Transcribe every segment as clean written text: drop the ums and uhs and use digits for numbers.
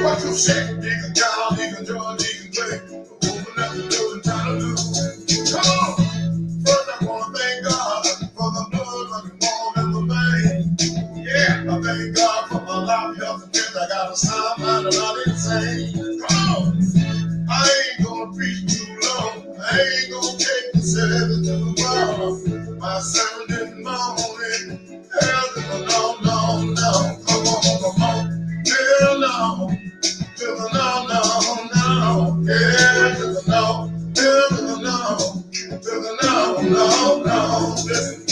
What you say? He can down, he can join, he can play. Open up the door and try to lose. Come on. First I want to thank God for the blood running warm in the vein. Yeah, I thank God for my life, health, and strength. I got a sound mind and I'm insane. Come on. I ain't gonna preach too long. I ain't gonna take the 7 too long. My sermon in the morning. Hell to the no, no, no. Come on. Hell no. To the no, no, no. Hell to the no. Hell to the no. To the no, no, no. Listen.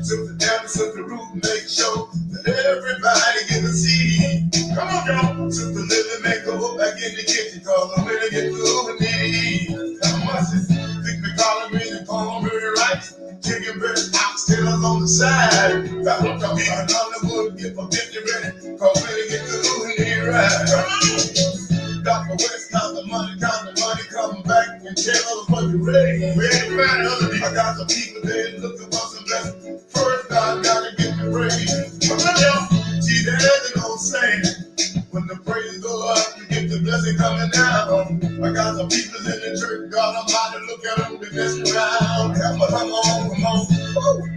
To the devil, to the root, make sure that everybody get a seed. Come on, y'all. To the living, make go back in the kitchen, cause I'm ready to get food and eat. Come on, think the collard green and cornbread rice, chicken breast, oxtails on the side. That's what I'm talking about. Hollywood, get my 50 ready, cause I'm ready to get food and eat right. Come on. Dr. West, count the money, come back and tell us what you're ready. Ready to find other people. I got some people there looking for some blessings. First, I gotta get the praise. Come on, y'all. See, there's an old saying. When the praise go up, you get the blessing coming down. I got some people in the church, God Almighty, look at them, they messing around. Come on.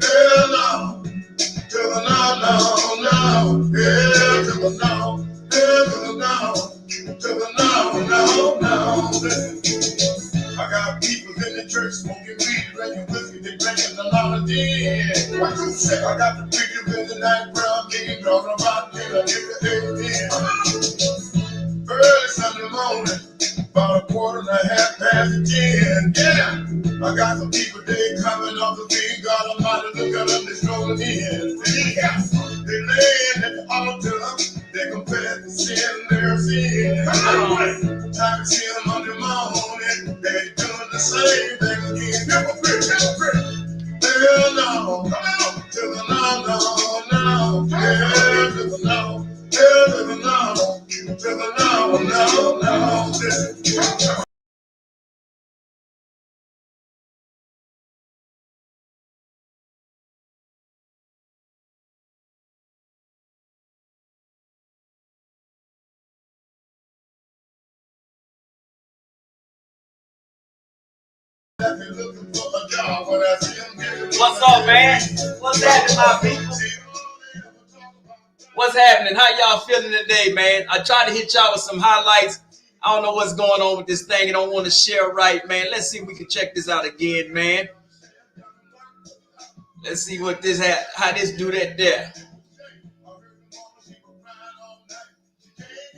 Hell no. To the no. Hell to the no. Hell to the no. To the no. I got people in the church smoking weed, drinking whiskey, they drinking a lot of gin. What you say? I got the preachers in the night, brown king, talking about dinner, everything. Early Sunday morning, about 10:15. Yeah, I got some people they coming off the feet. God Almighty, look at them, they strolling in. Yeah, they laying at the altar, they compare to sin, their sin. Time to see them on the morning, they doing the same thing again. Never quit. Hell no, come on, to the no. Hell to the no. Hell to the no. To the no. Listen. What's up, man? What's happening, my people? What's happening? How y'all feeling today, man? I tried to hit y'all with some highlights. I don't know what's going on with this thing. I don't want to share right, man. Let's see if we can check this out again, man. Let's see what this how this do that there.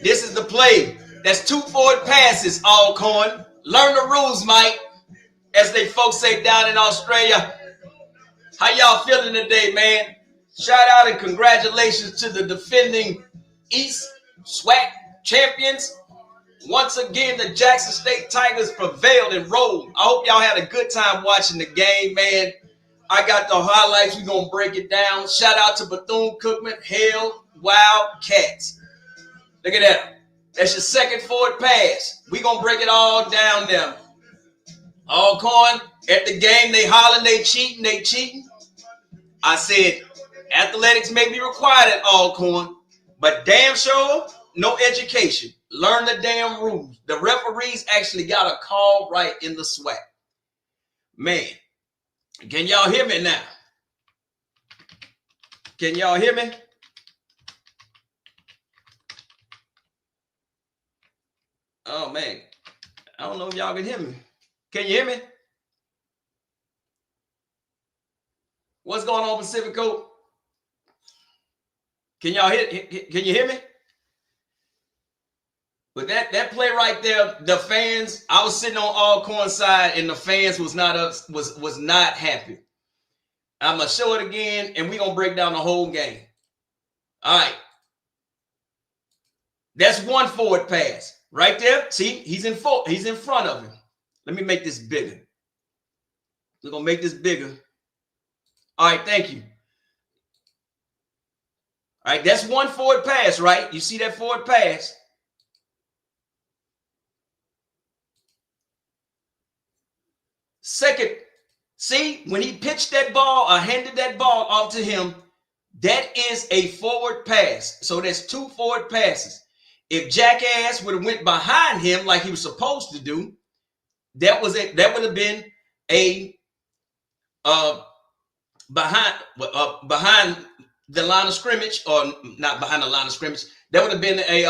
This is the play. That's 2 forward passes, Alcorn. Learn the rules, Mike. As they folks say down in Australia. How y'all feeling today, man? Shout out and congratulations to the defending East SWAC champions. Once again, the Jackson State Tigers prevailed and rolled. I hope y'all had a good time watching the game, man. I got the highlights. We're going to break it down. Shout out to Bethune-Cookman, Hale, Wildcats. Look at that. That's your second forward pass. We're going to break it all down there. Alcorn, at the game, they hollering, they cheating. I said, athletics may be required at Alcorn, but damn sure, no education. Learn the damn rules. The referees actually got a call right in the SWAC. Man, can y'all hear me now? Can y'all hear me? Oh, man. I don't know if y'all can hear me. Can you hear me? What's going on, Pacifico? Can y'all hear? Can you hear me? But that play right there, the fans. I was sitting on Alcorn side, and the fans was not happy. I'm gonna show it again, and we're gonna break down the whole game. All right. That's one forward pass right there. See, he's in front of him. Let me make this bigger. We're gonna make this bigger. All right, thank you. All right, that's one forward pass, right? You see that forward pass? Second, see, when he pitched that ball or handed that ball off to him, that is a forward pass. So that's 2 forward passes. If Jackass would have went behind him like he was supposed to do, that would have been a behind the line of scrimmage, or not behind the line of scrimmage. That would have been a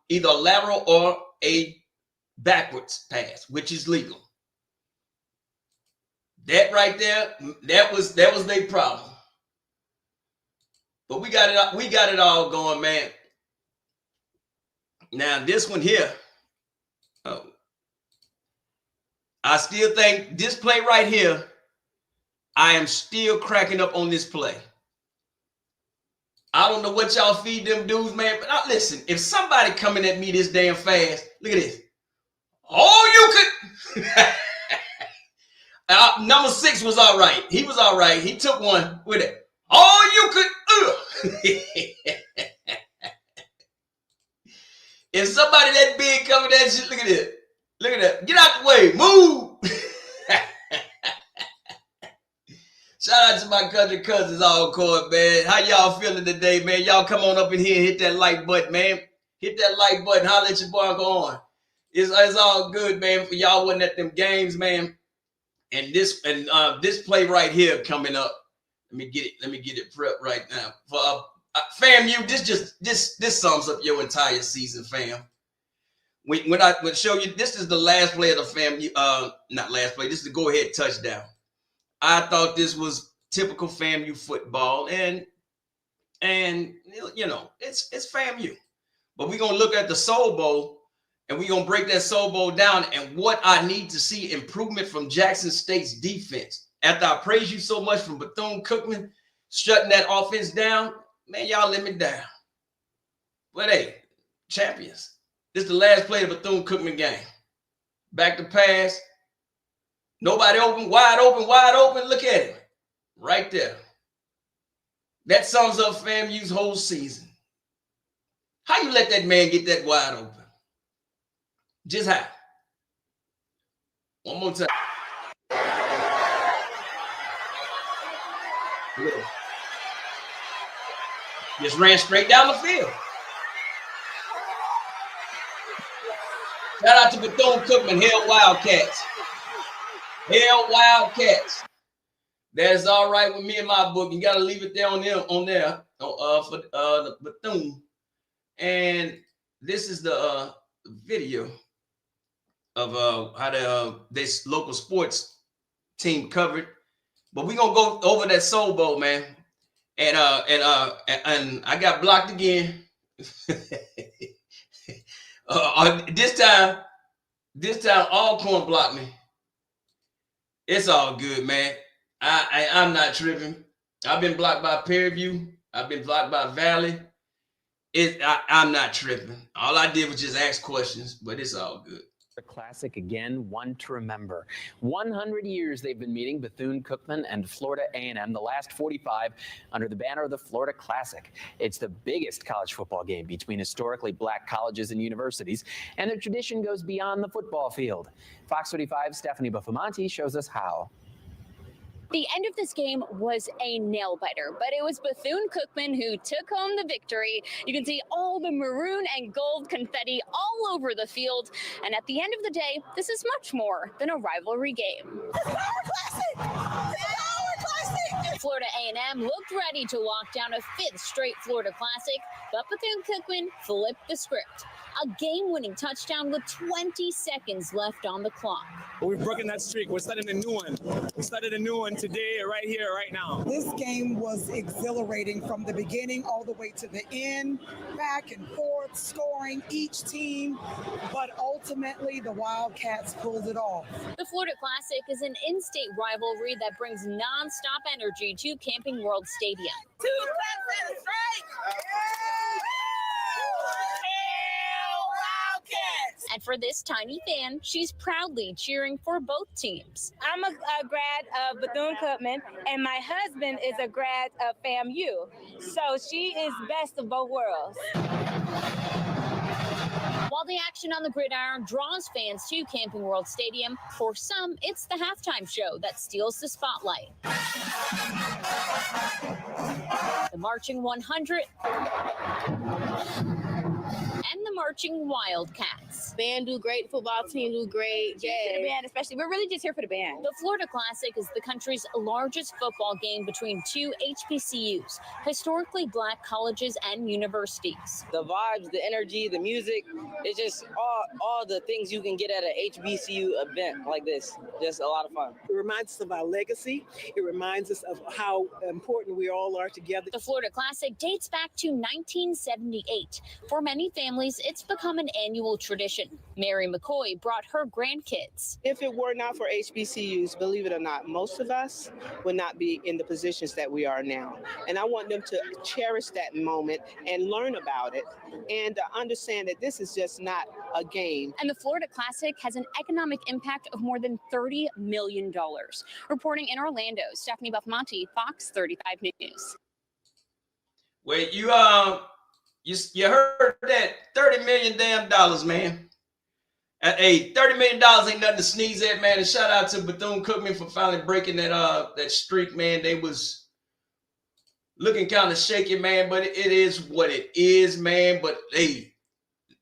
either a lateral or a backwards pass, which is legal. That right there, that was their problem. But we got it all going, man. Now this one here, I still think this play right here, I am still cracking up on this play. I don't know what y'all feed them dudes, man, but listen, if somebody coming at me this damn fast, look at this. Oh, you could. Number 6 was all right. He was all right. He took one with it. Oh, you could. If somebody that big coming at you, look at it. Look at that. Get out the way. Move. Shout out to my country cousins all court, man. How y'all feeling today, man? Y'all come on up in here and hit that like button, man. Hit that like button. Holler at your boy, go on. It's all good, man. For y'all wasn't at them games, man. And this play right here coming up. Let me get it prepped right now. For FAMU, this sums up your entire season, fam. When I would show you, this is the last play of the FAMU, not last play. This is the go-ahead touchdown. I thought this was typical FAMU football, and you know, it's FAMU. But we're gonna look at the Soul Bowl, and we're gonna break that Soul Bowl down, and what I need to see improvement from Jackson State's defense. After I praise you so much from Bethune-Cookman shutting that offense down, man, y'all let me down. But hey, champions. This is the last play of the Bethune-Cookman game. Back to pass. Nobody open, wide open. Look at it. Right there. That sums up FAMU's whole season. How you let that man get that wide open? Just how? One more time. Yeah. Just ran straight down the field. Shout out to Bethune-Cookman, Hell Wildcats. Hell Wildcats. That's all right with me in my book. You got to leave it there on there for the Bethune. And this is the video of how this local sports team covered. But we're gonna go over that Soul Bowl, man. And I got blocked again. This time Alcorn blocked me. It's all good, man. I'm not tripping. I've been blocked by Parrie. I've been blocked by Valley. I'm not tripping. All I did was just ask questions, but it's all good. The Classic again, one to remember. 100 years they've been meeting, Bethune-Cookman and Florida A&M, the last 45 under the banner of the Florida Classic. It's the biggest college football game between historically black colleges and universities, and the tradition goes beyond the football field. Fox 35's Stephanie Buffamonte shows us how. The end of this game was a nail-biter, but it was Bethune-Cookman who took home the victory. You can see all the maroon and gold confetti all over the field. And at the end of the day, this is much more than a rivalry game. This is our classic! This is our classic! Florida A&M looked ready to lock down a 5th straight Florida Classic, but Bethune-Cookman flipped the script. A game-winning touchdown with 20 seconds left on the clock. We've broken that streak. We're starting a new one. We started a new one today, right here, right now. This game was exhilarating from the beginning all the way to the end, back and forth, scoring each team, but ultimately the Wildcats pulled it off. The Florida Classic is an in-state rivalry that brings non-stop energy to Camping World Stadium. 2 claps and a strike! And for this tiny fan, she's proudly cheering for both teams. I'm a grad of Bethune-Cookman, and my husband is a grad of FAMU. So she is best of both worlds. While the action on the gridiron draws fans to Camping World Stadium, for some, it's the halftime show that steals the spotlight. The Marching 100 and the marching Wildcats. Band do great, football team do great. Yeah, the band especially. We're really just here for the band. The Florida Classic is the country's largest football game between two HBCUs, historically black colleges and universities. The vibes, the energy, the music, it's just all the things you can get at an HBCU event like this. Just a lot of fun. It reminds us of our legacy. It reminds us of how important we all are together. The Florida Classic dates back to 1978. For many families, it's become an annual tradition. Mary McCoy brought her grandkids. If it were not for HBCUs, believe it or not, most of us would not be in the positions that we are now. And I want them to cherish that moment and learn about it and understand that this is just not a game. And the Florida Classic has an economic impact of more than $30 million. Reporting in Orlando, Stephanie Buffmonte, Fox 35 News. Wait, you heard that $30 million man. Hey, $30 million ain't nothing to sneeze at, man. And shout out to Bethune-Cookman for finally breaking that streak, man. They was looking kind of shaky, man, but it is what it is, man. But hey,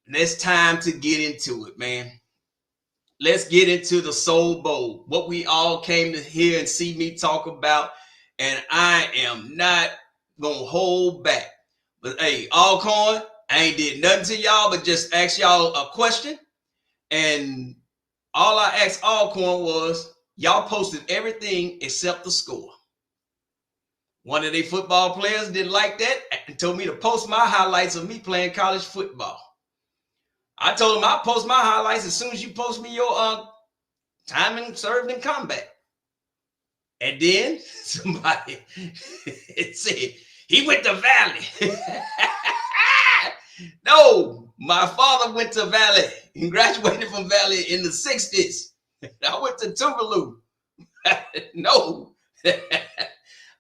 it's time to get into it, man. Let's get into the Soul Bowl, what we all came to hear and see me talk about, and I am not gonna hold back. But hey, Alcorn, I ain't did nothing to y'all but just ask y'all a question. And all I asked Alcorn was, y'all posted everything except the score. One of their football players didn't like that and told me to post my highlights of me playing college football. I told him I'll post my highlights as soon as you post me your time served in combat. And then somebody said, he went to Valley. No, my father went to Valley. He graduated from Valley in the 60s. I went to Tougaloo. No.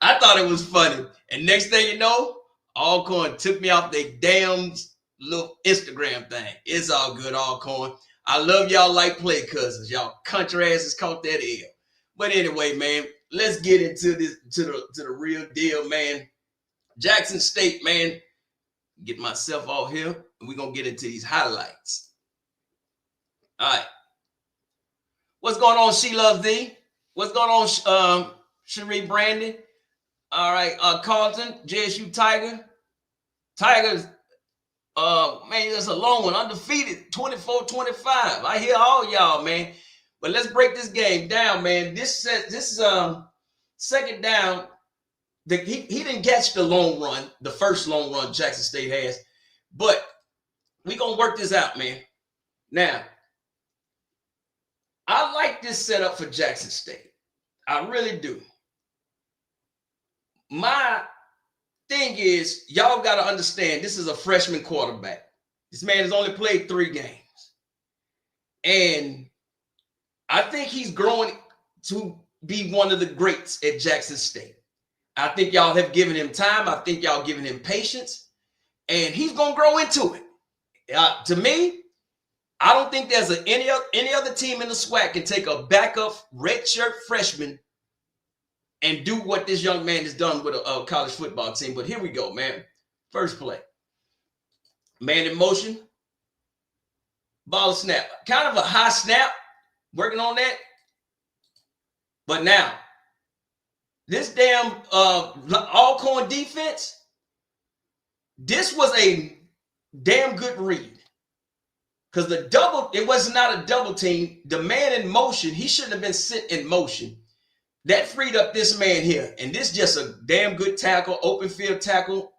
I thought it was funny. And next thing you know, Alcorn took me off their damn little Instagram thing. It's all good, Alcorn. I love y'all like play cousins. Y'all country asses caught that L. But anyway, man, let's get into this to the real deal, man. Jackson State, man. Get myself out here, and we're gonna get into these highlights. All right. What's going on, She Loves Thee? What's going on, Cherie Brandon? All right, Carlton, JSU Tiger. Tigers, man, that's a long one. Undefeated, 24-25. I hear all y'all, man. But let's break this game down, man. This is second down. He didn't catch the long run, the first long run Jackson State has. But we're going to work this out, man. Now, I like this setup for Jackson State. I really do. My thing is, y'all got to understand, this is a freshman quarterback. This man has only played 3 games. And I think he's growing to be one of the greats at Jackson State. I think y'all have given him time. I think y'all given him patience. And he's going to grow into it. To me, I don't think there's any other team in the SWAC can take a backup redshirt freshman and do what this young man has done with a college football team. But here we go, man. First play. Man in motion. Ball snap. Kind of a high snap. Working on that. But now, this damn Alcorn defense, this was a damn good read. Because it was not a double team. The man in motion, he shouldn't have been sitting in motion. That freed up this man here. And this just a damn good tackle, open field tackle.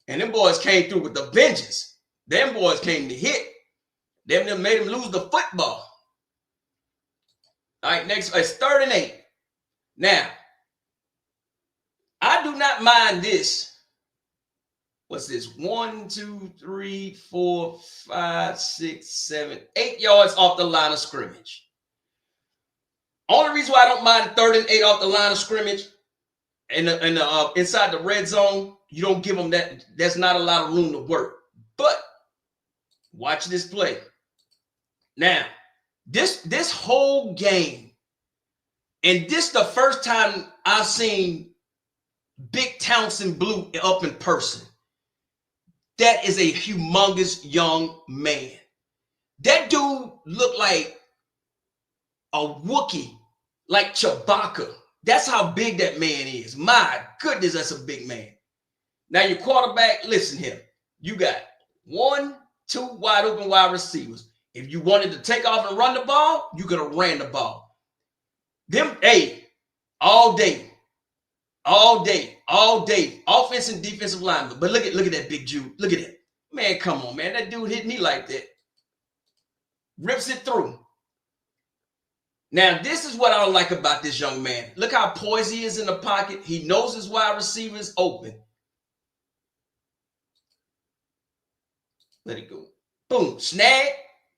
And them boys came through with the vengeance. Them boys came to hit. Them made him lose the football. All right, next, it's 3rd and 8. Now, I do not mind this. What's this? 1, 2, 3, 4, 5, 6, 7, 8 yards off the line of scrimmage. Only reason why I don't mind 3rd and 8 off the line of scrimmage and inside the red zone, you don't give them that. There's not a lot of room to work. But watch this play. Now, this whole game, and this the first time I've seen Big Townsend Blue up in person. That is a humongous young man. That dude looked like a Wookiee, like Chewbacca. That's how big that man is. My goodness, that's a big man. Now your quarterback, listen here. You got 1, 2 wide open wide receivers. If you wanted to take off and run the ball, you could have ran the ball. Them, hey, all day, offense and defensive lineman. But look at that big Jude. Look at that. Man, come on, man. That dude hit me like that. Rips it through. Now, this is what I don't like about this young man. Look how poised he is in the pocket. He knows his wide receiver is open. Let it go. Boom. Snag,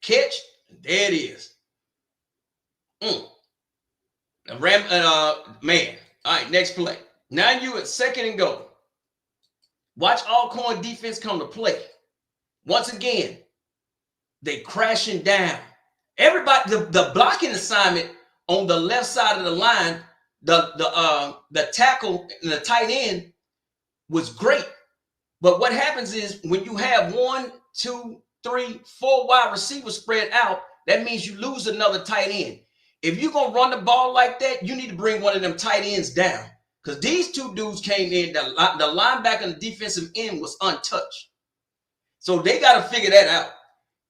catch, and there it is. Man. All right, next play. Now you at 2nd and goal. Watch Alcorn defense come to play. Once again, they crashing down. Everybody, the blocking assignment on the left side of the line, the tackle and the tight end was great. But what happens is when you have 1, 2, 3, 4 wide receivers spread out, that means you lose another tight end. If you're going to run the ball like that, you need to bring one of them tight ends down. Because these two dudes came in, the linebacker and the defensive end was untouched. So they got to figure that out.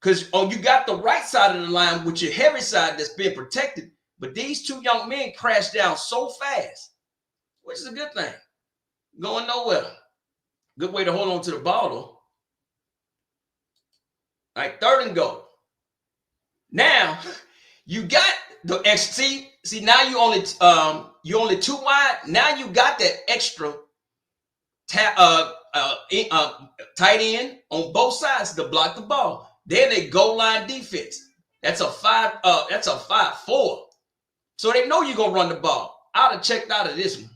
Because you got the right side of the line with your heavy side that's being protected. But these two young men crashed down so fast, which is a good thing. Going nowhere. Good way to hold on to the ball, though. All right, 3rd and goal. Now, you got the extra. See, now you only 2 wide. Now you got that extra tight end on both sides to block the ball. Then they goal line defense. That's a 5-4. So they know you're gonna run the ball. I'd have checked out of this one.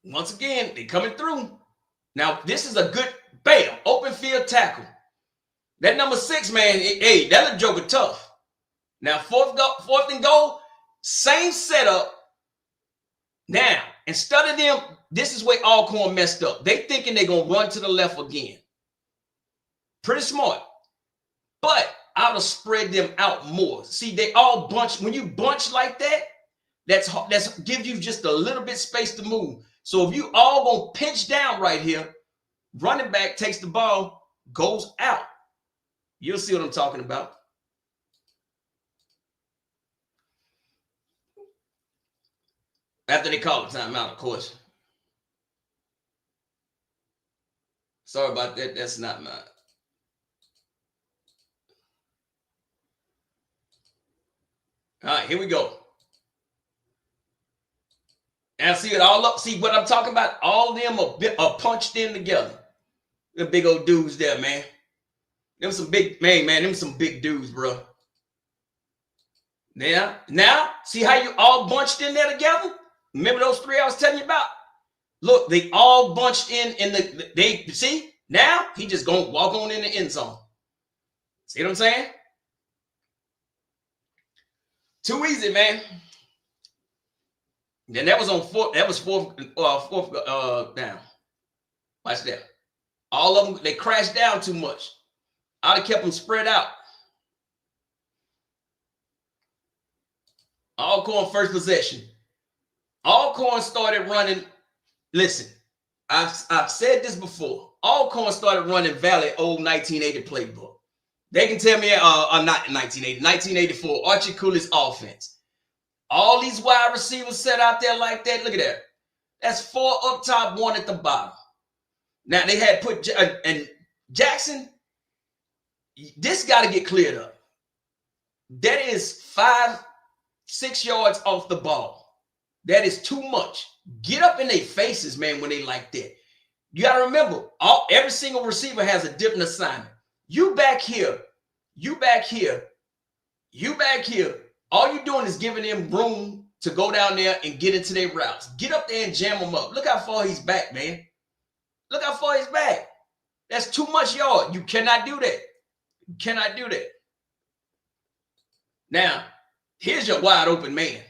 Once again, they coming through. Now this is a good bam, open field tackle. That number 6 man, hey, that little joker tough. Now 4th and goal, same setup. Now instead of them, this is where Alcorn messed up. They thinking they're gonna run to the left again. Pretty smart, but I would have spread them out more. See, they all bunch. When you bunch like that, that's give you just a little bit space to move. So if you all gonna pinch down right here, running back takes the ball, goes out. You'll see what I'm talking about. After they call the timeout, of course. Sorry about that. That's not mine. All right, here we go. And see it all up. See what I'm talking about? All of them are punched in together. The big old dudes there, man. Them some big, man, them some big dudes, bro. Now, see how you all bunched in there together? Remember those 3 I was telling you about? Look, they all bunched in they see? Now he just gonna walk on in the end zone. See what I'm saying? Too easy, man. Then that was on 4th. That was 4th down. Watch that. All of them, they crashed down too much. I'd have kept them spread out. Alcorn first possession. Alcorn started running. Listen, I've said this before. Alcorn started running Valley old 1980 playbook. They can tell me, not 1980, 1984, Archie Cooley's offense. All these wide receivers set out there like that. Look at that. That's 4 up top, 1 at the bottom. Now they had put and Jackson. This got to get cleared up. That is 5-6 yards off the ball. That is too much. Get up in their faces, man, when they like that. You got to remember, every single receiver has a different assignment. You back here, you back here, you back here. All you're doing is giving them room to go down there and get into their routes. Get up there and jam them up. Look how far he's back, man. Look how far he's back. That's too much yard. You cannot do that. You cannot do that. Now, here's your wide open man.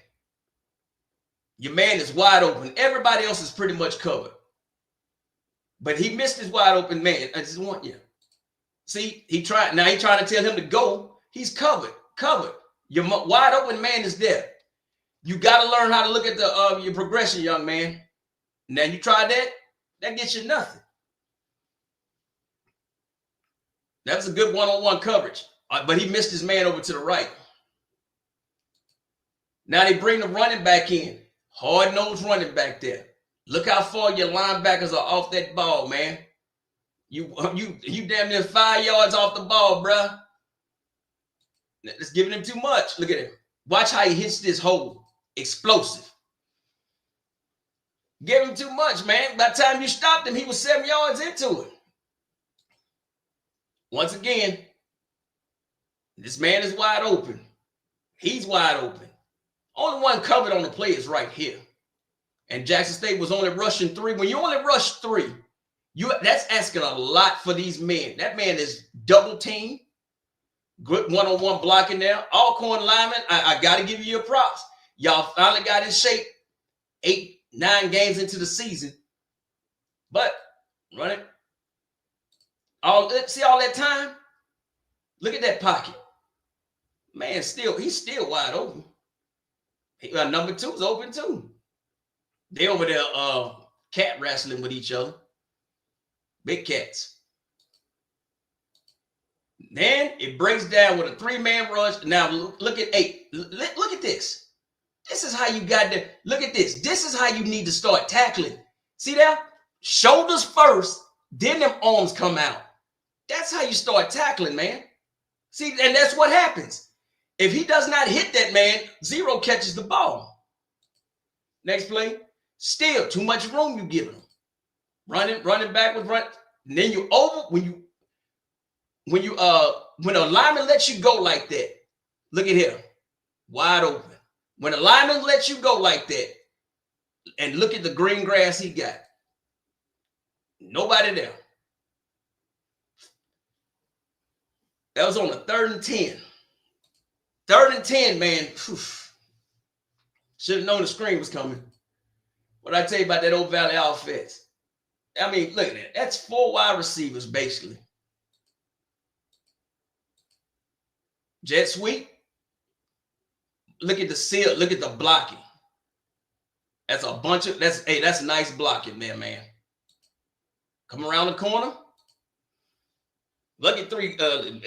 Your man is wide open. Everybody else is pretty much covered. But he missed his wide open man. I just want you. See, he trying to tell him to go. He's covered. Your wide open man is there. You got to learn how to look at the your progression, young man. Now you try that gets you nothing. That's a good one-on-one coverage. But he missed his man over to the right. Now they bring the running back in. Hard-nosed running back there. Look how far your linebackers are off that ball, man. You damn near 5 yards off the ball, bruh. It's giving him too much. Look at him. Watch how he hits this hole. Explosive. Give him too much, man. By the time you stopped him, he was 7 yards into it. Once again, this man is wide open. He's wide open. Only one covered on the play is right here. And Jackson State was only rushing 3. When you only rush 3, that's asking a lot for these men. That man is double team. Good one-on-one blocking there. All-corn linemen, I got to give you your props. Y'all finally got in shape 8-9 games into the season. But run it. See all that time? Look at that pocket. Man, he's still wide open. Number 2 is open too. They over there cat wrestling with each other. Big cats. Then it breaks down with a 3-man rush. Now look at 8. Look at this. This is how you got to look at this. This is how you need to start tackling. See that? Shoulders first, then them arms come out. That's how you start tackling, man. See, and that's what happens. If he does not hit that man, 0 catches the ball. Next play. Still too much room you giving him. Running backwards, run. And then you over when a lineman lets you go like that. Look at here. Wide open. When a lineman lets you go like that, and look at the green grass he got. Nobody there. That was on the 3rd and 10. 3rd and 10, man. Should have known the screen was coming. What I tell you about that Old Valley offense? I mean, look at that. That's 4 wide receivers, basically. Jet sweep. Look at the seal. Look at the blocking. That's that's nice blocking there, man. Come around the corner. Look at 3.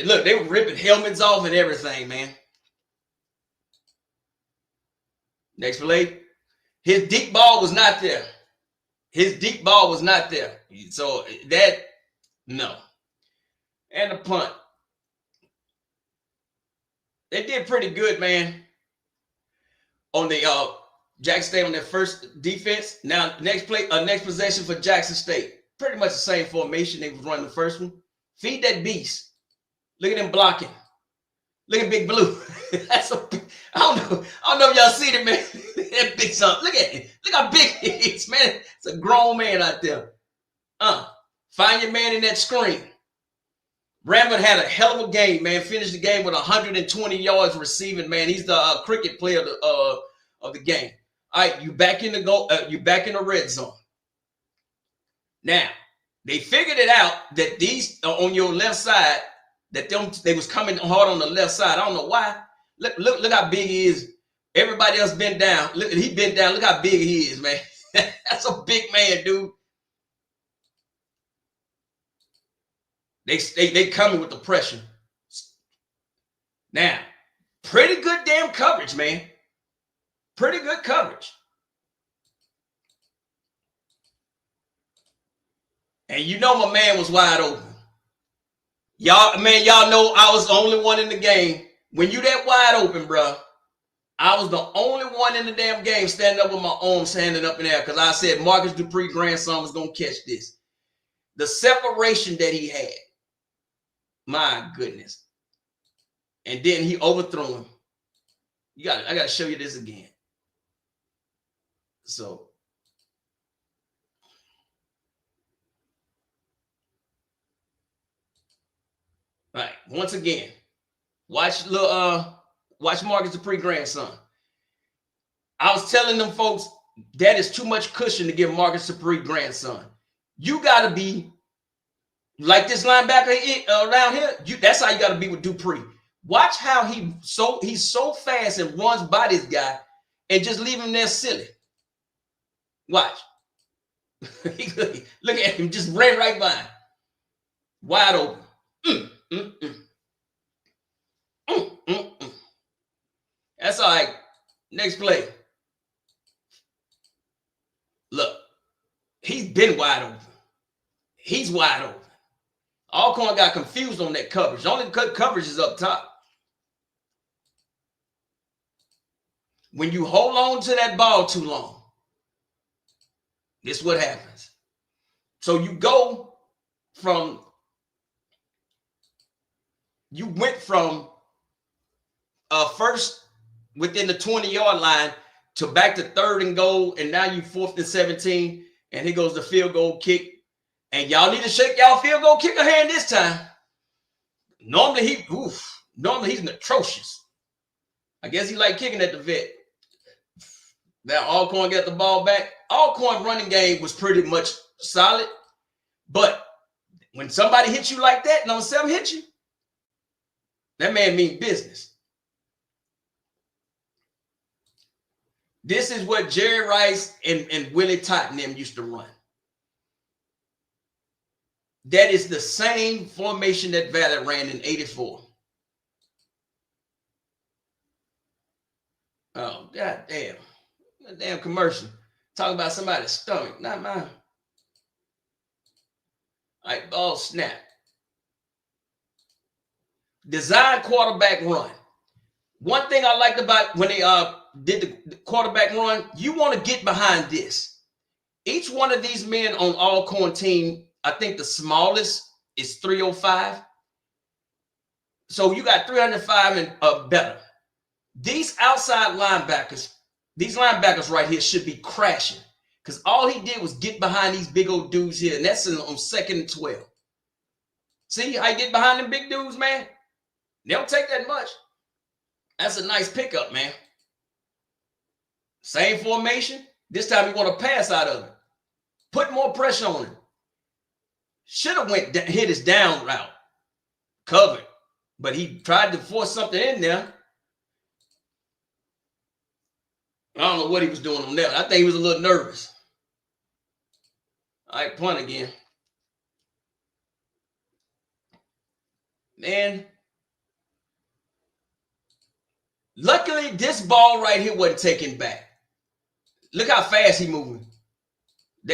Look, they were ripping helmets off and everything, man. Next play. His deep ball was not there. So no. And the punt. They did pretty good, man. On the Jackson State on their first defense. Now, next possession for Jackson State. Pretty much the same formation they was running the first one. Feed that beast. Look at him blocking. Look at Big Blue. I don't know if y'all see it, man. That big son. Look at it. Look how big he is, man. It's a grown man out there. Find your man in that screen. Ramond had a hell of a game, man. Finished the game with 120 yards receiving, man. He's the cricket player of the game. All right, you back in the red zone. Now, they figured it out that these on your left side, that they was coming hard on the left side. I don't know why. Look how big he is. Everybody else bent down. Look, he bent down. Look how big he is, man. That's a big man, dude. They coming with the pressure. Now, pretty good damn coverage, man. Pretty good coverage. And you know my man was wide open. Y'all know I was the only one in the game. When you that wide open, bro, I was the only one in the damn game standing up with my arms standing up in there because I said Marcus Dupree grandson was going to catch this. The separation that he had. My goodness. And then he overthrew him. I got to show you this again. So. All right, once again, watch Marcus Dupree grandson. I was telling them folks that is too much cushion to give Marcus Dupree grandson. You got to be like this linebacker around here. That's how you got to be with Dupree. Watch how he's so fast and runs by this guy and just leave him there silly. Watch. Look at him, just ran right by him. Wide open. That's all right. Next play. Look, he's been wide open. He's wide open. Alcorn got confused on that coverage. The only coverage is up top. When you hold on to that ball too long, this is what happens. So you went from first within the 20-yard line to back to 3rd and goal, and now you 4th and 17, and here goes the field goal kick. And y'all need to shake y'all field goal kicker hand this time. Normally he's atrocious. I guess he like kicking at the vet. Now Alcorn got the ball back. Alcorn running game was pretty much solid, but when somebody hits you like that, number 7 hit you, that man mean business. This is what Jerry Rice and Willie Tottenham used to run. That is the same formation that Valley ran in 84. Oh, God damn. That damn commercial. Talking about somebody's stomach, not mine. All right, ball snap. Design quarterback run. One thing I liked about when they did the quarterback run, you want to get behind this. Each one of these men on Alcorn team, I think the smallest is 305. So you got 305 and better. These outside linebackers, these linebackers right here should be crashing because all he did was get behind these big old dudes here, and that's on 2nd and 12. See how you get behind them big dudes, man? They don't take that much. That's a nice pickup, man. Same formation. This time you want to pass out of it. Put more pressure on him. Should have hit his down route. Covered. But he tried to force something in there. I don't know what he was doing on that. I think he was a little nervous. All right, punt again. Man. Luckily, this ball right here wasn't taken back. Look how fast he moving.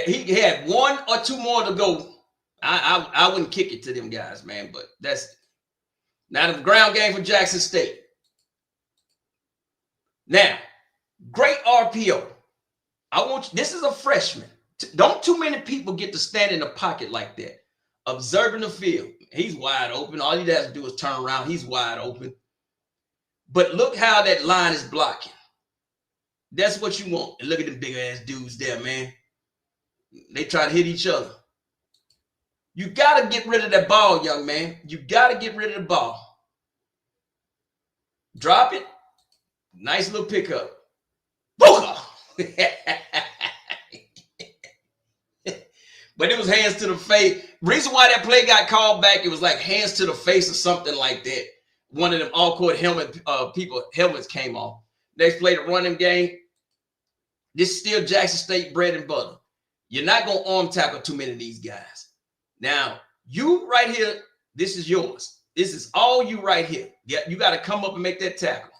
He had 1 or 2 more to go. I wouldn't kick it to them guys, man, but that's now the ground game for Jackson State. Now, great RPO. This is a freshman. Don't too many people get to stand in the pocket like that. Observing the field. He's wide open. All he has to do is turn around. He's wide open. But look how that line is blocking. That's what you want. And look at the big ass dudes there, man. They try to hit each other. You got to get rid of that ball, young man. You got to get rid of the ball. Drop it. Nice little pickup. Booker! But it was hands to the face. Reason why that play got called back, it was like hands to the face or something like that. One of them all-court helmets came off. Next play, the running game. This is still Jackson State bread and butter. You're not going to arm tackle too many of these guys. Now, you right here, this is yours. This is all you right here. You got to come up and make that tackle.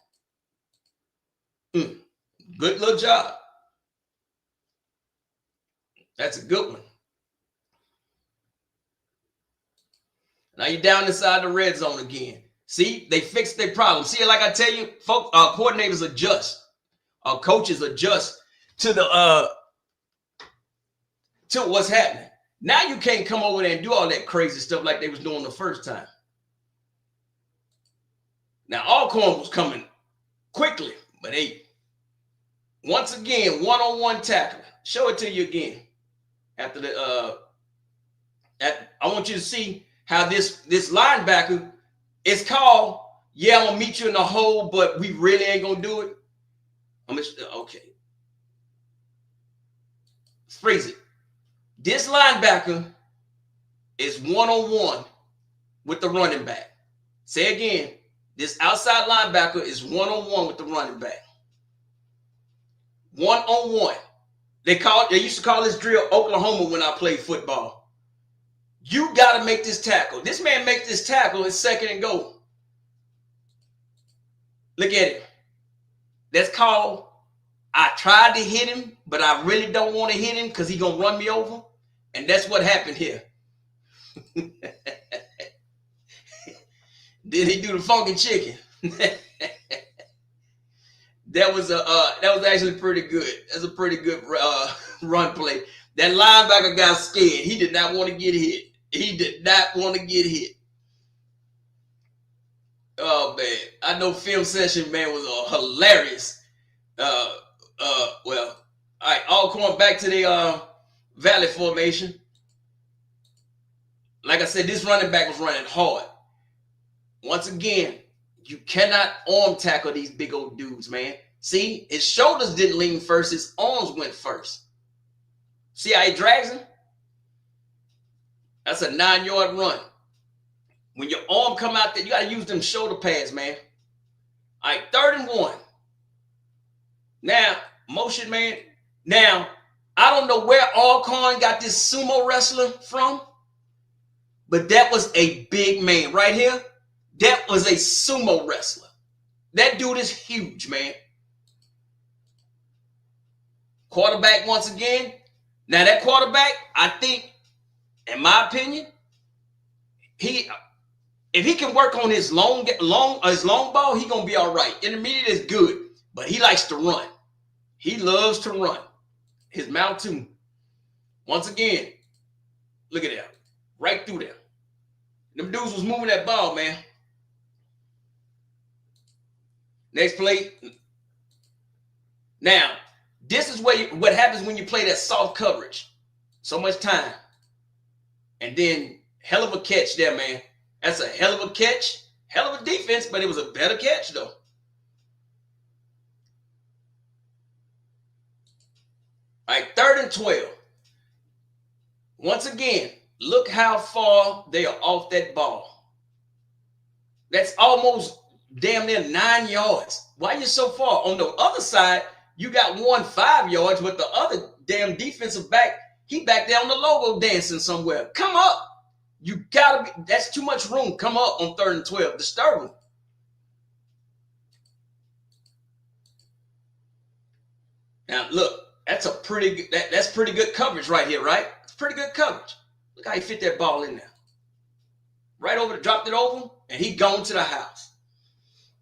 Good little job. That's a good one. Now you're down inside the red zone again. See, they fixed their problem. See, like I tell you, folks, coordinators adjust. Coaches adjust to to what's happening. Now you can't come over there and do all that crazy stuff like they was doing the first time. Now Alcorn was coming quickly, but they once again one-on-one tackle. Show it to you again. After the I want you to see how this linebacker is called. Yeah, I'm gonna meet you in the hole, but we really ain't gonna do it. Okay. Freeze it. This linebacker is one-on-one with the running back. Say again, this outside linebacker is one-on-one with the running back. One-on-one. They used to call this drill Oklahoma when I played football. You got to make this tackle. This man make this tackle, it's second and goal. Look at it. That's called, I tried to hit him, but I really don't want to hit him because he's going to run me over. And that's what happened here. Did he do the funky chicken? That was actually pretty good. That's a pretty good run play. That linebacker got scared. He did not want to get hit. He did not want to get hit. Oh man, I know film session, man, was hilarious. Well, all right, all going back to the valley formation. Like I said, this running back was running hard. Once again, you cannot arm tackle these big old dudes, man. See, his shoulders didn't lean first, his arms went first. See how he drags him? That's a 9-yard run. When your arm come out there, you got to use them shoulder pads, man. All right, 3rd and 1. Now, motion, man. Now, I don't know where Alcorn got this sumo wrestler from, but that was a big man right here. That was a sumo wrestler. That dude is huge, man. Quarterback once again. Now, that quarterback, I think, in my opinion, if he can work on his long ball, he gonna be all right. Intermediate is good, but he likes to run. He loves to run. His mouth too. Once again, look at that. Right through there. Them dudes was moving that ball, man. Next play. Now, this is what happens when you play that soft coverage. So much time. And then, hell of a catch there, man. That's a hell of a catch. Hell of a defense, but it was a better catch, though. All right, 3rd and 12. Once again, look how far they are off that ball. That's almost damn near 9 yards. Why are you so far? On the other side, you got 5 yards, but the other damn defensive back, he back there on the logo dancing somewhere. Come up. You gotta be, that's too much room. Come up on 3rd and 12. Disturb him. Now look, that's pretty good coverage right here, right? It's pretty good coverage. Look how he fit that ball in there. Right over, dropped it over, and he gone to the house.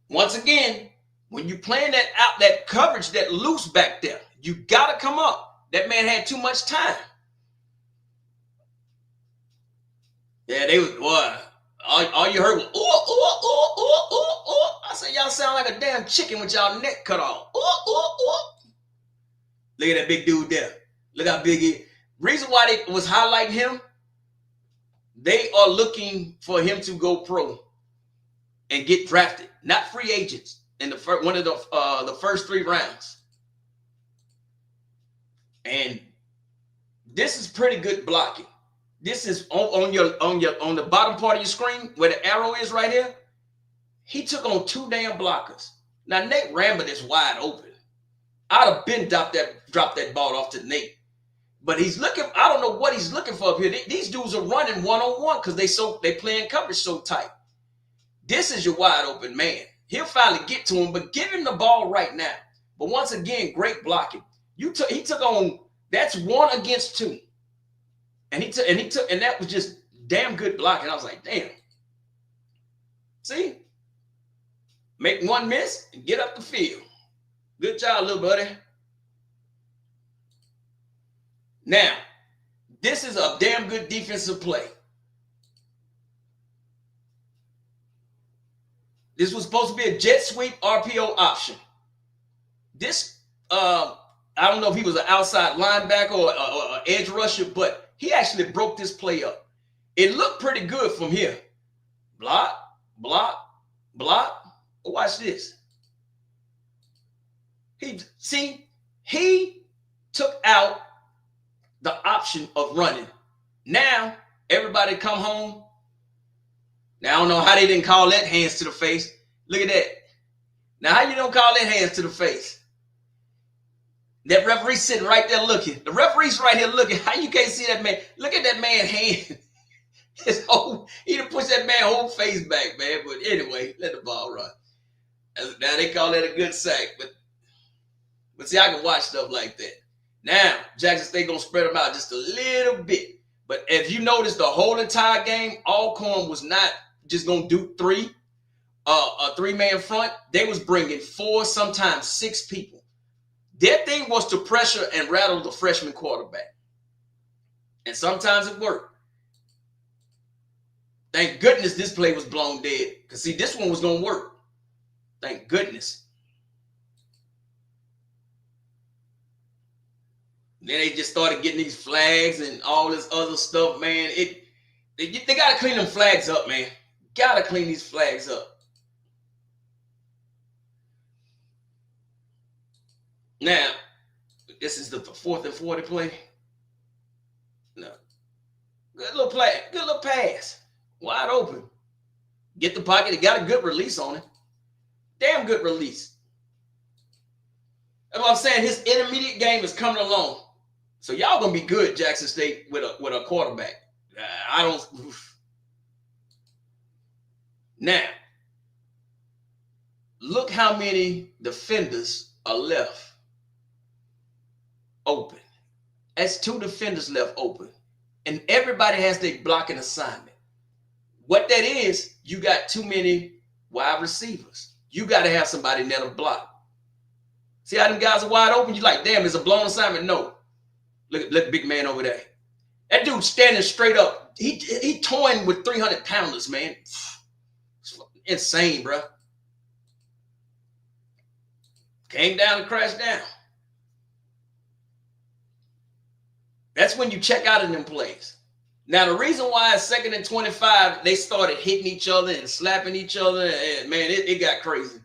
Once again, when you playing that coverage that loose back there, you gotta come up. That man had too much time. Yeah, they was, boy, all you heard was, ooh, ooh, ooh, ooh, ooh, ooh. I said, y'all sound like a damn chicken with y'all neck cut off. Ooh, ooh, ooh. Look at that big dude there. Look how big he is. Reason why they was highlighting him, they are looking for him to go pro and get drafted, not free agents in the one of the first 3 rounds. And this is pretty good blocking. This is on the bottom part of your screen where the arrow is right here. He took on 2 damn blockers. Now Nate Rambert is wide open. I'd have been dropped that ball off to Nate. But he's looking, I don't know what he's looking for up here. These dudes are running one-on-one because they playing coverage so tight. This is your wide open man. He'll finally get to him, but give him the ball right now. But once again, great blocking. He took on, that's 1 against 2. And that was just damn good blocking. I was like, damn. See? Make 1 miss and get up the field. Good job, little buddy. Now, this is a damn good defensive play. This was supposed to be a jet sweep RPO option. This, I don't know if he was an outside linebacker or an edge rusher, but he actually broke this play up. It looked pretty good from here. Block, block, block. Watch this. He took out the option of running. Now, everybody come home. Now, I don't know how they didn't call that hands to the face. Look at that. Now, how you don't call that hands to the face? That referee sitting right there looking. The referee's right here looking. How you can't see that man? Look at that man's hand. He done pushed that man's whole face back, man. But anyway, let the ball run. Now they call that a good sack. But see, I can watch stuff like that. Now, Jackson State going to spread them out just a little bit. But if you notice the whole entire game, Alcorn was not just going to do a three-man front. They was bringing 4, sometimes 6 people. Their thing was to pressure and rattle the freshman quarterback. And sometimes it worked. Thank goodness this play was blown dead. Because, see, this one was going to work. Thank goodness. Then they just started getting these flags and all this other stuff, man. They got to clean them flags up, man. Got to clean these flags up. Now, this is the 4th and 40 play. No. Good little play. Good little pass. Wide open. Get the pocket. It got a good release on it. Damn good release. That's what I'm saying. His intermediate game is coming along. So y'all going to be good, Jackson State, with a quarterback. I don't. Now, look how many defenders are left open. That's 2 defenders left open. And everybody has their blocking assignment. What that is, you got too many wide receivers. You got to have somebody that'll block. See how them guys are wide open? You like, damn, is a blown assignment? No. Look, big man over there. That dude standing straight up. He toying with 300 pounders, man. It's insane, bro. Came down and crashed down. That's when you check out in them plays. Now, the reason why it's 2nd and 25, they started hitting each other and slapping each other. And man, it got crazy.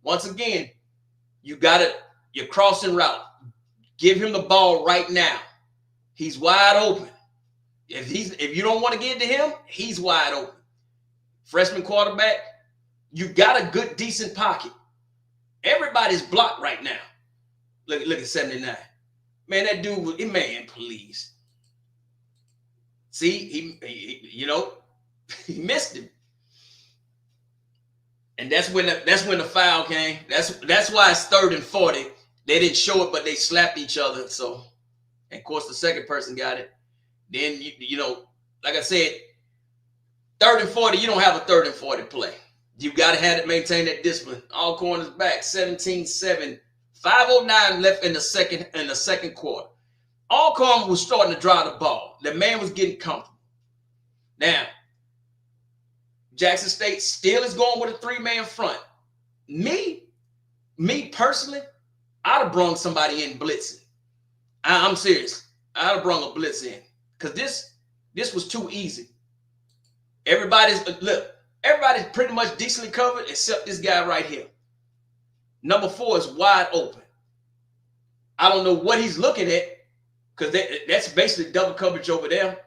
Once again, you got it. Your crossing route. Give him the ball right now. He's wide open. If you don't want to get to him, he's wide open. Freshman quarterback, you got a good, decent pocket. Everybody's blocked right now. Look at 79. Man, that dude was, man, please. See, he missed him. And that's when the foul came. That's why it's 3rd and 40. They didn't show it, but they slapped each other. So, and of course, the second person got it. Then, like I said, 3rd and 40, you don't have a 3rd and 40 play. You got to have it, maintain that discipline. All corners back, 17-7. 5:09 left in the second quarter. Alcorn was starting to drive the ball. The man was getting comfortable. Now, Jackson State still is going with a 3-man front. Me personally, I'd have brung somebody in blitzing. I'm serious. I'd have brung a blitz in because this was too easy. Everybody's pretty much decently covered except this guy right here. Number 4 is wide open. I don't know what he's looking at because that's basically double coverage over there.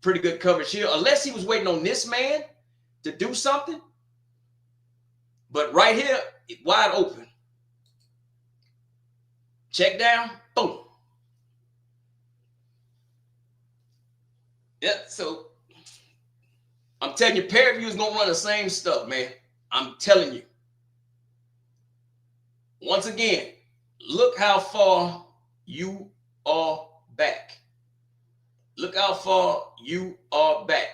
Pretty good coverage here, unless he was waiting on this man to do something. But right here, wide open. Check down, boom. Yeah, so I'm telling you, Parrie is going to run the same stuff, man. I'm telling you. Once again, look how far you are back. Look how far you are back.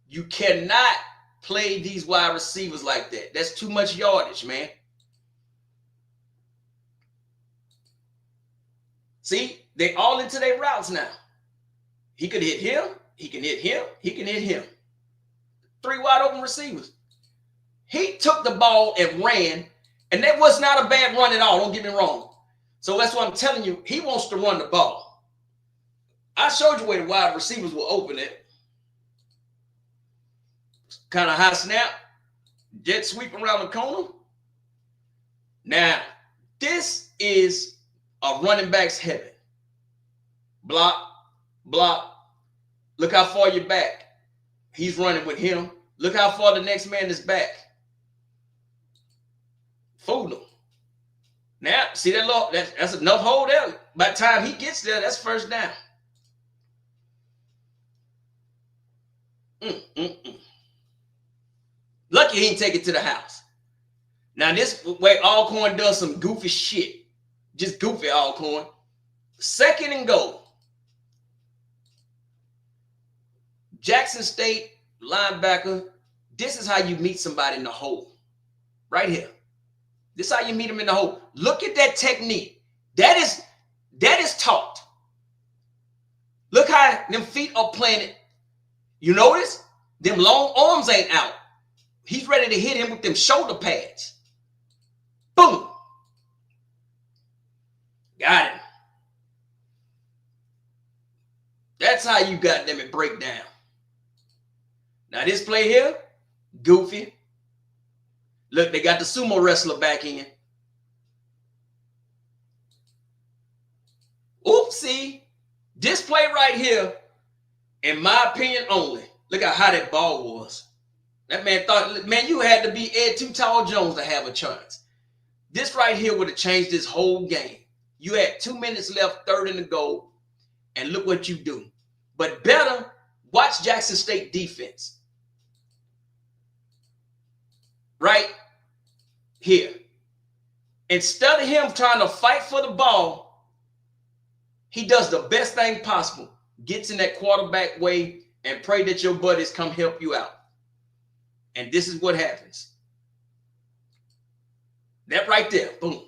You cannot play these wide receivers like that. That's too much yardage, man. See, they all into their routes now. He could hit him. He can hit him. He can hit him. 3 wide open receivers. He took the ball and ran. And that was not a bad run at all. Don't get me wrong. So that's what I'm telling you. He wants to run the ball. I showed you where the wide receivers will open it. Kind of high snap. Jet sweep around the corner. Now, this is a running back's heaven. Block, block. Look how far you're back. He's running with him. Look how far the next man is back. Fool him. Now, see that low? That's enough hold there. By the time he gets there, that's first down. Lucky he didn't take it to the house. Now, this way Alcorn does some goofy shit. Just goofy Alcorn. 2nd and goal. Jackson State linebacker. This is how you meet somebody in the hole. Right here. This is how you meet them in the hole. Look at that technique. That is taught. Look how them feet are planted. You notice? Them long arms ain't out. He's ready to hit him with them shoulder pads. Boom. Got him. That's how you got them at breakdown. Now this play here, goofy. Look, they got the sumo wrestler back in. Oopsie. This play right here, in my opinion only, look at how that ball was. That man thought, man, you had to be Ed Too Tall Jones to have a chance. This right here would have changed this whole game. You had 2 minutes left, 3rd and goal, and look what you do. But better, watch Jackson State defense. Right here. Instead of him trying to fight for the ball, he does the best thing possible. Gets in that quarterback way and pray that your buddies come help you out. And this is what happens. That right there, boom.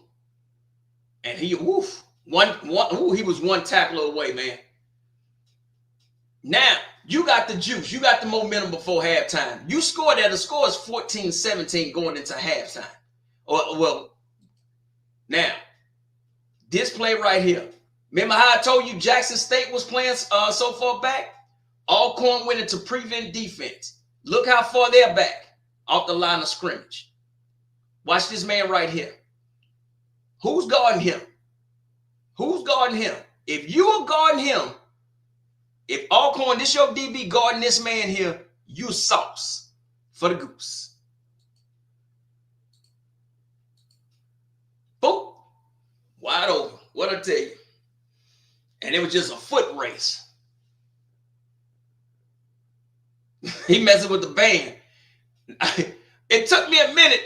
And he, woof, he was one tackle away, man. Now, you got the juice. You got the momentum before halftime. You scored at the score is 14-17 going into halftime. Well, now, this play right here. Remember how I told you Jackson State was playing so far back? Alcorn went into prevent defense. Look how far they're back off the line of scrimmage. Watch this man right here. Who's guarding him? Who's guarding him? If you are guarding him, if Alcorn, this your DB guarding this man here, you sauce for the goose. Boom. Wide open. What I tell you? And it was just a foot race. He messing with the band. It took me a minute.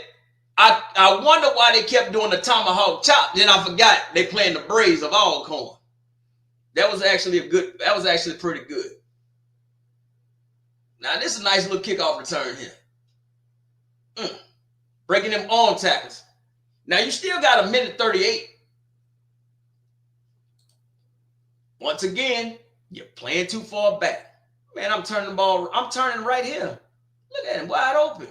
I wonder why they kept doing the tomahawk chop. Then I forgot they playing the Braves of Alcorn. That was actually pretty good. Now this is a nice little kickoff return here. Breaking them arm tackles. Now you still got 1:38. Once again, you're playing too far back. Man, I'm turning the ball. I'm turning right here. Look at him, wide open.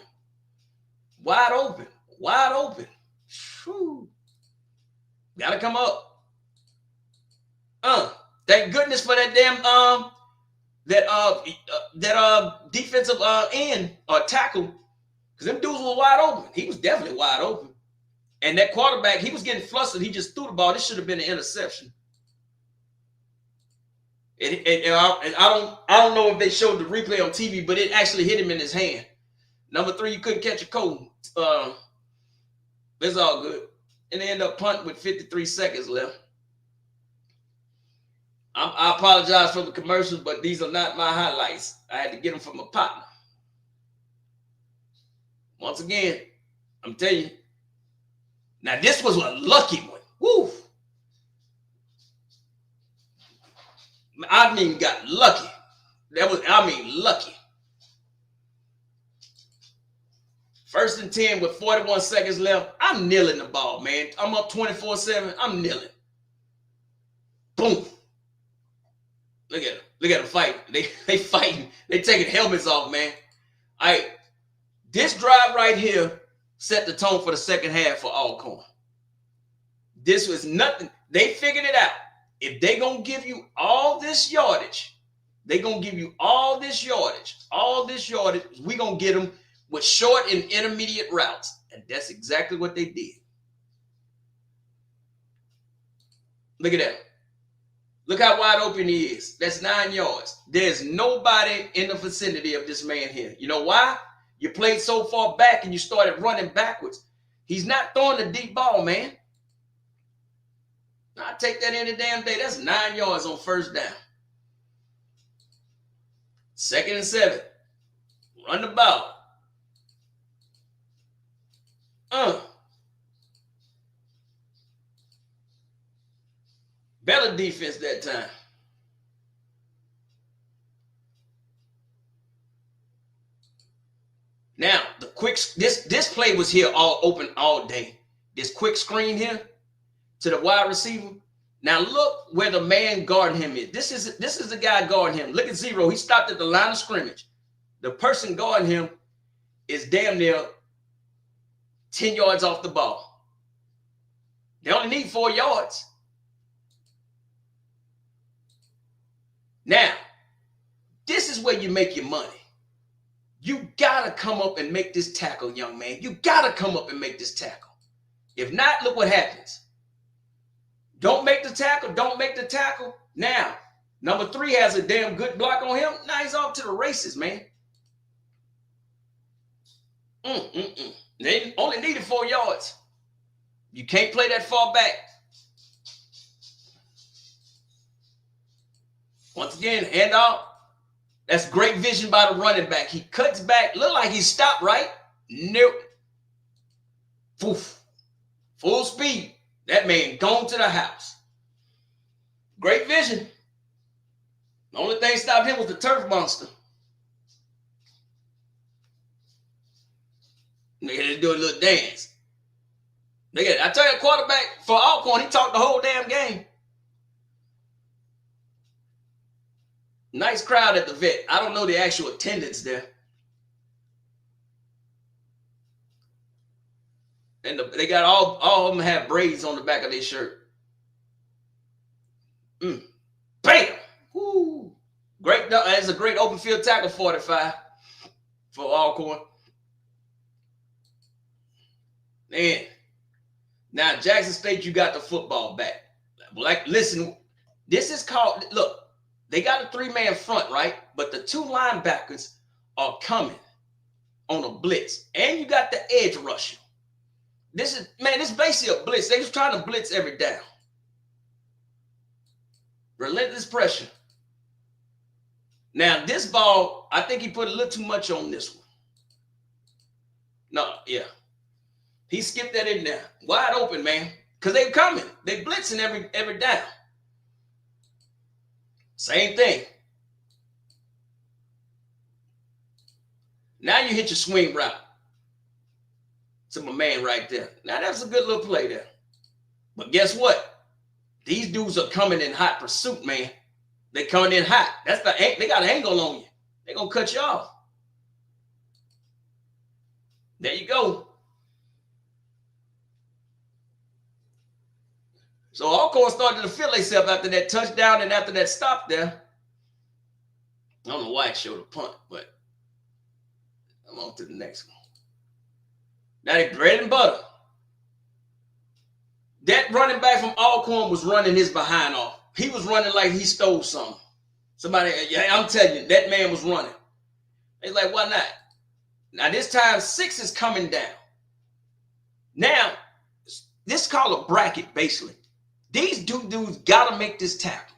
Wide open. Wide open. Whew. Gotta come up. Thank goodness for that damn defensive end or tackle, because them dudes were wide open. He was definitely wide open. And that quarterback, he was getting flustered. He just threw the ball. This should have been an interception. I don't know if they showed the replay on TV, but it actually hit him in his hand. Number 3, you couldn't catch a cold. It's all good. And they end up punting with 53 seconds left. I apologize for the commercials, but these are not my highlights. I had to get them from a partner. Once again, I'm telling you. Now, this was a lucky one. Woo! I mean, got lucky. Lucky. 1st and 10 with 41 seconds left. I'm kneeling the ball, man. I'm up 24-7. I'm kneeling. Boom. Look at them. Look at them fighting. They fighting. They taking helmets off, man. All right. This drive right here set the tone for the second half for Alcorn. This was nothing. They figured it out. If they going to give you all this yardage, we going to get them with short and intermediate routes. And that's exactly what they did. Look at that. Look how wide open he is. That's 9 yards. There's nobody in the vicinity of this man here. You know why? You played so far back and you started running backwards. He's not throwing the deep ball, man. I take that any damn day. That's 9 yards on first down. 2nd and 7. Run the ball. Better defense that time. Now, the quick, this play was here all open all day. This quick screen here to the wide receiver. Now look where the man guarding him is. This is the guy guarding him. Look at 0. He stopped at the line of scrimmage. The person guarding him is damn near 10 yards off the ball. They only need 4 yards. Now, this is where you make your money. You got to come up and make this tackle, young man. You got to come up and make this tackle. If not, look what happens. Don't make the tackle. Don't make the tackle. Now, number 3 has a damn good block on him. Now he's off to the races, man. They only needed 4 yards. You can't play that far back. Once again, hand off. That's great vision by the running back. He cuts back. Look like he stopped, right? Nope. Poof. Full speed. That man gone to the house. Great vision. The only thing stopped him was the turf monster. Look at him do a little dance. Look at it. I tell you, quarterback for Alcorn, he talked the whole damn game. Nice crowd at the vet. I don't know the actual attendance there. And they got all of them have braids on the back of their shirt. Bam! Woo! Great. That's a great open field tackle, 45 for Alcorn. Man. Now, Jackson State, you got the football back. Like, listen, this is called, look, they got a 3-man front, right? But the 2 linebackers are coming on a blitz. And you got the edge rusher. This is basically a blitz. They just trying to blitz every down. Relentless pressure. Now, this ball, I think he put a little too much on this one. No, yeah. He skipped that in there. Wide open, man. Because they're coming. They blitzing every down. Same thing. Now you hit your swing route. To my man right there. Now that's a good little play there. But guess what? These dudes are coming in hot pursuit, man. They coming in hot. They got an angle on you. They're gonna cut you off. There you go. So Alcorn started to feel themselves after that touchdown and after that stop there. I don't know why it showed a punt, but I'm on to the next one. Now they bread and butter. That running back from Alcorn was running his behind off. He was running like he stole something. Somebody, yeah, I'm telling you, that man was running. He's like, why not? Now this time 6 is coming down. Now, this is called a bracket, basically. These dudes got to make this tackle.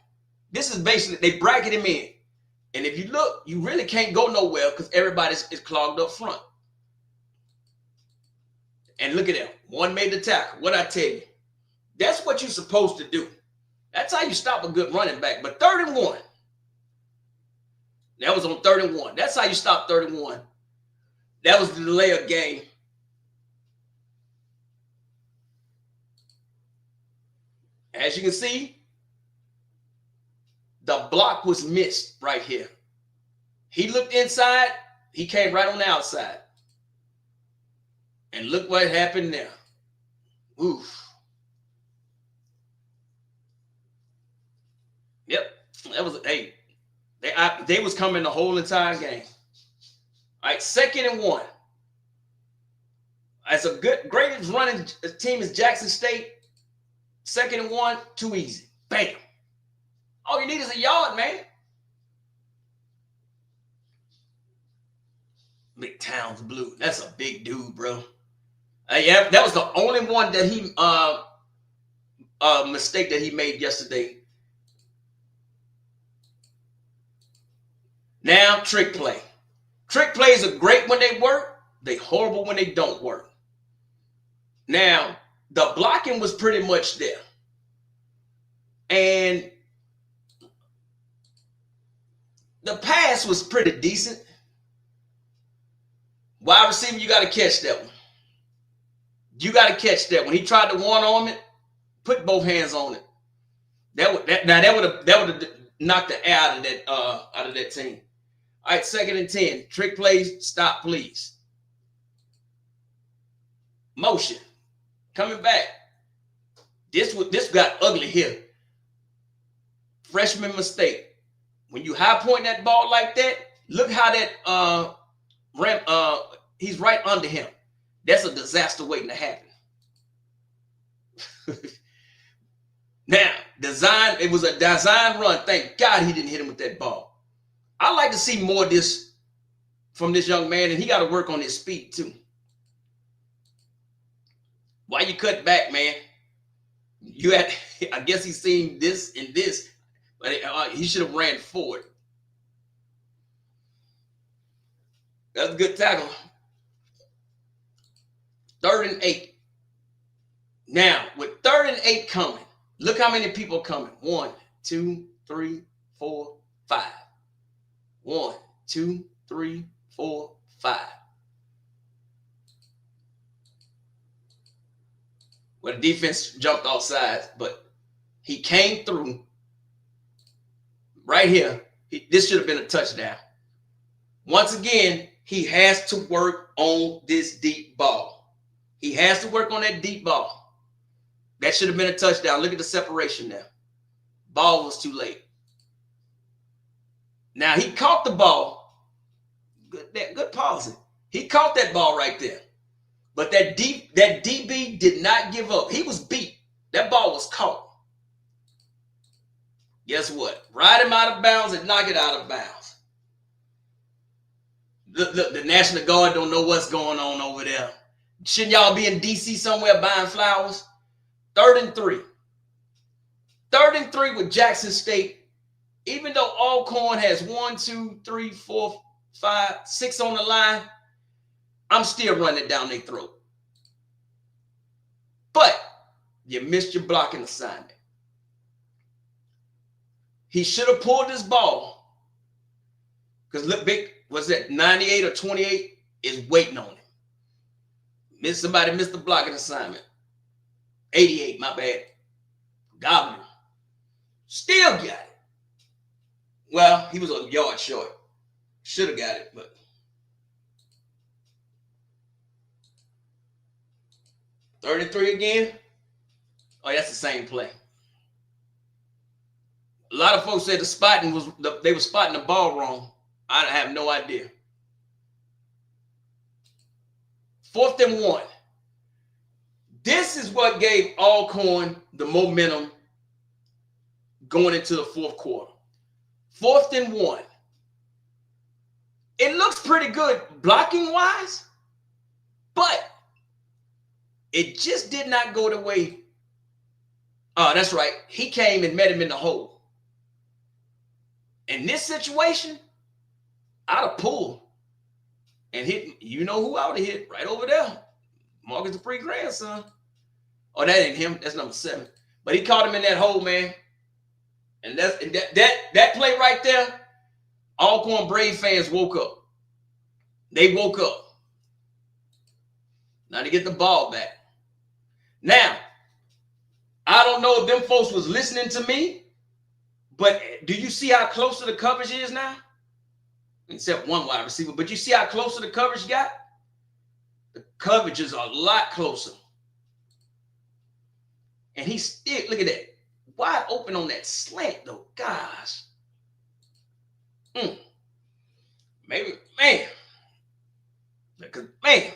This is basically, they bracket him in. And if you look, you really can't go nowhere because everybody is clogged up front. And look at that. One made the tackle. What I tell you, that's what you're supposed to do. That's how you stop a good running back. But 3rd and 1. That was on 3rd and 1. That's how you stop 3rd and 1. That was the delay of game. As you can see, the block was missed right here. He looked inside. He came right on the outside. And look what happened there. Oof. Yep. That was, hey, they was coming the whole entire game. All right, 2nd and 1. As a greatest running team is Jackson State. 2nd and 1, too easy. Bam. All you need is a yard, man. McTowns Blue. That's a big dude, bro. Yeah, that was the only one that he mistake that he made yesterday. Now, trick play. Trick plays are great when they work. They horrible when they don't work. Now, the blocking was pretty much there. And the pass was pretty decent. Wide receiver, you got to catch that one. You got to catch that one. He tried to one-arm it, put both hands on it. That would have knocked the air out of that team. All right, 2nd and 10. Trick plays, stop, please. Motion. Coming back. This got ugly here. Freshman mistake. When you high point that ball like that, look how that he's right under him. That's a disaster waiting to happen. Now, it was a design run. Thank God he didn't hit him with that ball. I like to see more of this from this young man, and he got to work on his speed too. Why you cut back, man? I guess he's seen this and this, but he should have ran forward. That's a good tackle. 3rd and 8. Now, with 3rd and 8 coming, look how many people are coming. 1, 2, 3, 4, 5. 1, 2, 3, 4, 5. Well, the defense jumped off sides, but he came through right here. This should have been a touchdown. Once again, he has to work on this deep ball. He has to work on that deep ball. That should have been a touchdown. Look at the separation there. Ball was too late. Now, he caught the ball. Good pausing. He caught that ball right there. But that DB did not give up. He was beat. That ball was caught. Guess what? Ride him out of bounds and knock it out of bounds. Look, the National Guard don't know what's going on over there. Shouldn't y'all be in D.C. somewhere buying flowers? 3rd and 3. 3rd and 3 with Jackson State. Even though Alcorn has 1, 2, 3, 4, 5, 6 on the line, I'm still running it down their throat. But you missed your blocking assignment. He should have pulled this ball. Because look, big, what's that, 98 or 28 is waiting on him. Somebody missed the blocking assignment. 88, my bad. Goblin. Still got it. Well, he was a yard short. Should have got it, but. 3rd and 3 again. Oh, that's the same play. A lot of folks said they were spotting the ball wrong. I have no idea. 4th and 1. This is what gave Alcorn the momentum going into the 4th quarter. 4th and 1. It looks pretty good blocking wise, but it just did not go the way. Oh, that's right. He came and met him in the hole. In this situation, I'd have pulled and hit. You know who I would have hit? Right over there. Marcus Dupree grandson. Oh, that ain't him. That's number 7. But he caught him in that hole, man. And that play right there, Alcorn Brave fans woke up. They woke up. Now to get the ball back. Now, I don't know if them folks was listening to me, but do you see how close to the coverage is now? Except one wide receiver, but you see how close to the coverage got? The coverage is a lot closer. And he's still, look at that. Wide open on that slant, though. Gosh. Maybe, man. Because, man.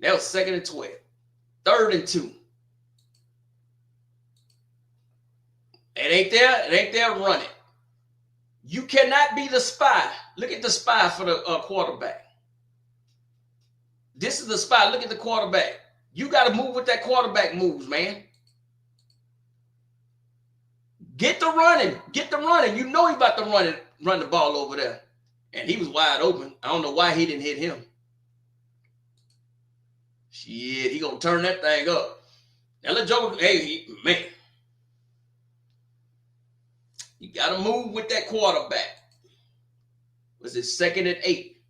That was 2nd and 12. 3rd and 2. It ain't there. It ain't there. Run it. You cannot be the spy. Look at the spy for the quarterback. This is the spy. Look at the quarterback. You got to move with that quarterback moves, man. Get the running. Get the running. You know he about to run the ball over there. And he was wide open. I don't know why he didn't hit him. Shit, he gonna turn that thing up. Now let Joker, hey, man. You gotta move with that quarterback. Was it 2nd and 8?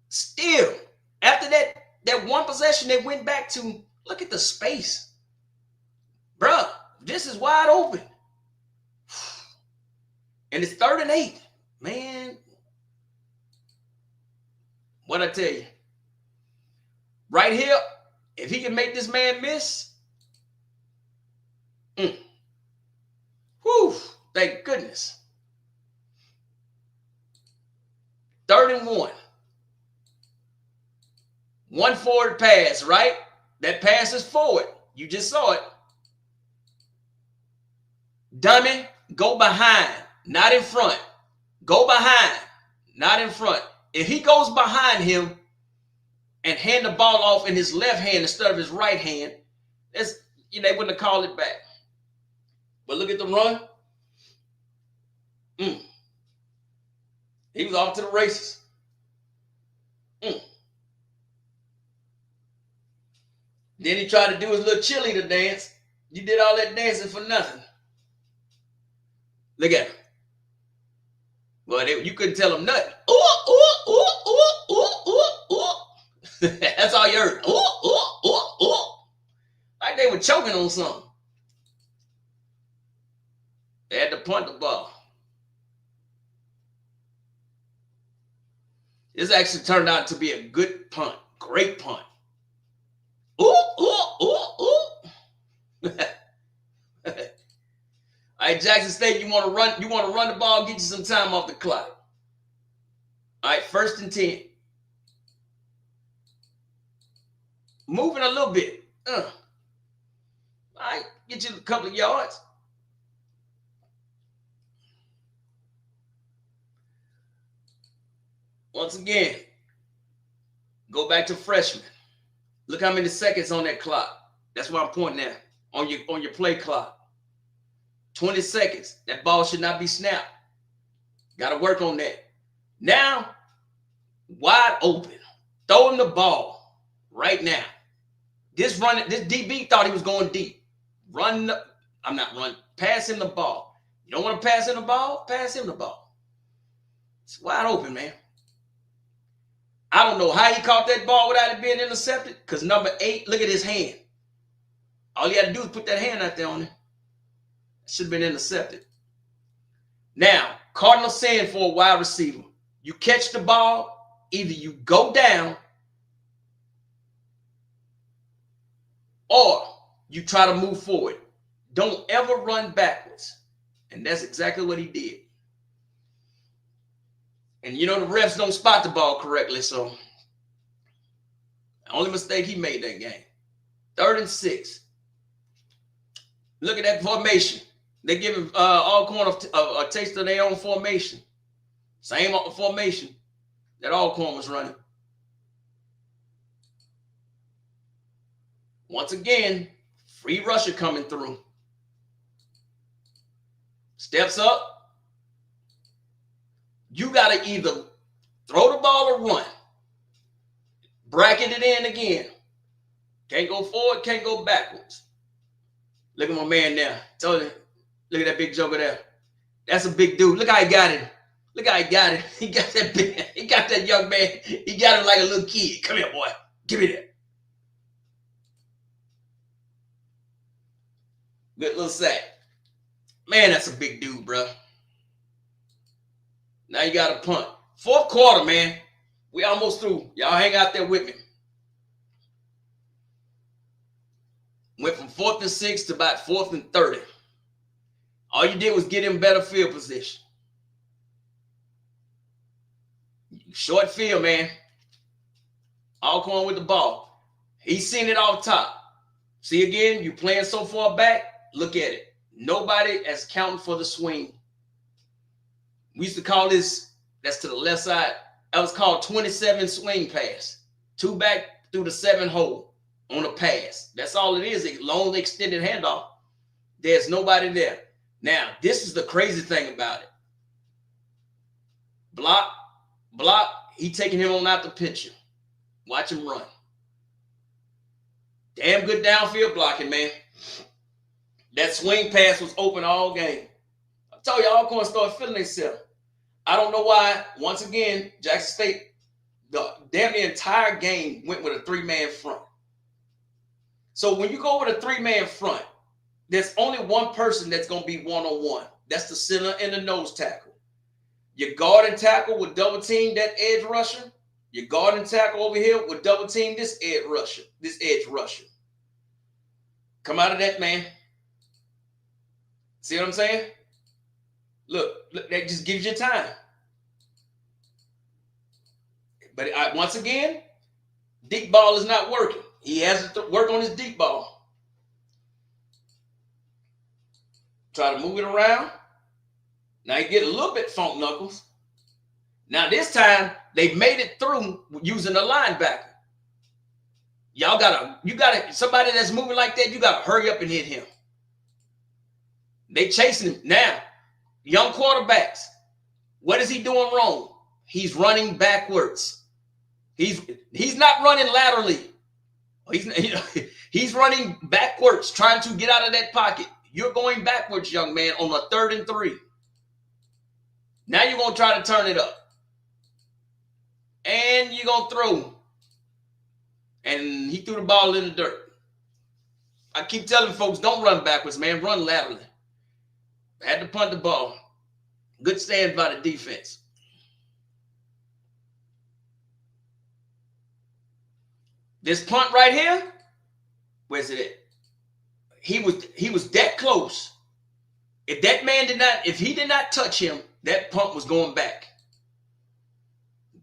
Still, after that one possession they went back to, look at the space. Bruh, this is wide open. And it's 3rd and 8. Man, what I tell you? Right here, if he can make this man miss, whew, thank goodness. 3rd and 1. 1 forward pass, right? That pass is forward. You just saw it. Dummy, go behind, not in front. Go behind, not in front. If he goes behind him and hand the ball off in his left hand instead of his right hand, they wouldn't have called it back. But look at the run. He was off to the races. Then he tried to do his little cheerleader dance. You did all that dancing for nothing. Look at him. Well, you couldn't tell him nothing. Ooh, ooh, ooh, ooh, ooh, ooh, ooh. That's all you heard. Ooh, ooh, ooh, ooh. Like they were choking on something. They had to punt the ball. This actually turned out to be a good punt. Great punt. Ooh, ooh, ooh, ooh. All right, Jackson State, you want to run the ball, get you some time off the clock. All right, 1st and 10. Moving a little bit. All right, get you a couple of yards. Once again, go back to freshman. Look how many seconds on that clock. That's what I'm pointing at on your play clock. 20 seconds. That ball should not be snapped. Got to work on that. Now, wide open. Throw him the ball right now. This DB thought he was going deep. Pass him the ball. You don't want to pass him the ball? Pass him the ball. It's wide open, man. I don't know how he caught that ball without it being intercepted, because number 8, look at his hand. All he had to do is put that hand out there on him. Should have been intercepted. Now, Cardinal saying for a wide receiver, you catch the ball, either you go down or you try to move forward. Don't ever run backwards. And that's exactly what he did. And you know the refs don't spot the ball correctly, so the only mistake he made that game. 3rd and 6. Look at that formation. They giving Alcorn a taste of their own formation. Same formation that Alcorn was running. Once again, free rusher coming through. Steps up. You got to either throw the ball or run. Bracket it in again. Can't go forward, can't go backwards. Look at my man there. Told you. Look at that big joker there. That's a big dude. Look how he got it. Look how he got it. He got that big. He got that young man. He got him like a little kid. Come here, boy. Give me that. Good little sack. Man, that's a big dude, bro. Now you got to punt. 4th quarter, man. We almost through. Y'all hang out there with me. Went from 4th and 6 to about 4th and 30. All you did was get him better field position. Short field, man. Alcorn with the ball. He's seen it off top. See again, you playing so far back, look at it. Nobody is counting for the swing. We used to call this, that's to the left side, that was called 27 swing pass. 2 back through the 7 hole on a pass. That's all it is, a long extended handoff. There's nobody there. Now, this is the crazy thing about it. Block, he taking him on out the picture. Watch him run. Damn good downfield blocking, man. That swing pass was open all game. I told you, Alcorn started feeling themselves. I don't know why. Once again, Jackson State, the entire game went with a 3-man front. So when you go with a 3-man front, there's only one person that's going to be one-on-one. That's the center and the nose tackle. Your guard and tackle will double team that edge rusher. Your guard and tackle over here will double team this edge rusher. Come out of that, man. See what I'm saying? Look, that just gives you time. But once again, deep ball is not working. He has to work on his deep ball. Try to move it around. Now you get a little bit funk knuckles. Now this time they made it through using a linebacker. You gotta, somebody that's moving like that, you gotta hurry up and hit him. They chasing him. Now, young quarterbacks, what is he doing wrong? He's running backwards. He's not running laterally. He's running backwards, trying to get out of that pocket. You're going backwards, young man, on a 3rd and 3. Now you're going to try to turn it up. And you're going to throw. And he threw the ball in the dirt. I keep telling folks, don't run backwards, man. Run laterally. Had to punt the ball. Good stand by the defense. This punt right here, where's it at? He was that close. If he did not touch him, that punt was going back.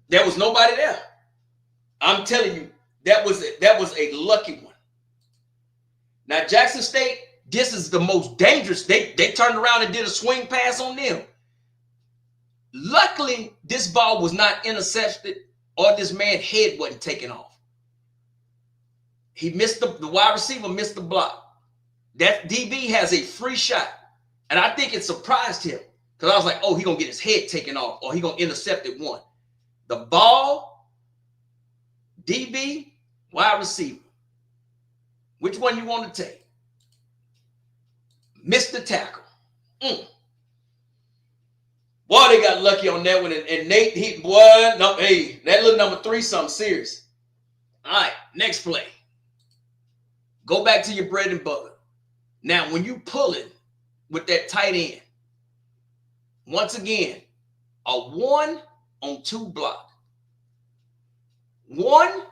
There was nobody there. I'm telling you, that was a lucky one. Now, Jackson State, this is the most dangerous. They turned around and did a swing pass on them. Luckily, this ball was not intercepted or this man's head wasn't taken off. He missed the wide receiver missed the block. That DB has a free shot. And I think it surprised him because I was like, oh, he's going to get his head taken off or he's going to intercept it one. The ball, DB, wide receiver. Which one you want to take? Missed the tackle. Boy, they got lucky on that one. And Nate, that little number 3, something serious. All right, next play. Go back to your bread and butter. Now, when you pull it with that tight end, once again, a 1-on-2 block. 1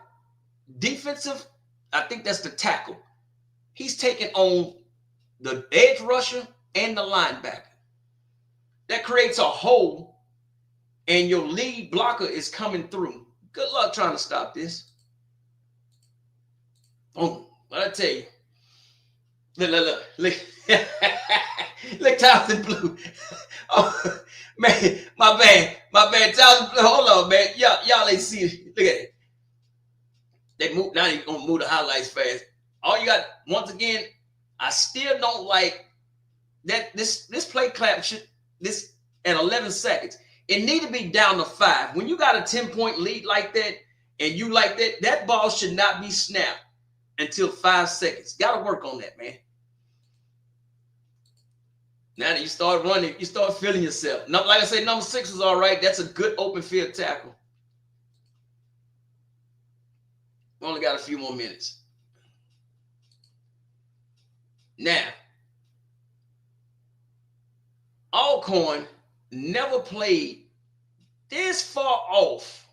defensive, I think that's the tackle. He's taking on the edge rusher and the linebacker. That creates a hole, and your lead blocker is coming through. Good luck trying to stop this. Boom. What I tell you. Look. Look, Townsend Blue. Oh, man, my bad. Townsend Blue. Hold on, man. Y'all ain't see it. Look at it. They move, now they're going to move the highlights fast. All you got, once again, I still don't like that this play clap this at 11 seconds. It need to be down to 5. When you got a 10-point lead like that, and you like that ball should not be snapped until 5 seconds. Got to work on that, man. Now that you start running, you start feeling yourself. Like I say, number 6 was all right. That's a good open field tackle. We only got a few more minutes. Now, Alcorn never played this far off.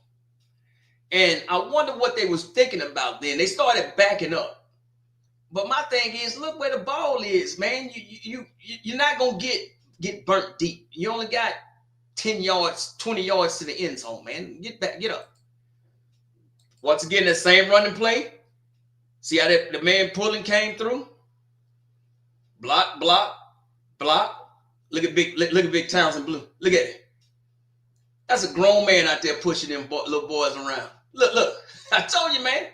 And I wonder what they was thinking about then. They started backing up. But my thing is, look where the ball is, man. You're not going to get burnt deep. You only got 10 yards, 20 yards to the end zone, man. Get back, get up. Once again, that same running play. See how the man pulling came through? Block, block, block. Look at Big Townsend Blue. Look at it. That's a grown man out there pushing them little boys around. Look. I told you, man.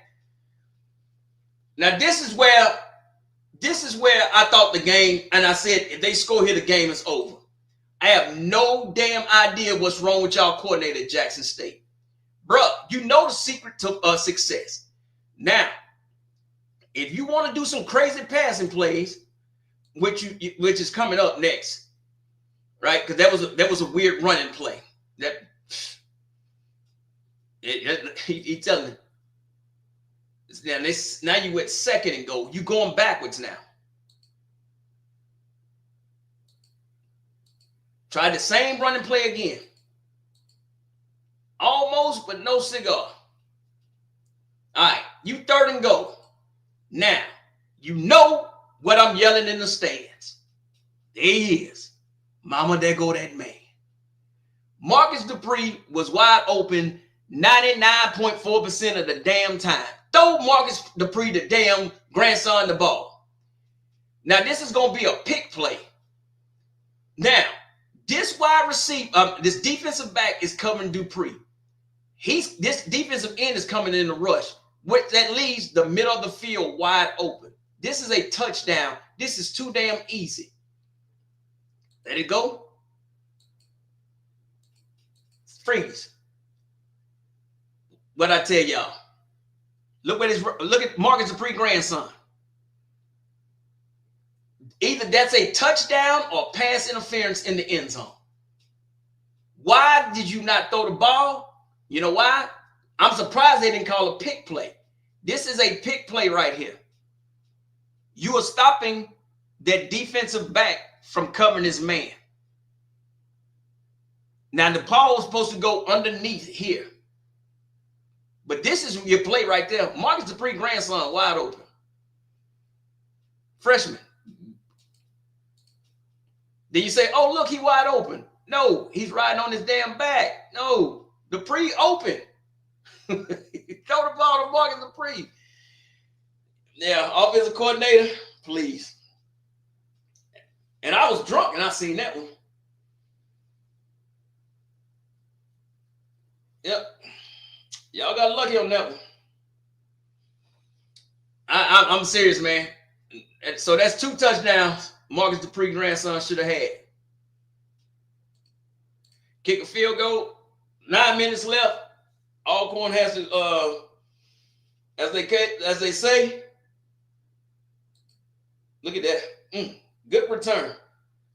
Now this is where I thought the game, and I said if they score here, the game is over. I have no damn idea what's wrong with y'all coordinator at Jackson State. Bruh, you know the secret to success. Now, if you want to do some crazy passing plays, which is coming up next, right? Because that was a weird running play. He telling me. Now you at second and goal. You going backwards now. Try the same running play again. Almost, but no cigar. All right, you third and goal. Now, you know what I'm yelling in the stands. There he is. Mama, there go that man. Marcus Dupree was wide open 99.4% of the damn time. Throw Marcus Dupree, the damn grandson, the ball. Now, this is going to be a pick play. Now, this wide receiver, this defensive back is covering Dupree. This defensive end is coming in the rush. That leaves the middle of the field wide open. This is a touchdown. This is too damn easy. Let it go. Freeze. What I tell y'all? Look at Marcus Dupree grandson. Either that's a touchdown or pass interference in the end zone. Why did you not throw the ball? You know why? I'm surprised they didn't call a pick play. This is a pick play right here. You are stopping that defensive back from covering his man. Now, the ball was supposed to go underneath here. But this is your play right there. Marcus Dupree grandson wide open. Freshman. Then you say, oh, look, he wide open. No, he's riding on his damn back. No, Dupree open. Throw the ball to Marcus Dupree. Yeah, offensive coordinator, please. And I was drunk and I seen that one. Yep. Y'all got lucky on that one. I'm serious, man. So that's 2 touchdowns Marcus Dupree grandson should have had. Kick a field goal. 9 minutes left. Alcorn has to, as they say. Look at that. Good return.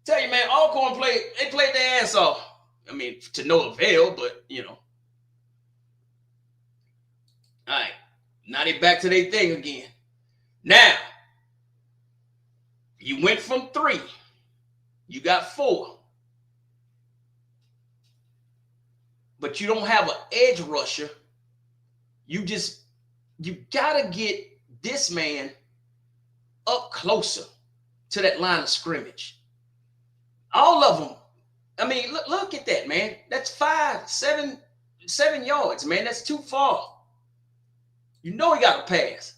Tell you, man, Alcorn played their ass off. I mean, to no avail, but you know. All right. Now they back to their thing again. Now, you went from 3. You got 4. But you don't have an edge rusher. You gotta get this man up closer to that line of scrimmage. All of them. I mean, look at that, man. That's 7 yards, man. That's too far. You know he got to pass.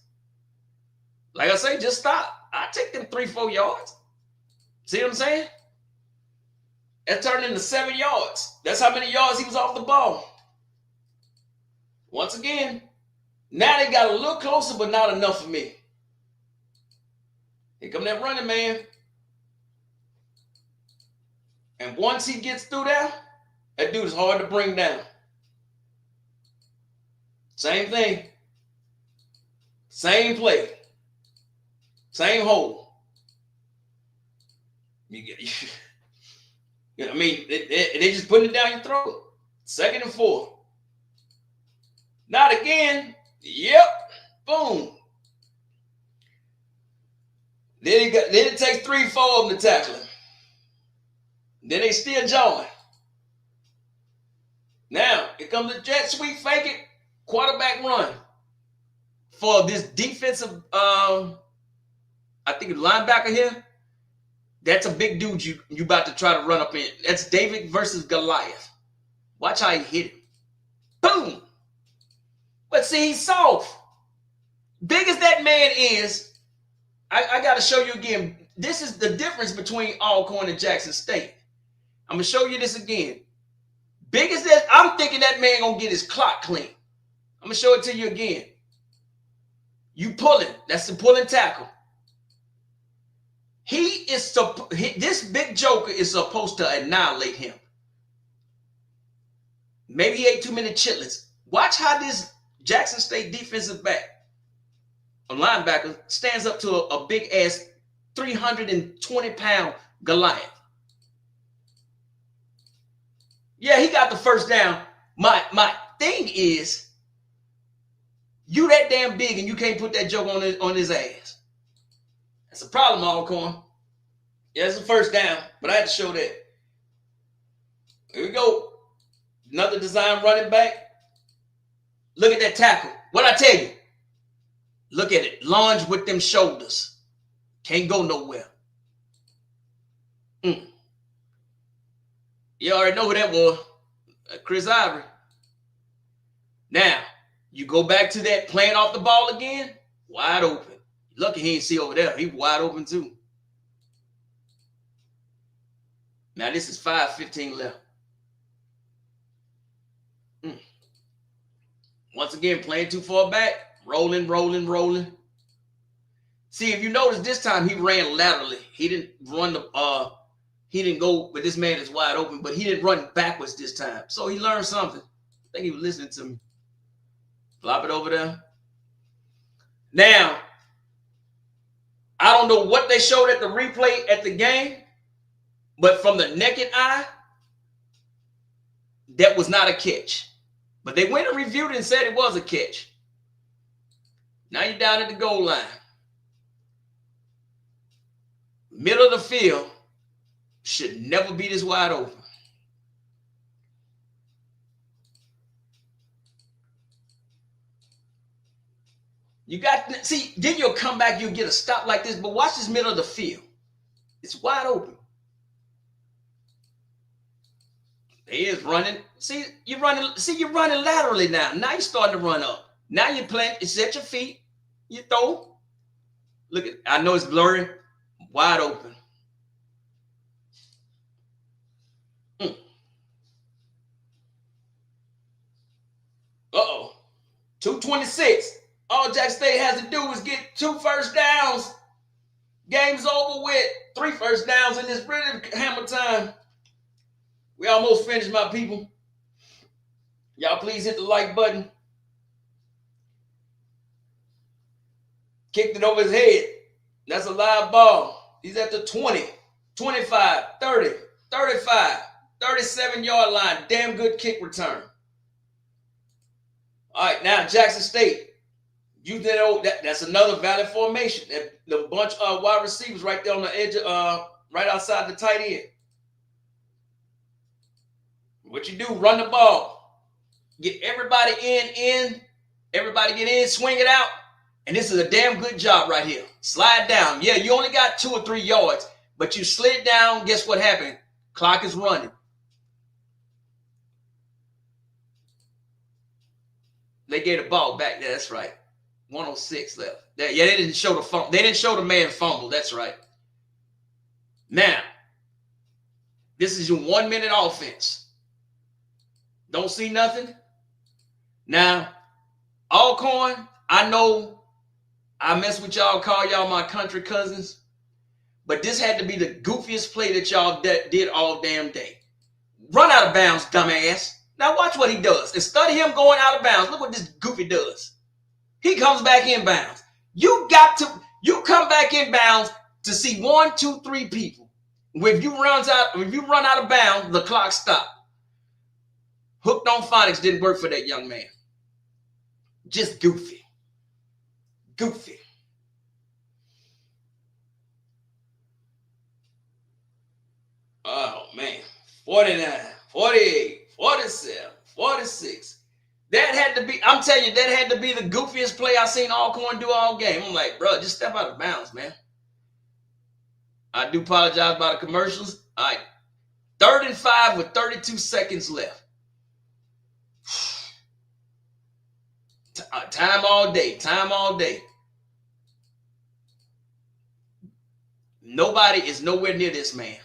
Like I say, just stop. I take them 3-4 yards. See what I'm saying? That turned into 7 yards. That's how many yards he was off the ball. Once again, now they got a little closer, but not enough for me. Here come that running man. And once he gets through there, that dude is hard to bring down. Same thing. Same play. Same hole. I mean, they just putting it down your throat. 2nd and 4. Not again. Yep. Boom. Then it takes 3-4 of them to tackle him. Then they still jawing. Now, here comes the jet sweep, fake it, quarterback run. For this defensive, I think linebacker here, that's a big dude you about to try to run up in. That's David versus Goliath. Watch how he hit him. Boom. But see, he's soft. Big as that man is, I got to show you again. This is the difference between Alcorn and Jackson State. I'm going to show you this again. Big as that, I'm thinking that man going to get his clock clean. I'm going to show it to you again. You pulling. That's the pulling tackle. This big joker is supposed to annihilate him. Maybe he ate too many chitlins. Watch how this Jackson State defensive back, a linebacker, stands up to a big-ass 320-pound Goliath. Yeah, he got the first down. My thing is, you that damn big and you can't put that joke on his ass. That's a problem, Alcorn. Yeah, it's the first down, but I had to show that. Here we go. Another design running back. Look at that tackle. What'd I tell you? Look at it. Lunge with them shoulders. Can't go nowhere. You already know who that was. Chris Ivory. Now, you go back to that playing off the ball again. Wide open. Lucky he ain't see over there. He wide open too. Now, this is 5:15 left. Once again, playing too far back. Rolling. See, if you notice this time he ran laterally. He didn't run he didn't go, but this man is wide open, but he didn't run backwards this time. So he learned something. I think he was listening to me. Flop it over there. Now, I don't know what they showed at the replay at the game, but from the naked eye, that was not a catch. But they went and reviewed it and said it was a catch. Now you're down at the goal line. Middle of the field should never be this wide open. You got, see, then you'll come back, you'll get a stop like this, but watch this middle of the field. It's wide open. He is running. See, you're running laterally now. Now you're starting to run up. Now you're playing, it's at your feet. You throw. Look at, I know it's blurry. Wide open. Uh-oh. 2:26. All Jack State has to do is get 2 first downs. Game's over with. 3 first downs in this really hammer time. We almost finished, my people. Y'all please hit the like button. Kicked it over his head. That's a live ball. He's at the 20, 25, 30, 35, 37-yard line. Damn good kick return. All right, now Jackson State. You know that's another valid formation. The bunch of wide receivers right there on the edge, right outside the tight end. What you do? Run the ball. Get everybody in. Everybody get in, swing it out. And this is a damn good job right here. Slide down. Yeah, you only got 2 or 3 yards, but you slid down. Guess what happened? Clock is running. They gave the ball back there. That's right. 106 left. Yeah, they didn't show the fumble. They didn't show the man fumble. That's right. Now, this is your 1-minute offense. Don't see nothing. Now, Alcorn, I know I mess with y'all, call y'all my country cousins, but this had to be the goofiest play that y'all did all damn day. Run out of bounds, dumbass. Now watch what he does. And study him going out of bounds. Look what this goofy does. He comes back in bounds. You come back in bounds to see 1, 2, 3 people. If you run out of bounds, the clock stops. Hooked on phonics didn't work for that young man. Just goofy. Goofy. Oh, man. 49, 48, 47, 46. That had to be, I'm telling you, that had to be the goofiest play I seen Alcorn do all game. I'm like, bro, just step out of bounds, man. I do apologize about the commercials. All right. 3rd and 5 with 32 seconds left. Time all day. Nobody is nowhere near this man.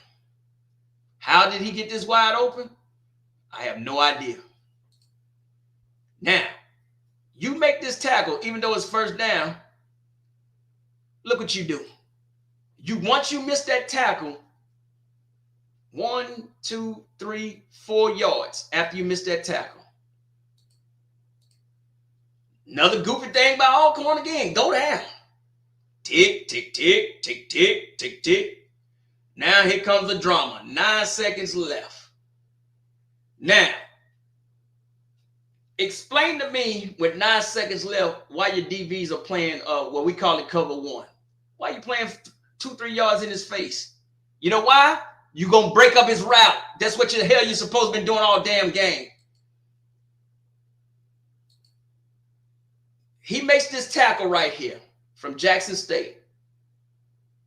How did he get this wide open? I have no idea. Now, you make this tackle, even though it's first down. Look what you do. Once you miss that tackle, 1, 2, 3, 4 yards after you miss that tackle. Another goofy thing by Alcorn again. Go down. Tick, tick, tick, tick, tick, tick, tick. Now here comes the drama. 9 seconds left. Now, explain to me with 9 seconds left why your DBs are playing what we call it cover one. Why you playing 2-3 yards in his face? You know why? You're going to break up his route. That's what the hell you're supposed to be doing all damn game. He makes this tackle right here from Jackson State.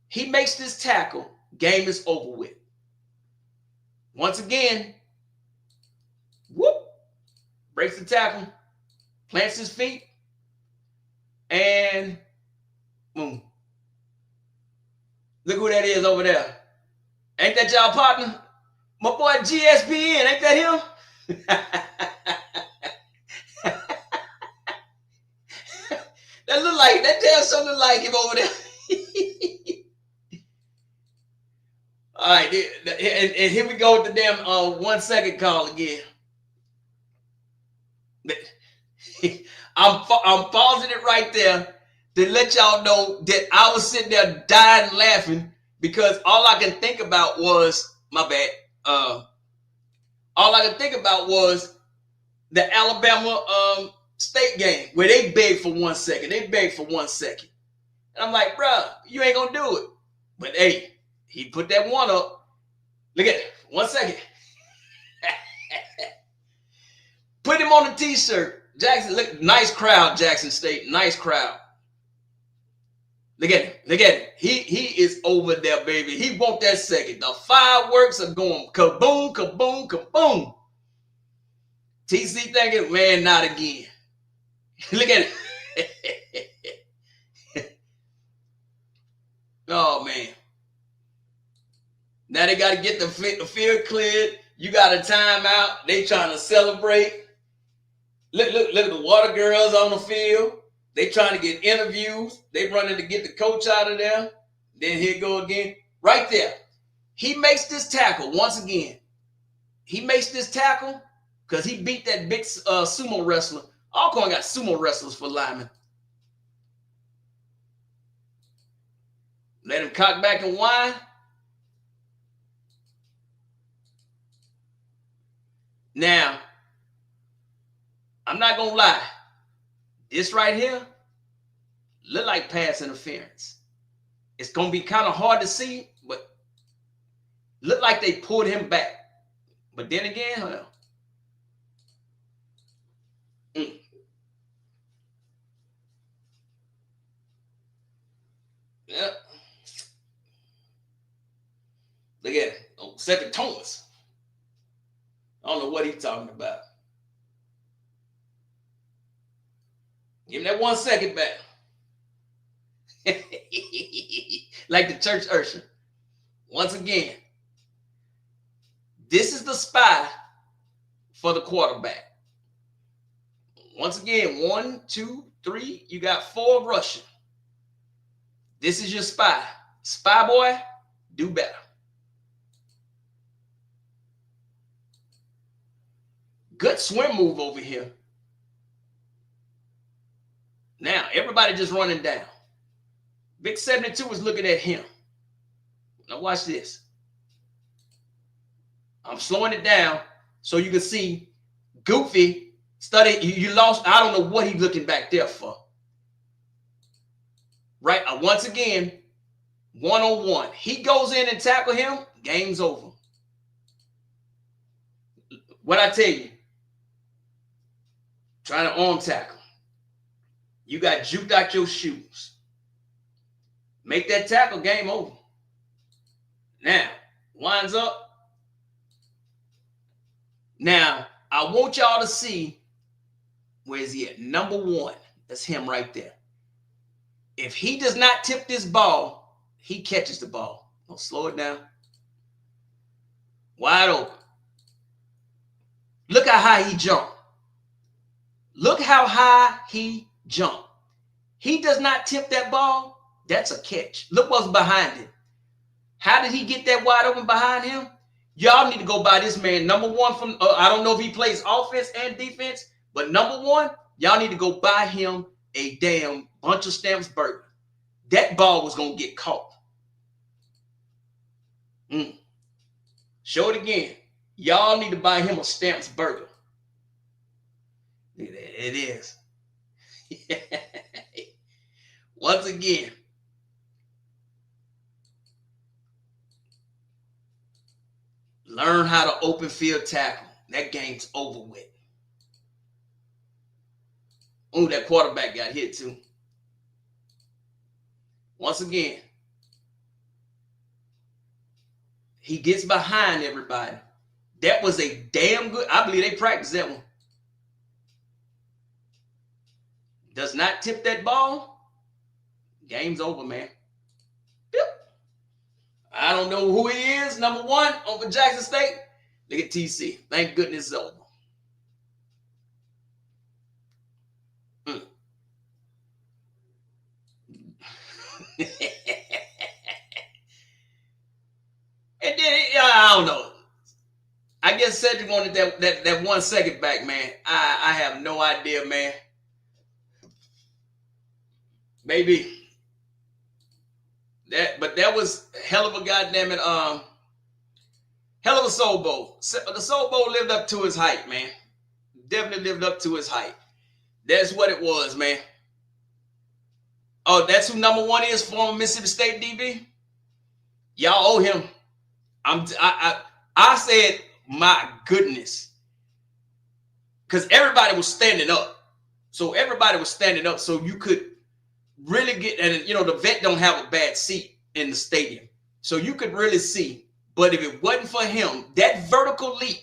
He makes this tackle. Game is over with. Once again, whoop, breaks the tackle, plants his feet, and boom. Look who that is over there. Ain't that y'all partner? My boy GSPN, ain't that him? That look like, that damn something like him over there. All right, and here we go with the damn 1 second call again. I'm pausing it right there to let y'all know that I was sitting there dying laughing because all I can think about was, my bad, all I can think about was the Alabama State game where they begged for 1 second. They begged for 1 second. And I'm like, bruh, you ain't going to do it. But hey, he put that one up. Look at it. 1 second. Put him on the t-shirt. Jackson, look, nice crowd, Jackson State. Nice crowd. Look at him. Look at him. He is over there, baby. He want that second. The fireworks are going kaboom, kaboom, kaboom. TC thinking, man, not again. Look at it. Oh, man. Now they got to get the field cleared. You got a timeout. They trying to celebrate. Look at the water girls on the field. They trying to get interviews. They running to get the coach out of there. Then here go again. Right there. He makes this tackle once again. He makes this tackle because he beat that big sumo wrestler. Alcorn got sumo wrestlers for linemen. Let him cock back and whine. Now, I'm not going to lie. This right here look like pass interference. It's going to be kind of hard to see, but look like they pulled him back. But then again, well, yeah. Look at it. Oh, second Thomas. I don't know what he's talking about. Give him that 1 second back. Like the church usher. Once again, this is the spy for the quarterback. Once again, 1, 2, 3. You got 4 rushing. This is your spy. Spy boy, do better. Good swim move over here. Now, everybody just running down. Big 72 is looking at him. Now, watch this. I'm slowing it down so you can see Goofy study. You lost. I don't know what he's looking back there for. Right. Once again, 1-on-1. He goes in and tackle him. Game's over. What I tell you, trying to arm tackle. You got juked out your shoes. Make that tackle, game over. Now, winds up. Now, I want y'all to see, where is he at? Number 1. That's him right there. If he does not tip this ball, he catches the ball. Don't slow it down. Wide open. Look how high he jumped. Look how high he jumped. He does not tip that ball. That's a catch. Look what's behind him. How did he get that wide open behind him? Y'all need to go by this man. Number one from, I don't know if he plays offense and defense, but number one, y'all need to go buy him a damn bunch of Stamps burger. That ball was going to get caught. Show it again. Y'all need to buy him a Stamps burger. It is. Once again. Learn how to open field tackle. That game's over with. Oh, that quarterback got hit too. Once again. He gets behind everybody. That was a damn good. I believe they practiced that one. Does not tip that ball. Game's over, man. Yep. I don't know who he is. Number one over Jackson State. Look at TC. Thank goodness it's over. And then, I don't know. I guess Cedric wanted that 1 second back, man. I have no idea, man. Maybe. But that was hell of a goddamn it, hell of a Soul Bowl. The Soul Bowl lived up to his height, man. Definitely lived up to his height. That's what it was, man. Oh, that's who number one is, former Mississippi State DB? Y'all owe him. I said, my goodness. Because everybody was standing up. So everybody was standing up so you could really get, and you know, the vet don't have a bad seat in the stadium. So you could really see. But if it wasn't for him, that vertical leap,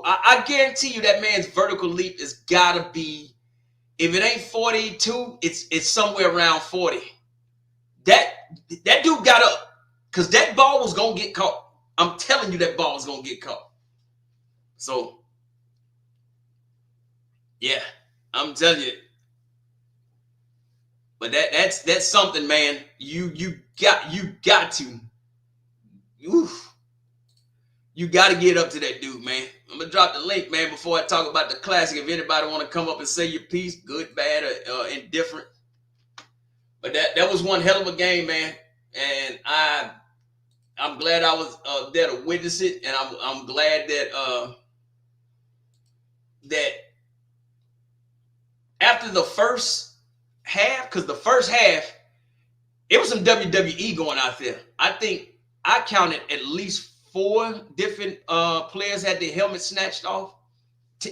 I guarantee you that man's vertical leap has got to be, if it ain't 42, it's somewhere around 40. That dude got up because that ball was going to get caught. I'm telling you that ball was going to get caught. So, yeah, I'm telling you. But that's something, man. You got to. You got to get up to that dude, man. I'm going to drop the link, man, before I talk about the classic. If anybody want to come up and say your piece, good, bad, or indifferent. But that was one hell of a game, man. And I'm glad I was there to witness it. And I'm glad that that after the first half, because the first half, it was some WWE going out there. I think I counted at least 4 different players had their helmet snatched off,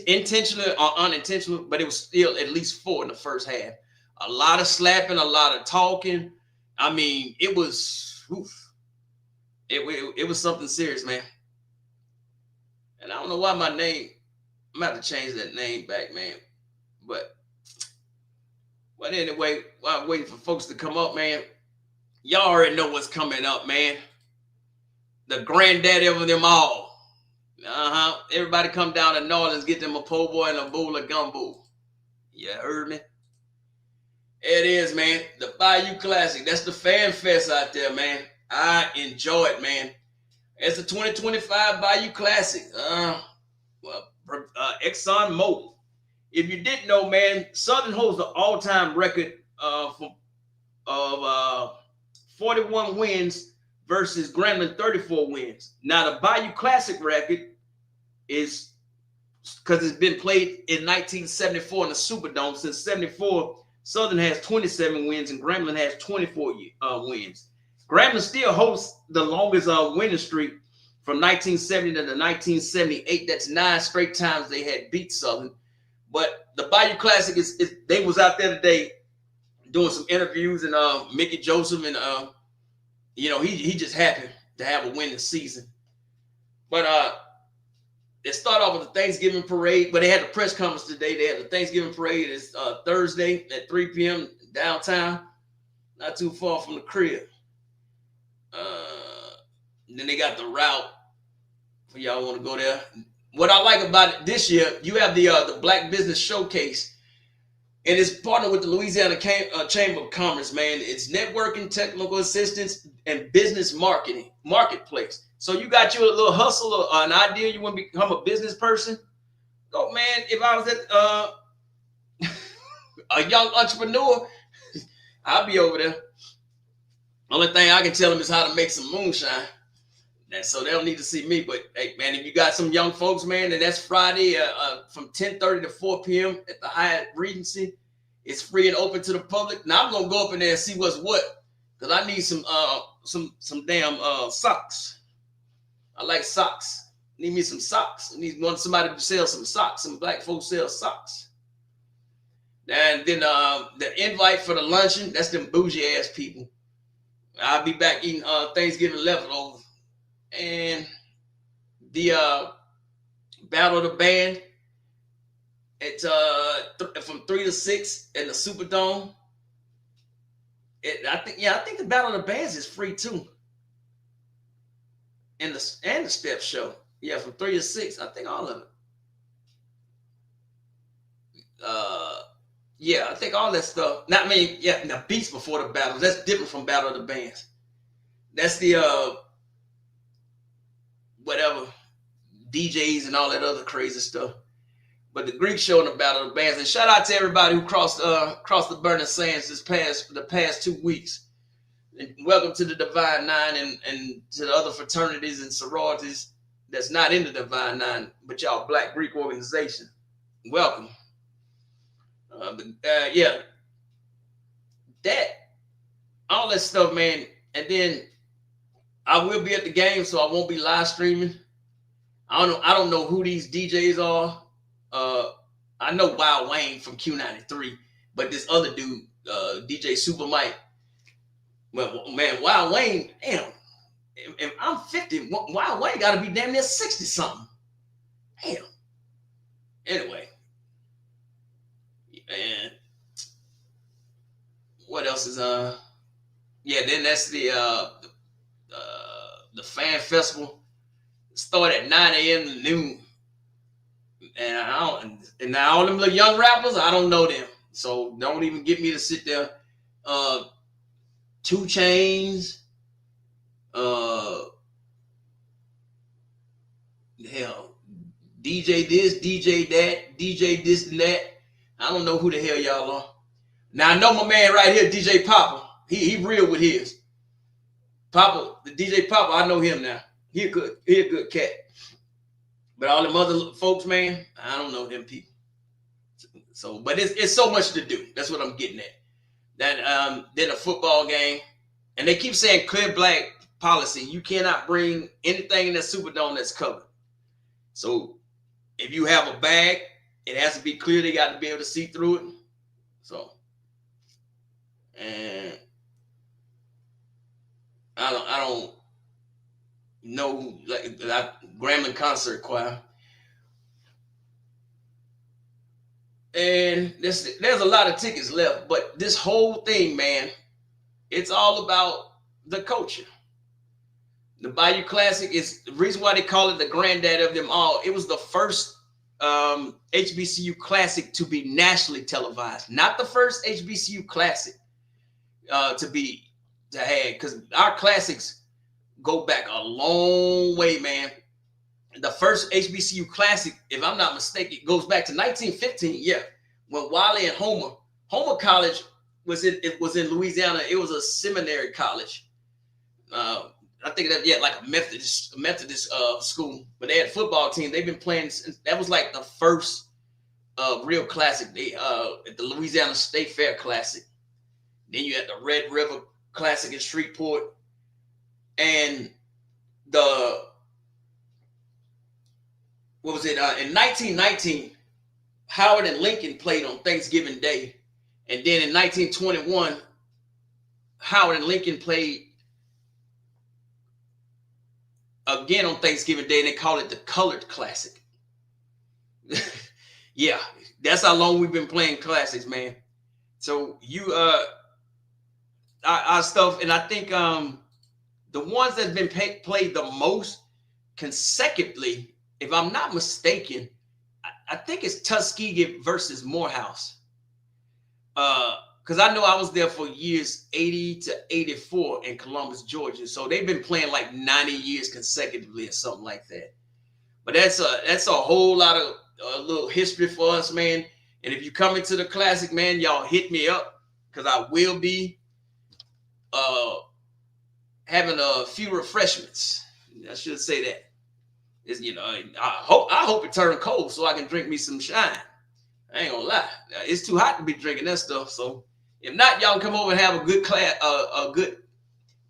intentionally or unintentionally, but it was still at least 4 in the first half. A lot of slapping, a lot of talking. I mean, it was, it was something serious, man. And I don't know why my name, I'm going to have to change that name back, man. But anyway, while I'm waiting for folks to come up, man, y'all already know what's coming up, man. The granddaddy of them all. Everybody come down to New Orleans, get them a po' boy and a bowl of gumbo. You heard me? It is, man. The BAYOU Classic. That's the fan fest out there, man. I enjoy it, man. It's the 2025 BAYOU Classic. Exxon Mobil. If you didn't know, man, Southern holds the all-time record of 41 wins versus Grambling 34 wins. Now, the BAYOU Classic record is, because it's been played in 1974 in the Superdome. Since 74, Southern has 27 wins and Grambling has 24 wins. Grambling still hosts the longest winning streak from 1970 to 1978. That's 9 straight times they had beat Southern. But the BAYOU Classic is they was out there today doing some interviews, and Mickey Joseph, and you know, he just happy to have a winning season. But it started off with the Thanksgiving parade, but they had the press conference today. They had the Thanksgiving parade. It's Thursday at 3 p.m. downtown, not too far from the crib. Then they got the route for y'all want to go there. What I like about it this year, you have the Black Business Showcase, and it's partnered with the Louisiana Chamber of Commerce, man. It's networking, technical assistance, and business marketplace. So you got you a little hustle or an idea you want to become a business person? Go, man. If I was at a young entrepreneur, I'll be over there. Only thing I can tell them is how to make some moonshine. And so they don't need to see me. But hey, man, if you got some young folks, man, and that's Friday from 10:30 to 4 p.m. at the Hyatt Regency. It's free and open to the public. Now I'm gonna go up in there and see what's what, because I need some damn socks. I like socks. Need me some socks. I need somebody to sell some socks. Some black folks sell socks. And then the invite for the luncheon, that's them bougie ass people. I'll be back eating Thanksgiving leftovers. And the Battle of the Band, it's from 3 to 6 in the Superdome. I think the Battle of the Bands is free too. And the Step Show. Yeah, from 3 to 6. I think all of it. Yeah, I think all that stuff. The beats before the battles. That's different from Battle of the Bands. That's the whatever DJs and all that other crazy stuff. But the Greek show and the Battle of the Bands. And shout out to everybody who crossed the burning sands the past 2 weeks. And welcome to the Divine Nine and to the other fraternities and sororities that's not in the Divine Nine, but y'all Black Greek organization. Welcome. All that stuff, man. And then I will be at the game, so I won't be live streaming. I don't know who these DJs are. I know Wild Wayne from Q93, but this other dude, DJ Super Mike. Well, man, Wild Wayne, damn. If I'm 50, Wild Wayne got to be damn near 60 something. Damn. Anyway. And what else is then that's the fan festival. Start at 9 a.m. to noon. And now all them little young rappers, I don't know them. So don't even get me to sit there. 2 Chainz, DJ this, DJ that, DJ this and that. I don't know who the hell y'all are. Now I know my man right here, DJ Papa. He real with his. Papa, the DJ Papa, I know him now. He a good cat. But all them other folks, man, I don't know them people. So, but it's so much to do. That's what I'm getting at. That then a football game, and they keep saying clear black policy. You cannot bring anything in that Superdome that's covered. So if you have a bag, it has to be clear. They got to be able to see through it. So, and I don't know, like Grambling Concert Choir. And there's a lot of tickets left, but this whole thing, man, it's all about the culture. The BAYOU Classic is the reason why they call it the granddad of them all. It was the first HBCU Classic to be nationally televised, not the first HBCU Classic to have, because our classics go back a long way, man. The first HBCU Classic, if I'm not mistaken, goes back to 1915. Yeah, when Wiley and Homer College was in Louisiana. It was a seminary college. I think that like a Methodist school, but they had a football team. They've been playing. That was like the first real classic. They at the Louisiana State Fair Classic. Then you had the Red River Classic in Shreveport, and what was it? In 1919, Howard and Lincoln played on Thanksgiving Day. And then in 1921, Howard and Lincoln played again on Thanksgiving Day, and they call it the Colored Classic. Yeah, that's how long we've been playing classics, man. So our stuff, and I think the ones that's been played the most consecutively, if I'm not mistaken, I think it's Tuskegee versus Morehouse. Because I know I was there for years 80 to 84 in Columbus, Georgia. So they've been playing like 90 years consecutively or something like that. But that's a whole lot of little history for us, man. And if you come into the Classic, man, y'all hit me up because I will be having a few refreshments. I should say that. It's, you know, I hope it turned cold so I can drink me some shine. I ain't gonna lie, it's too hot to be drinking that stuff. So if not, y'all come over and have a good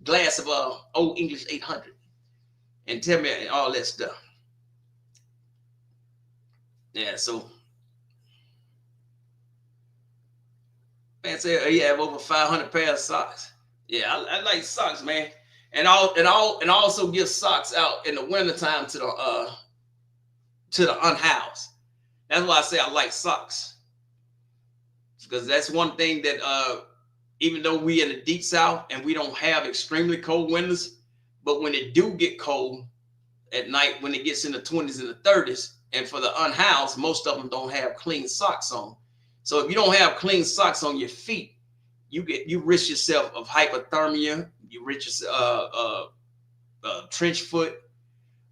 glass of Old English 800 and tell me all that stuff. Yeah, so man, say you have over 500 pairs of socks. Yeah, I like socks, man. And also give socks out in the wintertime to the unhoused. That's why I say I like socks. Because that's one thing that even though we in the deep south and we don't have extremely cold winters, but when it do get cold at night, when it gets in the 20s and the 30s, and for the unhoused, most of them don't have clean socks on. So if you don't have clean socks on your feet, you risk yourself of hypothermia, you risk yourself trench foot,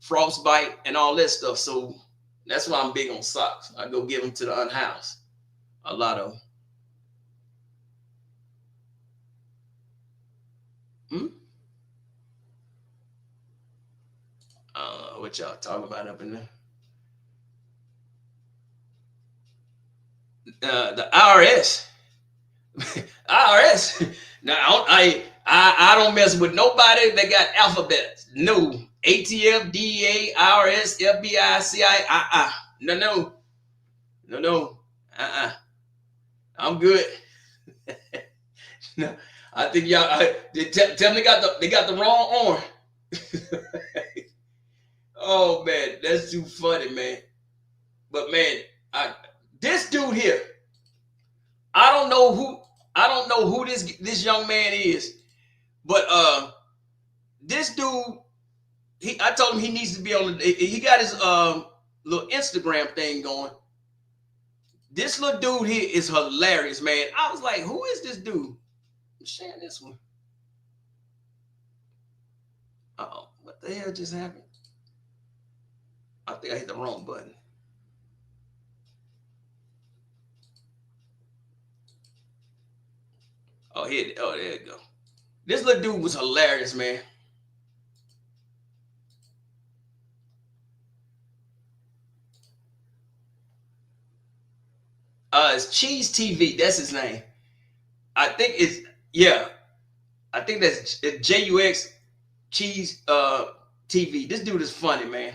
frostbite, and all that stuff. So that's why I'm big on socks. I go give them to the unhoused. A lot of them. What y'all talking about up in there? The IRS. IRS. Now I don't mess with nobody that got alphabets. No. ATF, DEA, IRS, FBI, CIA. No. I'm good. No, I think y'all. Tell me they got the wrong arm. Oh man, that's too funny, man. But man, this dude here, I don't know who this young man is, but this dude, I told him he needs to be on he got his little Instagram thing going. This little dude here is hilarious, man. I was like, who is this dude? I'm sharing this one. Uh-oh, what the hell just happened? I think I hit the wrong button. Oh, there you go. This little dude was hilarious, man. It's Cheese TV. That's his name. I think it's I think that's JUX Cheese TV. This dude is funny, man.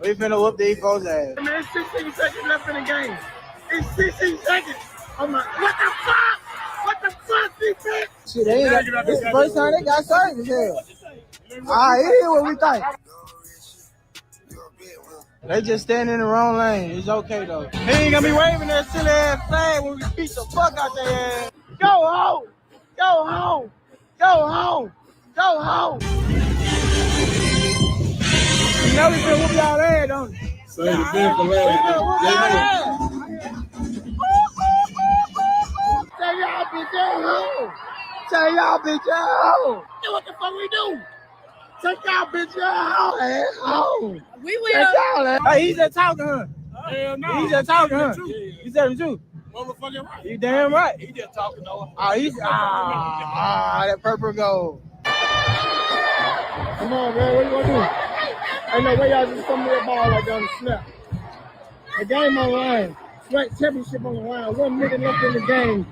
We finna whoop these folks' ass. Man, it's 16 seconds left in the game. It's 16 seconds. I'm like, what the fuck? What the fuck, defense? Shit, this is the first time they got service here. Alright, it is what we think. They just stand in the wrong lane. It's okay though. He ain't gonna be waving that silly ass flag when we beat the fuck out their ass. Go home! Go home! Go home! Go home! You know we finna whoop y'all ass, don't you? Say the big for last. Say y'all bitch ass home! Say y'all bitch ass home! What the fuck we do? Take y'all bitch ass home! We will. Hey, he's just talking to her. Hell no. He's just talking to her. He said the truth. Motherfucking right. You damn right. He just talking though. That purple gold. Come on, man. What you gonna do? Ain't no way y'all just come to that ball like on the snap. The game on the line. SWAC championship on the line. 1 minute left in the game.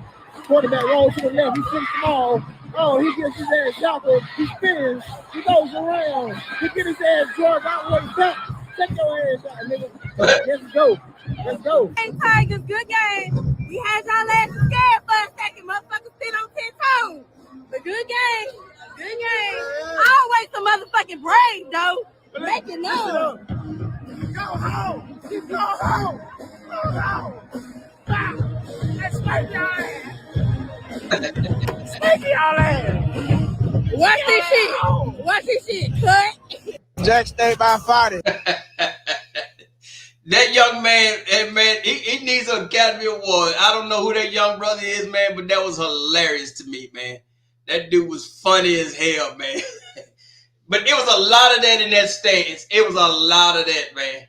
Quarterback rolls to the left. He flips the ball. Oh, he gets his ass jostled. He spins. He goes around. He gets his ass drugged out way back. Take your ass out, nigga. Let's go. Let's go. Hey, Tigers, good game. We had y'all asses scared for a second. Motherfuckers sit on 10 toes. But good game. Good game. Always some motherfucking brave, though. Make it known. Go home. Go home. Go home. Wow. Let's fight y'all ass. Take y'all ass. Watch this shit. Watch this shit. Cut. Jack State by 40. That young man, he needs an Academy Award. I don't know who that young brother is, man, but that was hilarious to me, man. That dude was funny as hell, man. But it was a lot of that in that stance. It was a lot of that, man.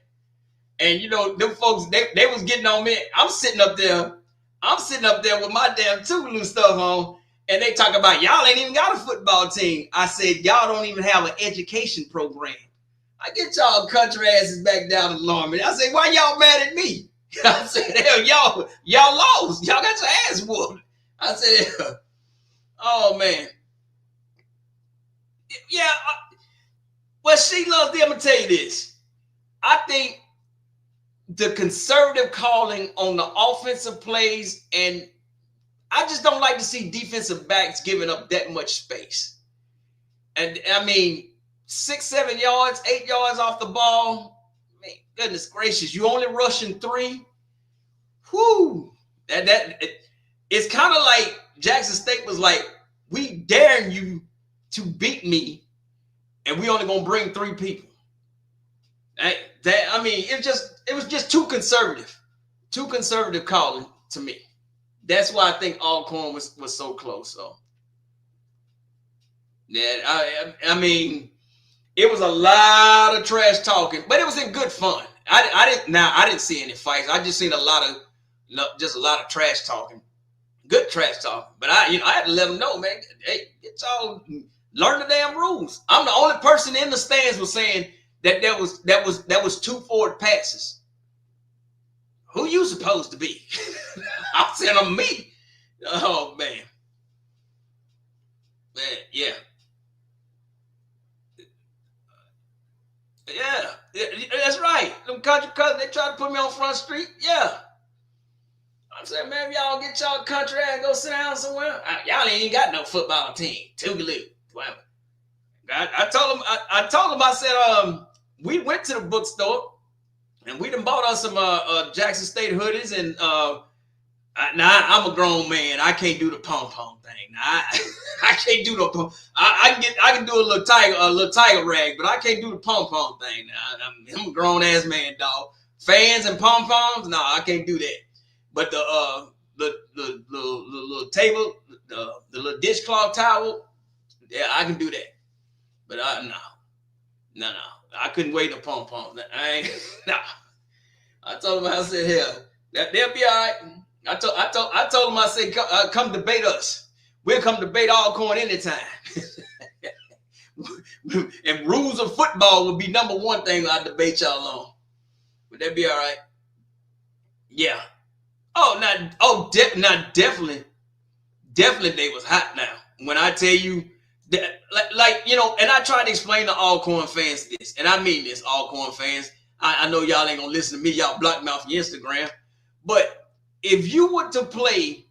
And, you know, them folks, they was getting on me. I'm sitting up there with my damn Tulu stuff on, and they talk about, y'all ain't even got a football team. I said, y'all don't even have an education program. I get y'all country asses back down to Lorman. I say, why y'all mad at me? I said, hell, y'all lost. Y'all got your ass whooped. I said, oh, man. Yeah. Well, Sheila, let me tell you this. I think the conservative calling on the offensive plays, and I just don't like to see defensive backs giving up that much space. And, I mean, 6, 7 yards, 8 yards off the ball. Man, goodness gracious, you only rushing 3. Whoo! It's kind of like Jackson State was like, we daring you to beat me, and we only gonna bring 3 people. I mean, it was just too conservative calling to me. That's why I think Alcorn was so close. So yeah, I mean, it was a lot of trash talking, but it was in good fun. I didn't see any fights. I just seen a lot of trash talking, good trash talking. But I had to let them know, man. Hey, get y'all learn the damn rules. I'm the only person in the stands was saying that was 2 forward passes. Who you supposed to be? I'm saying I'm me. Oh man, yeah. Yeah, that's right. Them country cousins, they tried to put me on Front Street. Yeah. I'm saying, man, if y'all get y'all country and go sit down somewhere, y'all ain't got no football team. Tougaloo. I told him, I said, we went to the bookstore and we done bought us some Jackson State hoodies, and now I'm a grown man. I can't do the pom-pom thing. I can't do the I can do a little tiger rag, but I can't do the pom-pom thing. I'm a grown ass man, dog. Fans and pom-poms, no, I can't do that. But the little table, the little dishcloth towel, yeah, I can do that. But no, I couldn't wait to pom-pom. I told him, I said, hell, they'll be all right. I told him, I said, come debate us. We'll come debate Alcorn anytime. And rules of football would be number 1 thing I debate y'all on. Would that be all right? Yeah. Definitely they was hot now. When I tell you that, like, you know, and I tried to explain to Alcorn fans this, and I mean this, Alcorn fans. I know y'all ain't gonna listen to me. Y'all block me off your Instagram. But if you were to play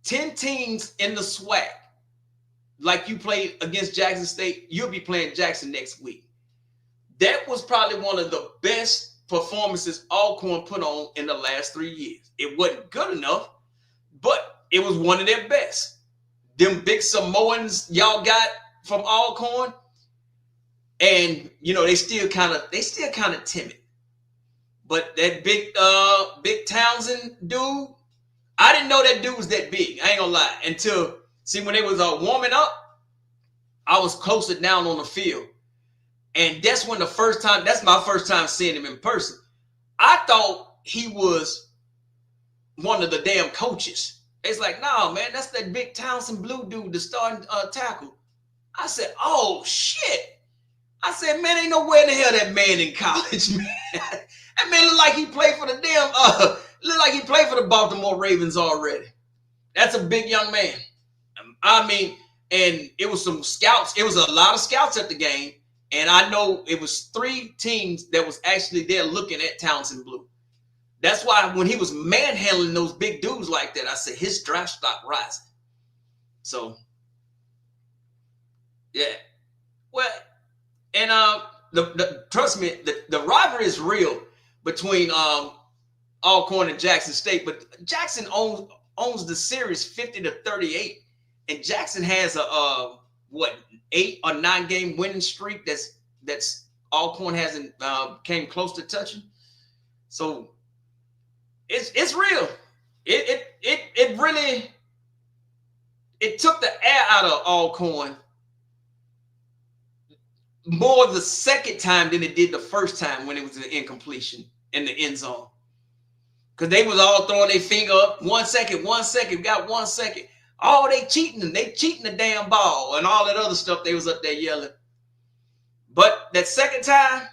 10 teams in the SWAC, like you played against Jackson State, you'll be playing Jackson next week. That was probably one of the best performances Alcorn put on in the last 3 years. It wasn't good enough, but it was one of their best. Them big Samoans y'all got from Alcorn, and you know they still kind of timid. But that big Townsend dude, I didn't know that dude was that big. I ain't gonna lie. Until when they was warming up, I was closer down on the field, and that's my first time seeing him in person. I thought he was one of the damn coaches. It's like, no, man, that's that big Townsend blue dude, the starting tackle. I said, oh shit. I said, man, ain't no way in the hell that man in college, man. That man look like he played for the Baltimore Ravens already. That's a big young man. I mean, and it was some scouts. It was a lot of scouts at the game. And I know it was 3 teams that was actually there looking at Townsend Blue. That's why when he was manhandling those big dudes like that, I said his draft stock rising. So, yeah. Well, and trust me, the rivalry is real between Alcorn and Jackson State. But Jackson owns owns the series 50-38, and Jackson has a 8 or 9 game winning streak that's Alcorn hasn't came close to touching. So it's real. It really took the air out of Alcorn more the second time than it did the first time when it was an incompletion in the end zone. Because they was all throwing their finger up, 1 second, got 1 second. Oh, they cheating the damn ball and all that other stuff they was up there yelling. But that second time,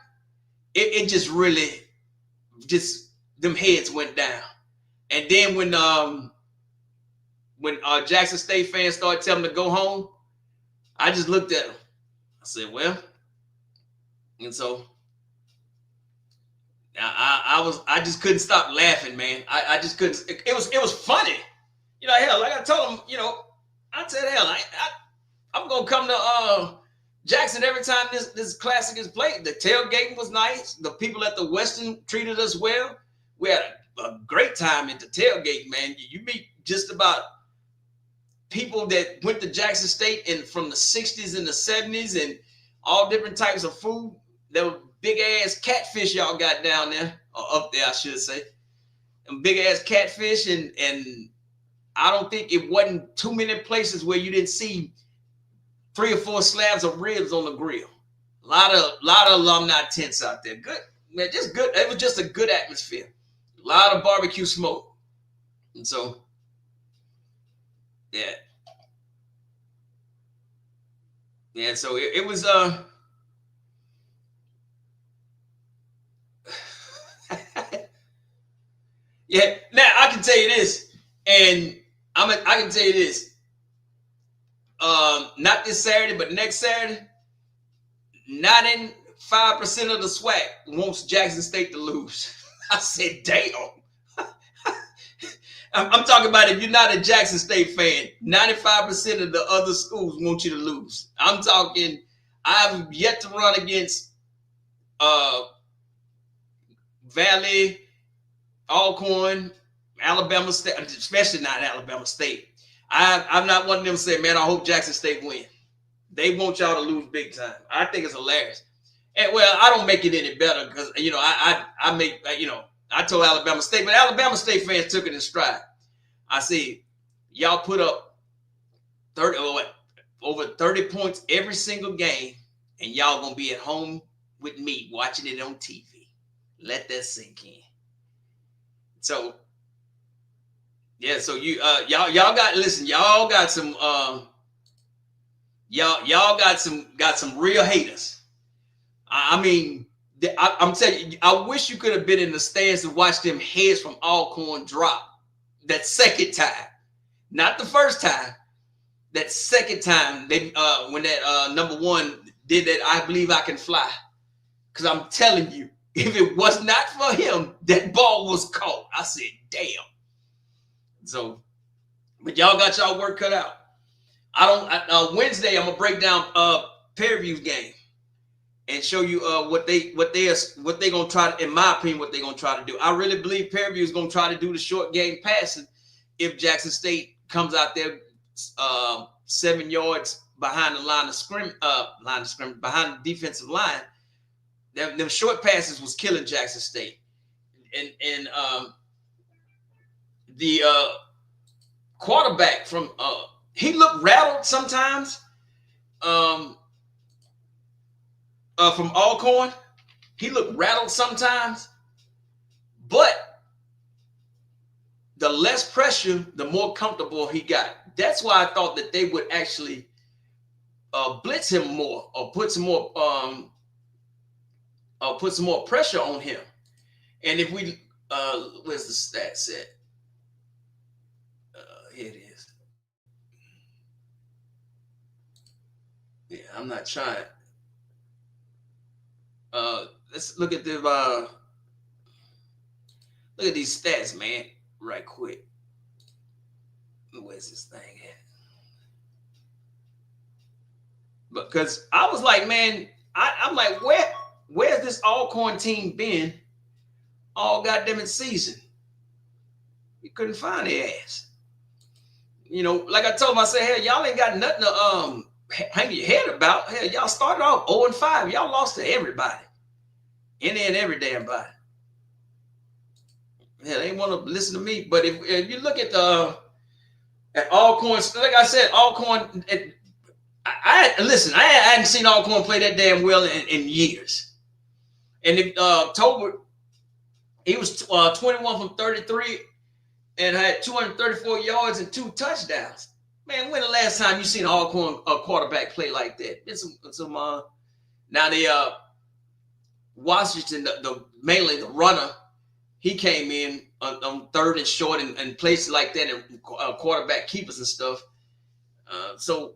it just really, them heads went down. And then when Jackson State fans started telling them to go home, I just looked at them. I said, well, and so I just couldn't stop laughing, man. I just couldn't. It was funny, hell, like I told him, I said, hell, I'm gonna come to Jackson every time this classic is played. The tailgating was nice. The people at the Western treated us well. We had a great time at the tailgate, man. You meet just about people that went to Jackson State and from the 60s and the 70s and all different types of food. There were big ass catfish y'all got down there, or up there, I should say. And big ass catfish, and I don't think it wasn't too many places where you didn't see 3 or 4 slabs of ribs on the grill. A lot of alumni tents out there. Good, man, just good. It was just a good atmosphere. A lot of barbecue smoke. And so, yeah. Yeah, so it was yeah, now I can tell you this, and I can tell you this. Not this Saturday, but next Saturday, 95% of the SWAC wants Jackson State to lose. I said, damn. I'm talking about if you're not a Jackson State fan, 95% of the other schools want you to lose. I'm talking, I've yet to run against Valley, Alcorn, Alabama State, especially not Alabama State. I'm not one of them saying, man, I hope Jackson State win. They want y'all to lose big time. I think it's hilarious. And well, I don't make it any better because, I make, I told Alabama State, but Alabama State fans took it in stride. I said, y'all put up over 30 points every single game, and y'all going to be at home with me watching it on TV. Let that sink in. So, yeah, so y'all got some y'all got some real haters. I mean, I'm telling you, I wish you could have been in the stands to watch them heads from Alcorn drop that second time, not the first time. That second time they when that number 1 did that, I believe I can fly. Because I'm telling you, if it was not for him, that ball was caught. I said, damn. So, but y'all got y'all work cut out. Wednesday I'm gonna break down Parrie's game and show you what they gonna try to, in my opinion, what they gonna try to do. I really believe Parrie is gonna try to do the short game passing if Jackson State comes out there 7 yards behind the line of scrimmage, behind the defensive line. Them short passes was killing Jackson State, and the quarterback from he looked rattled sometimes. From Alcorn, he looked rattled sometimes, but the less pressure, the more comfortable he got. That's why I thought that they would actually blitz him more or put some more pressure on him. And if we where's the stat set? Here it is. Yeah, I'm not trying. Let's look at the look at these stats, man, right quick. Where's this thing at? Because I was like, man, I'm like, where's this Alcorn team been all goddamn season? You couldn't find their ass. You know, like I told him, I said, hell, y'all ain't got nothing to hang your head about. Hell, y'all started off 0-5. Y'all lost to everybody. Any and every damn body. Hell, they ain't want to listen to me. But if you look at Alcorn, like I said, Alcorn, I hadn't seen Alcorn play that damn well in years. And if Tolbert, he was 21 from 33 and had 234 yards and 2 touchdowns. Man, when the last time you seen an Alcorn quarterback play like that? It's some now they Washington, mainly the runner, he came in on 3rd and short and places like that, and quarterback keepers and stuff. So,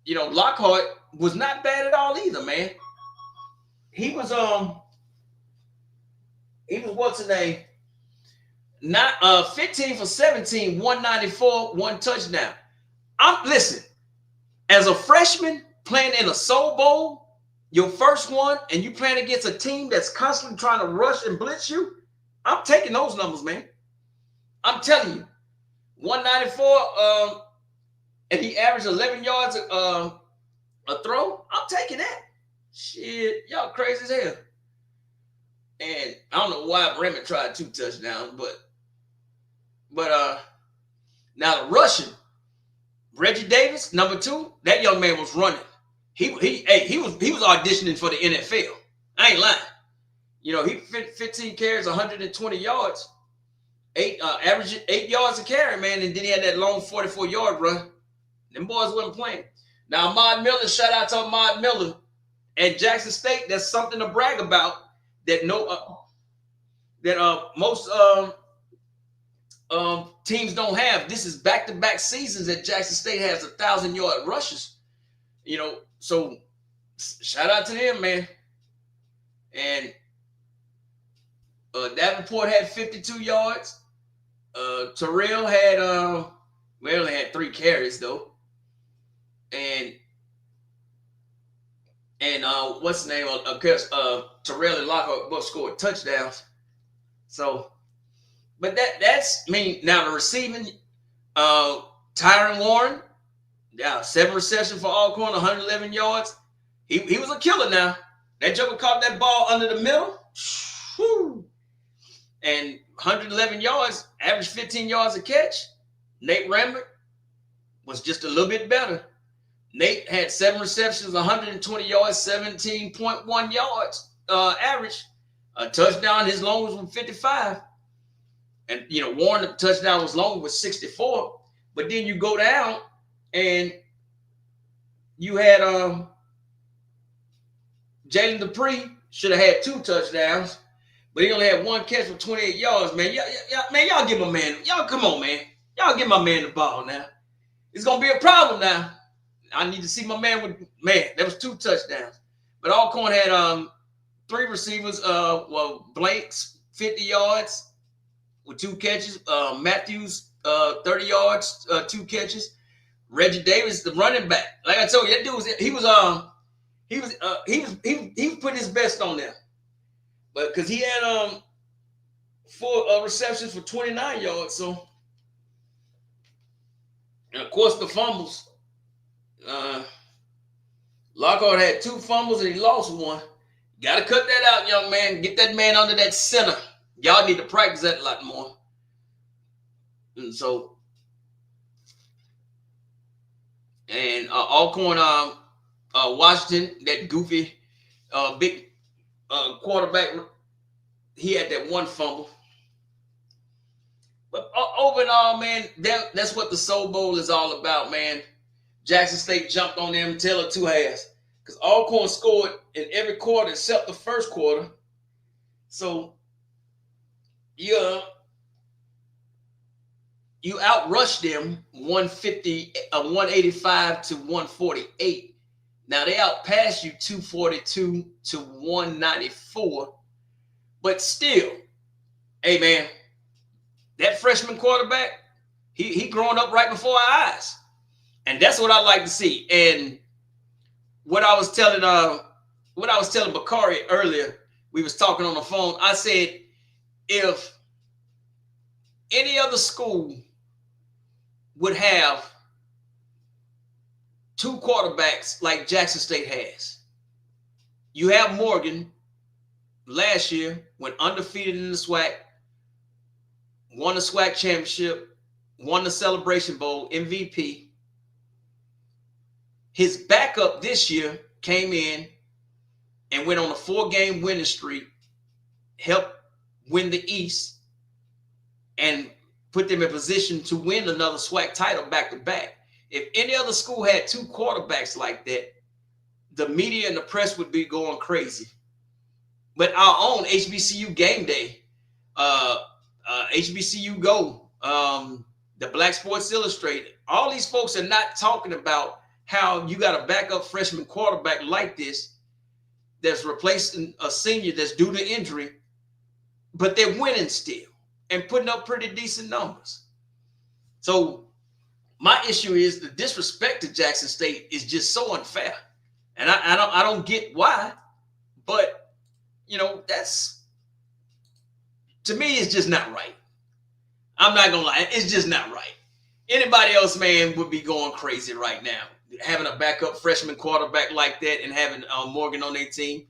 you know, Lockhart was not bad at all either, man. He was what's his name? Not 15 for 17, 194, 1 touchdown. Listen, as a freshman playing in a Soul Bowl, your first one, and you playing against a team that's constantly trying to rush and blitz you, I'm taking those numbers, man. I'm telling you, 194, and he averaged 11 yards a throw. I'm taking that. Shit, y'all crazy as hell. And I don't know why Bremen tried 2 touchdowns, but now the rushing, Reggie Davis, number 2, that young man was running. He was auditioning for the NFL. I ain't lying. You know, he 15 carries, 120 yards, averaging 8 yards a carry, man, and then he had that long 44-yard run. Them boys wasn't playing. Now, Ahmad Miller, shout out to Ahmad Miller at Jackson State. That's something to brag about. That most teams don't have. This is back-to-back seasons that Jackson State has 1,000-yard rushes. You know, so shout out to them, man. And Davenport had 52 yards. Terrell had we only had 3 carries though. And what's the name? Of course, Terrell and Lockhart both scored touchdowns. So, but that's now the receiving, Tyron Warren, 7 receptions for Alcorn, 111 yards. He was a killer now. That joker caught that ball under the middle. Whew, and 111 yards, average 15 yards a catch. Nate Rambert was just a little bit better. Nate had 7 receptions, 120 yards, 17.1 yards average. A touchdown, his longest was 55. And, you know, Warren, the touchdown was longer with 64. But then you go down and you had Jalen Dupree should have had 2 touchdowns, but he only had 1 catch for 28 yards, man. Y'all give my man, y'all come on, man. Y'all give my man the ball now. It's going to be a problem now. I need to see my man with, man, that was 2 touchdowns. But Alcorn had 3 receivers. Blake's 50 yards with 2 catches. Matthews 30 yards, 2 catches. Reggie Davis, the running back. Like I told you, that dude was he was putting his best on there. But because he had 4 receptions for 29 yards. So, and of course the fumbles. Lockhart had 2 fumbles and he lost 1. Got to cut that out, young man. Get that man under that center. Y'all need to practice that a lot more. And so, and Alcorn, Washington, that goofy, big quarterback, he had that 1 fumble. But over and all, man, that's what the Soul Bowl is all about, man. Jackson State jumped on them tail of 2 halves because Alcorn scored in every quarter except the first quarter. So you outrushed them 185 to 148. Now they outpassed you 242 to 194. But still, hey man, that freshman quarterback, he growing up right before our eyes. And that's what I like to see. And what I was telling Bakari earlier, we was talking on the phone. I said, if any other school would have 2 quarterbacks like Jackson State has. You have Morgan last year, went undefeated in the SWAC, won the SWAC championship, won the Celebration Bowl, MVP. His backup this year came in and went on a 4-game winning streak, helped win the East, and put them in position to win another SWAC title back-to-back. If any other school had 2 quarterbacks like that, the media and the press would be going crazy. But our own HBCU Game Day, HBCU Go, the Black Sports Illustrated, all these folks are not talking about how you got a backup freshman quarterback like this that's replacing a senior that's due to injury, but they're winning still and putting up pretty decent numbers. So my issue is the disrespect to Jackson State is just so unfair. And I don't get why, but you know, that's, to me, it's just not right. I'm not gonna lie, it's just not right. Anybody else, man, would be going crazy right now, having a backup freshman quarterback like that and having Morgan on their team.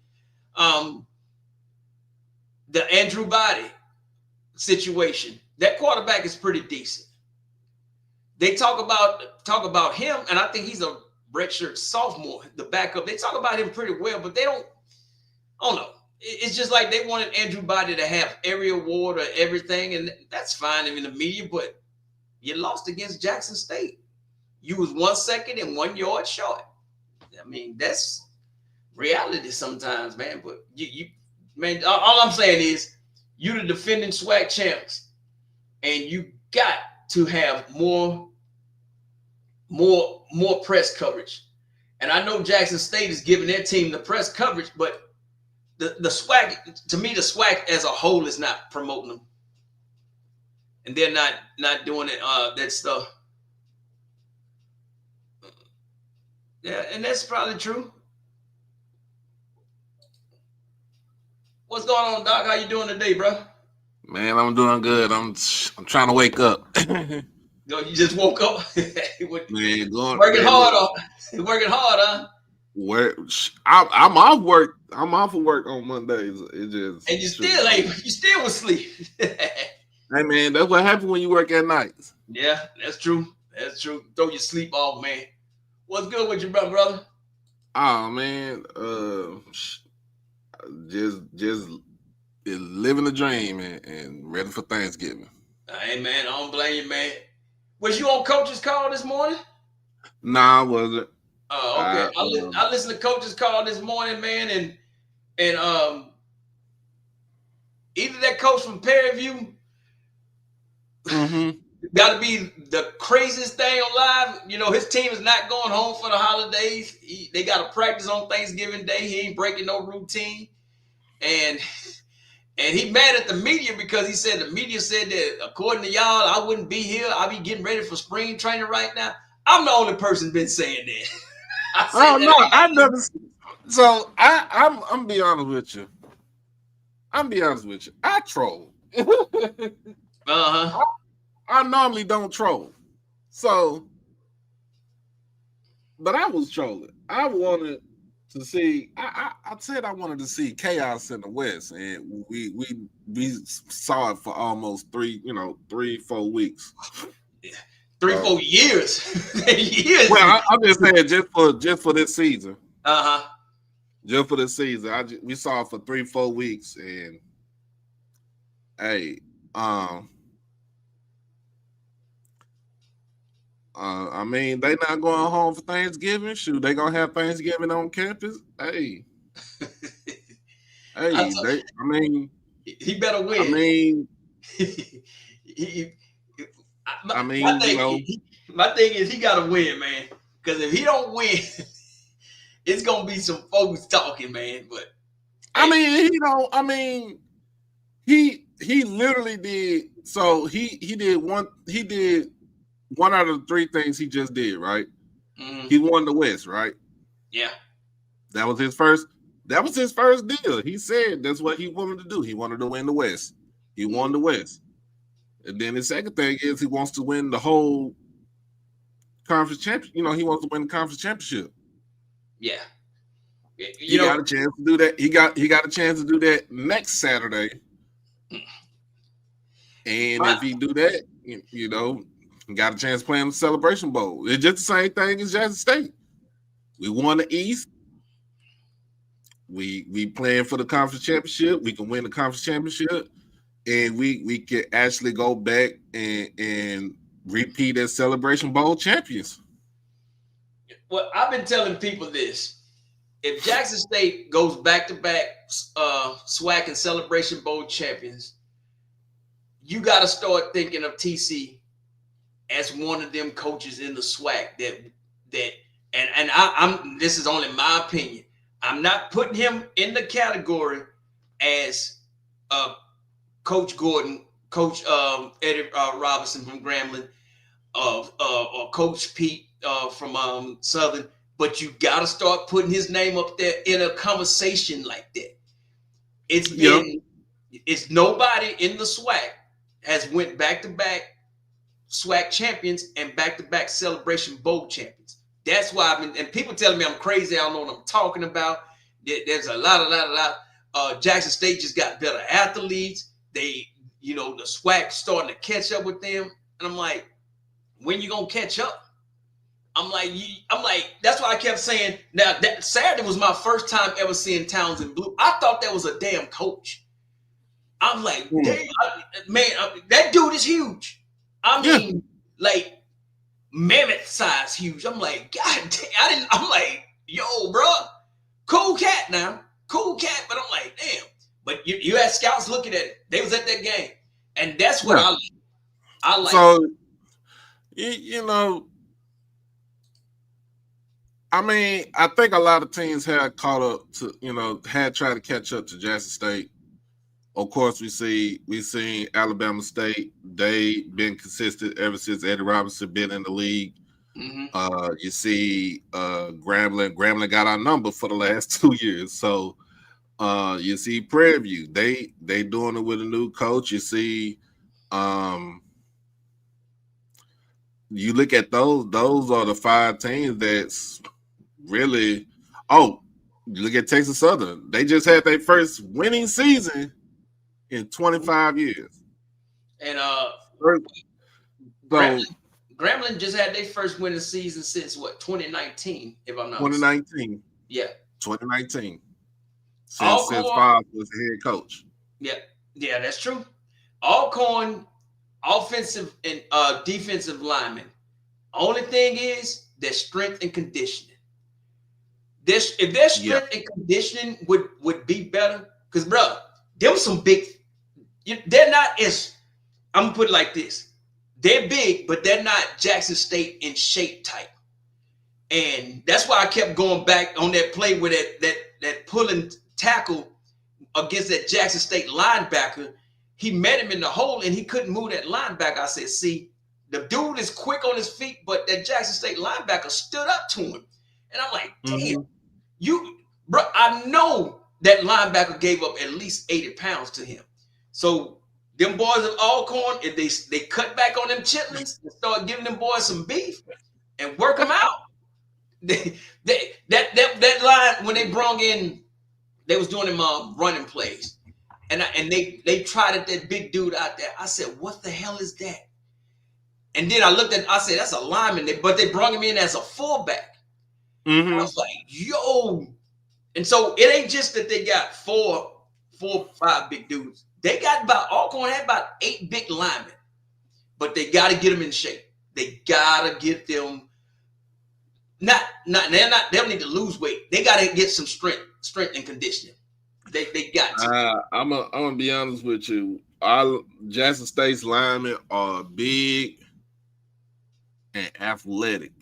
The Andrew Body situation, that quarterback is pretty decent. They talk about him, and I think he's a redshirt sophomore, the backup. They talk about him pretty well, but they don't, I don't know. It's just like they wanted Andrew Body to have every award or everything, and that's fine in the media, but you lost against Jackson State. You was 1 second and 1 yard short. I mean, that's reality sometimes, man. But you man, all I'm saying is you the defending SWAC champs, and you got to have more press coverage. And I know Jackson State is giving their team the press coverage, but the SWAC, to me, the SWAC as a whole is not promoting them, and they're not doing it. That stuff. Yeah, and that's probably true. What's going on, Doc? How you doing today, bro? Man, I'm doing good. I'm trying to wake up. No, you just woke up. Man, working hard, huh? I'm off work. I'm off of work on Mondays. It just and you still asleep. Hey man, that's what happens when you work at nights. Yeah, that's true. That's true. Throw your sleep off, man. What's good with you, brother? Oh man, just living the dream and ready for Thanksgiving. Hey man, I don't blame you, man. Was you on Coach's Call this morning? Nah, I wasn't. Oh, okay. I listened to Coach's Call this morning, man, and either that coach from Parrie got to be the craziest thing alive. You know, his team is not going home for the holidays. They got to practice on Thanksgiving Day. He ain't breaking no routine, and he mad at the media because he said the media said that according to y'all, I wouldn't be here. I'll be getting ready for spring training right now. I'm the only person been saying that. I never. So I'm be honest with you. I troll. I normally don't troll. So, but I was trolling. I wanted to see. I said I wanted to see chaos in the West, and we saw it for almost 3-4 weeks. 3-4 years. Years. Well, I'm just saying, just for this season. Just for this season, we saw it for 3-4 weeks, and hey, I mean, they not going home for Thanksgiving. Shoot, they gonna have Thanksgiving on campus. Hey, he better win. My thing is he gotta win, man. Because if he don't win, it's gonna be some folks talking, man. But he literally did. So he did one out of the 3 things he just did, right? Mm-hmm. He won the West, right? Yeah. That was his first deal. He said that's what he wanted to do. He wanted to win the West. He won the West. And then the second thing is he wants to win the whole conference champion. You know, he wants to win the conference championship. Yeah. He got a chance to do that. He got a chance to do that next Saturday. And if he do that, you know, got a chance to play in the Celebration Bowl. It's just the same thing as Jackson State. We won the East. We playing for the conference championship. We can win the conference championship, and we can actually go back and repeat as Celebration Bowl champions. Well, I've been telling people this. If Jackson State goes back-to-back SWAC and Celebration Bowl champions, you got to start thinking of TC as one of them coaches in the SWAC and I'm this is only my opinion. I'm not putting him in the category as Coach Gordon, Coach Eddie Robinson from Grambling, or Coach Pete from Southern. But you got to start putting his name up there in a conversation like that. It's nobody in the SWAC has went back-to-back SWAC champions and back-to-back Celebration Bowl champions. That's why and people telling me I'm crazy. I don't know what I'm talking about. There's a lot. Jackson State just got better athletes. The SWAC starting to catch up with them. And I'm like, when you gonna catch up? I'm like, that's why I kept saying. Now that Saturday was my first time ever seeing Towns in blue. I thought that was a damn coach. I'm like, damn, that dude is huge. I mean, like mammoth size huge. I'm like, God damn, I'm like, yo, bro, cool cat now, cool cat. But I'm like, damn. But you had scouts looking at it. They was at that game, and that's what I like. So, you know. I mean, I think a lot of teams had caught up to, had tried to catch up to Jackson State. Of course, we seen Alabama State. They been consistent ever since Eddie Robinson been in the league. Mm-hmm. You see Grambling. Grambling got our number for the last 2 years. So you see Prairie View. They doing it with a new coach. You see you look at those are the 5 teams that's really, you look at Texas Southern. They just had their first winning season in 25 years. And Grambling just had their first winning season since 2019, if I'm not 2019. Yeah. 2019. Since Fox was the head coach. Yeah, that's true. Alcorn offensive and defensive linemen. Only thing is their strength and conditioning. If their strength and conditioning would be better, because bro, them some big. They're not as. I'm gonna put it like this: they're big, but they're not Jackson State in shape type. And that's why I kept going back on that play with that pulling tackle against that Jackson State linebacker. He met him in the hole and he couldn't move that linebacker. I said, see, the dude is quick on his feet, but that Jackson State linebacker stood up to him. And I'm like, damn, bro, I know that linebacker gave up at least 80 pounds to him. So them boys of Alcorn, if they cut back on them chitlins and start giving them boys some beef and work them out, that line, when they brought in, they was doing them running plays. And they tried at that big dude out there. I said, what the hell is that? And then I said, that's a lineman. But they brought him in as a fullback. Mm-hmm. I was like, yo. And so it ain't just that they got four, 5 big dudes. They got Alcorn had about 8 big linemen. But they got to get them in shape. They got to get them. They don't need to lose weight. They got to get some strength and conditioning. They got to. I'm gonna be honest with you. Our Jackson State's linemen are big and athletic.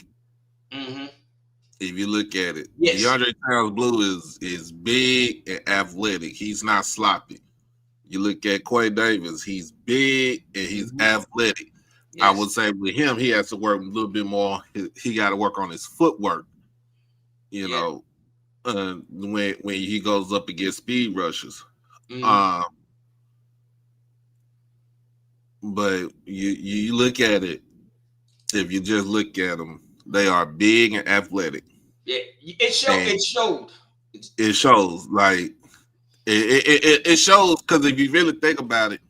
Mm-hmm. If you look at it, yes. DeAndre Towns Blue is big and athletic. He's not sloppy. You look at Quay Davis, he's big and he's athletic. Yes. I would say with him, he has to work a little bit more. He got to work on his footwork. You know. When he goes up against speed rushers. Mm-hmm. But you look at it, if you just look at them, They are big and athletic. Yeah, it showed. It shows. Like it shows because if you really think about it,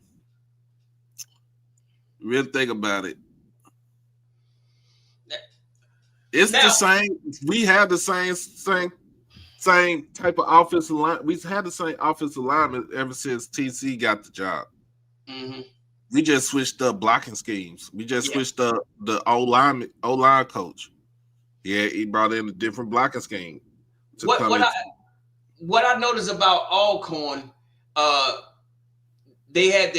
it's the same. We have the same type of offensive line. We've had the same offensive lineman ever since TC got the job. Mm-hmm. We just switched up blocking schemes. We just switched up the O-line coach. Yeah, he brought in a different blocking scheme. What I noticed about Alcorn, they had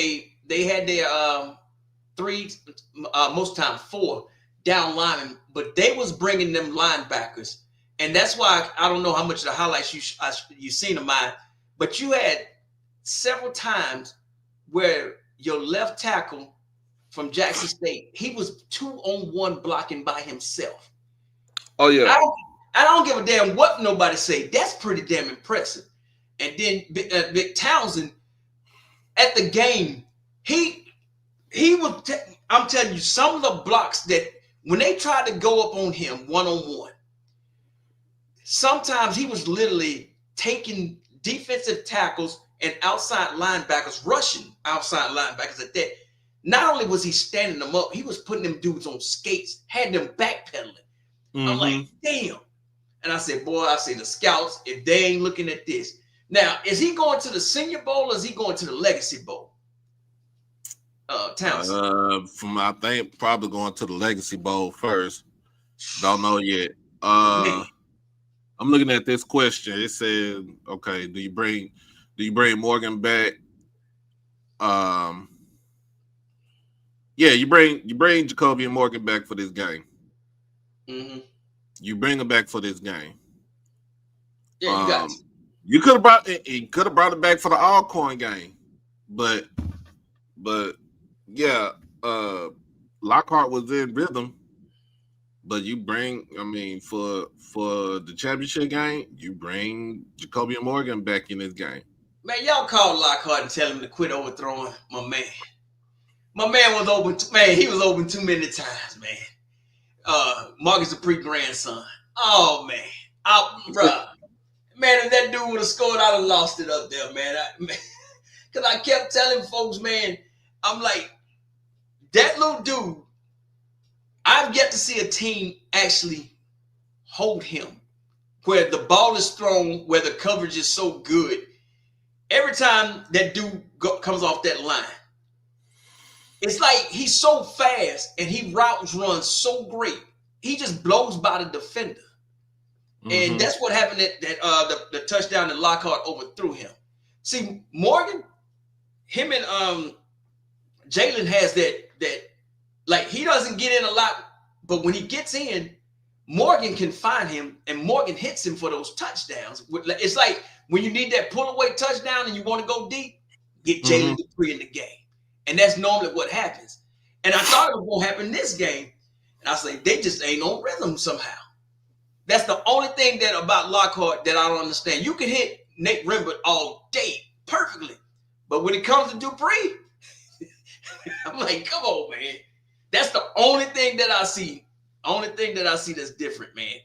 their three, most time 4 down linemen, but they was bringing them linebackers, and that's why I don't know how much of the highlights you seen of mine, but you had several times where your left tackle from Jackson State, he was 2-on-1 blocking by himself. Oh yeah. I don't give a damn what nobody say. That's pretty damn impressive. And then Vic Townsend at the game, he was. I'm telling you, some of the blocks that when they tried to go up on him 1-on-1, sometimes he was literally taking defensive tackles and outside linebackers, rushing outside linebackers at that. Not only was he standing them up, he was putting them dudes on skates, had them backpedaling. Mm-hmm. I'm like, damn. And I said, boy, the scouts, if they ain't looking at this. Now, is he going to the Senior Bowl or is he going to the Legacy Bowl? Townsend. I think probably going to the Legacy Bowl first. Don't know yet. I'm looking at this question. It said, okay, do you bring Morgan back? Yeah, you bring Jacoby and Morgan back for this game. Mm-hmm. You bring them back for this game. Yeah, you got you could have brought it back for the Alcorn game, but yeah, Lockhart was in rhythm. But you bring, for the championship game, you bring Jacoby and Morgan back in this game. Man, y'all call Lockhart and tell him to quit overthrowing my man. My man was open. He was open too many times, man. Marcus Dupree grandson. Oh man, bruh. Man, if that dude would have scored, I'd have lost it up there, man. Because I kept telling folks, man, I'm like, that little dude, I've yet to see a team actually hold him where the ball is thrown, where the coverage is so good. Every time that dude comes off that line, it's like he's so fast and he runs so great. He just blows by the defender. Mm-hmm. And that's what happened at the touchdown that Lockhart overthrew him. See, Morgan, him and Jalen has that like he doesn't get in a lot, but when he gets in, Morgan can find him and Morgan hits him for those touchdowns. It's like when you need that pull away touchdown and you want to go deep, get Jalen Dupree in the game. And that's normally what happens. And I thought it was going to happen this game. And I say, they just ain't on rhythm somehow. That's the only thing about Lockhart that I don't understand. You can hit Nate Rembert all day perfectly. But when it comes to Dupree, I'm like, come on, man. That's the only thing that I see. Only thing that I see that's different, man.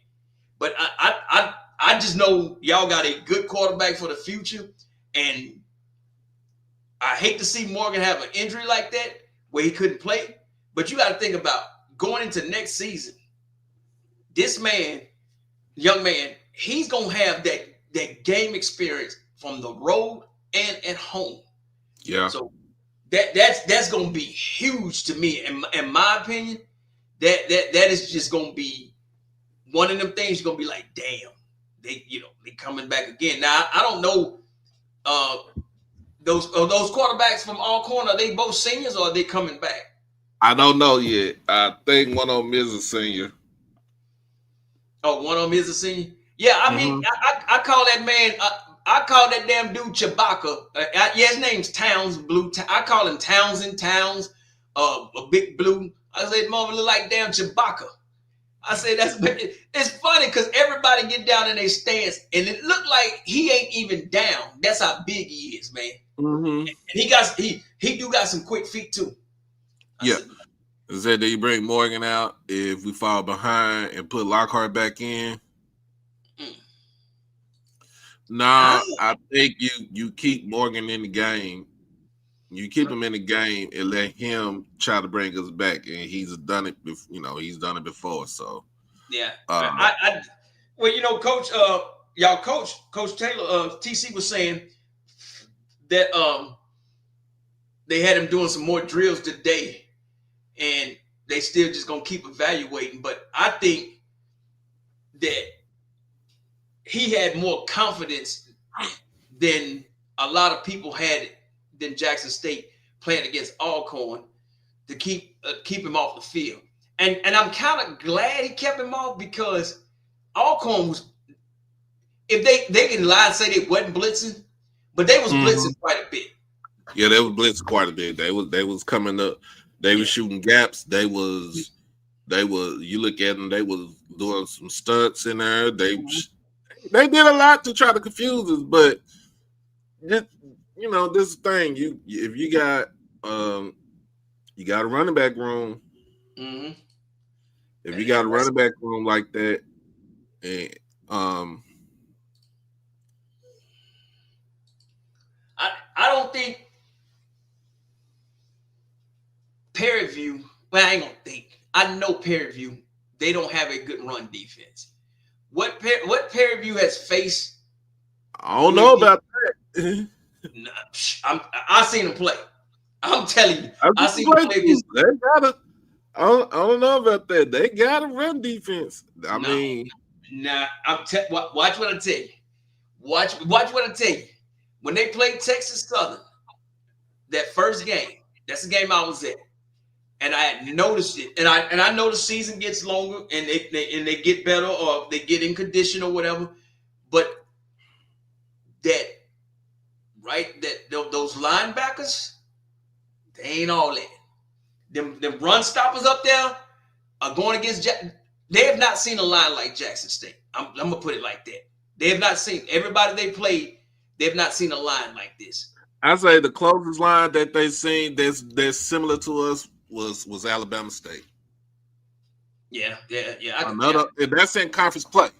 But I just know y'all got a good quarterback for the future. And I hate to see Morgan have an injury like that where he couldn't play. But you got to think about going into next season. This man, young man, he's going to have that game experience from the road and at home. Yeah. So that's going to be huge to me. In my opinion, that is just going to be one of them things. You're going to be like, damn, they coming back again. Now, I don't know those quarterbacks from Alcorn, are they both seniors or are they coming back? I don't know yet. I think one of them is a senior. Oh, one of them is a senior? Yeah, I mean, I call that man, I call that damn dude Chewbacca. His name's Towns, I call him Townsend, Towns, a big blue. I said, mama look like damn Chewbacca. I said, it's funny because everybody get down in their stance and it looked like he ain't even down. That's how big he is, man. Mm-hmm. And he do got some quick feet too. Yeah. Said that you bring Morgan out if we fall behind and put Lockhart back in. Nah, I think you keep Morgan in the game. You keep him in the game and let him try to bring us back, and he's done it. He's done it before. So yeah, well, Coach, Coach Taylor, TC was saying that they had him doing some more drills today, and they still just gonna keep evaluating. But I think that he had more confidence than a lot of people had than Jackson State playing against Alcorn to keep him off the field. And I'm kind of glad he kept him off because Alcorn was, if they can lie and say they wasn't blitzing, but they was blitzing quite a bit. Yeah, they was blitzing quite a bit. They was coming up. They was shooting gaps. They was you look at them, they was doing some stunts in there. They did a lot to try to confuse us, but this is the thing. If you got a running back room, if you got a running back room like that, and I don't think Parrie View. Well, I ain't gonna think. I know Parrie View. They don't have a good run defense. What Parrie View has faced? I don't know about that. I seen them play. I'm telling you, I seen them play against. They got a. I don't know about that. They got a run defense. Watch what I tell you. Watch what I tell you. When they played Texas Southern, that first game, that's the game I was at, and I had noticed it. And I know the season gets longer, and they get better, or they get in condition or whatever. But those linebackers, they ain't all in. Them run stoppers up there are going against they have not seen a line like Jackson State. I'm gonna put it like that. They have not seen everybody they played. They have not seen a line like this. I say the closest line that they seen that's similar to us was Alabama State. Yeah. That's in conference play.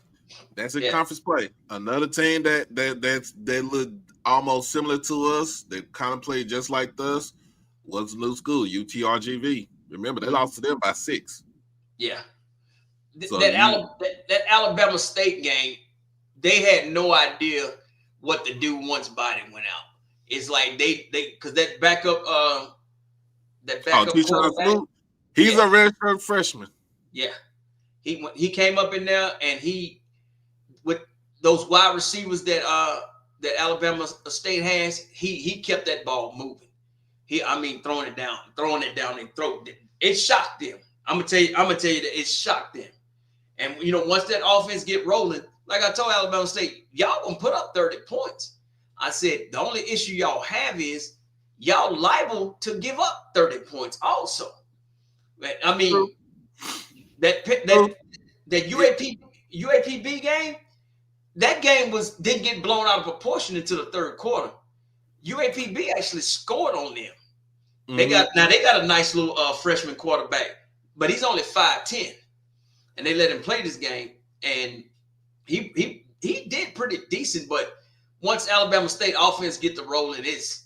That's in conference play. Another team that looked almost similar to us. They kind of played just like us. Was a new school, UTRGV. Remember, they lost to them by 6. Yeah. That Alabama State game, they had no idea what to do once Biden went out. It's like they because that backup quarterback, he's a redshirt freshman. Yeah. He came up in there, and he, with those wide receivers that Alabama State has, he kept that ball moving. Throwing it down and throw it. It shocked them. I'm gonna tell you that it shocked them. And once that offense get rolling, like I told Alabama State, y'all gonna put up 30 points. I said the only issue y'all have is y'all liable to give up 30 points also. I mean, that UAPB game, that game didn't get blown out of proportion until the third quarter. UAPB actually scored on them. They got a nice little freshman quarterback, but he's only 5'10", and they let him play this game, and he did pretty decent. But once Alabama State offense get the rolling, it's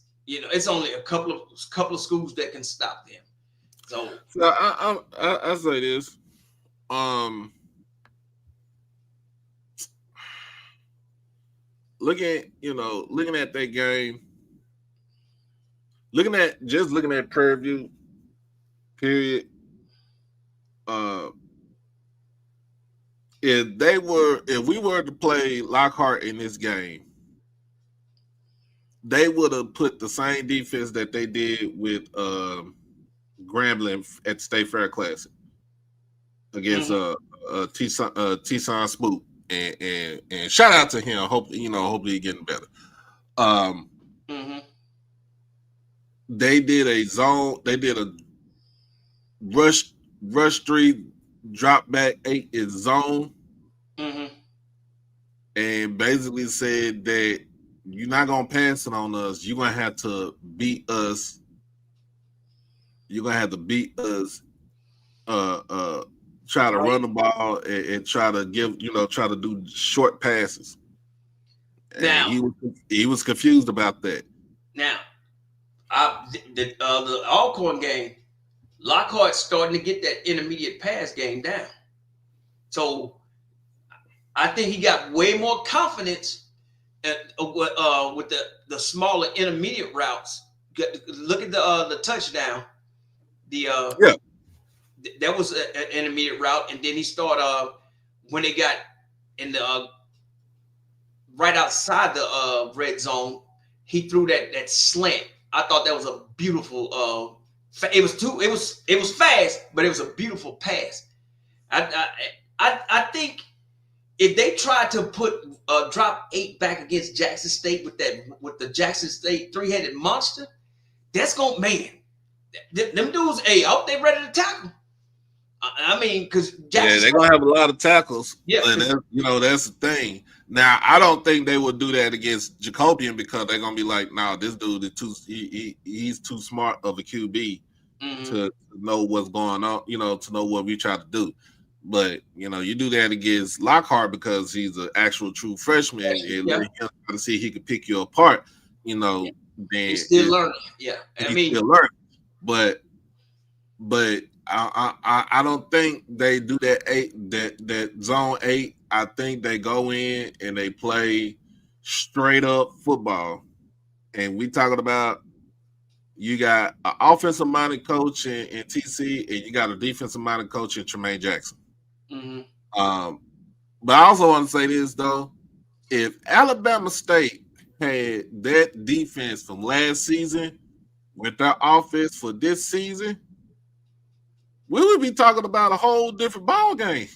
only a couple of schools that can stop them. So I say this, looking at that game. Looking at Prairie View, period. If we were to play Lockhart in this game, they would have put the same defense that they did with Grambling at the State Fair Classic against T-Son Smoot, and shout out to him. Hopefully he's getting better. They did a zone. They did a rush 3, drop back 8 is zone, and basically said that you're not gonna pass it on us. You're gonna have to beat us. You're gonna have to beat us try to run the ball and try to try to do short passes. Now and he was confused about that. Now, the Alcorn game, Lockhart's starting to get that intermediate pass game down. So I think he got way more confidence with the smaller intermediate routes. Look at the touchdown. That was an intermediate route, and then he started when they got in the right outside the red zone. He threw that slant. I thought that was a beautiful. It was fast, but it was a beautiful pass. I think if they tried to put drop 8 back against Jackson State with the Jackson State 3-headed monster, that's gonna them dudes. I hope they ready to tackle. I mean, because they're gonna have a lot of tackles. Yeah, and that's the thing. Now, I don't think they would do that against Jacobian because they're gonna be like, "Nah, this dude is he's too smart of a QB to know what's going on. To know what we try to do." But you do that against Lockhart because he's an actual true freshman, and let him to see he could pick you apart. Then he's still learning. Yeah, he's still learning. But I don't think they do that zone 8. I think they go in and they play straight up football. And we talking about you got an offensive minded coach in TC, and you got a defensive minded coach in Tremaine Jackson. But I also want to say this though: if Alabama State had that defense from last season with their offense for this season, we would be talking about a whole different ball game.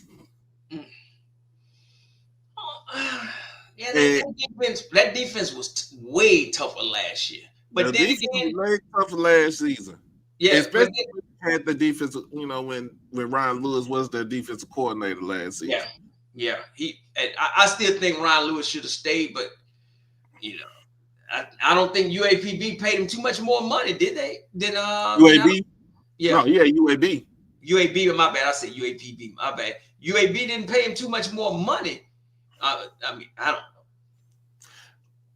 Yeah, that defense was way tougher last year. But then again, way tougher last season. Yeah, especially when they had the defense. When Ryan Lewis was their defensive coordinator last season. Yeah. I still think Ryan Lewis should have stayed, but I don't think UAPB paid him too much more money, did they? UAB? UAB. UAB, my bad. I said UAPB, my bad. UAB didn't pay him too much more money. I don't know.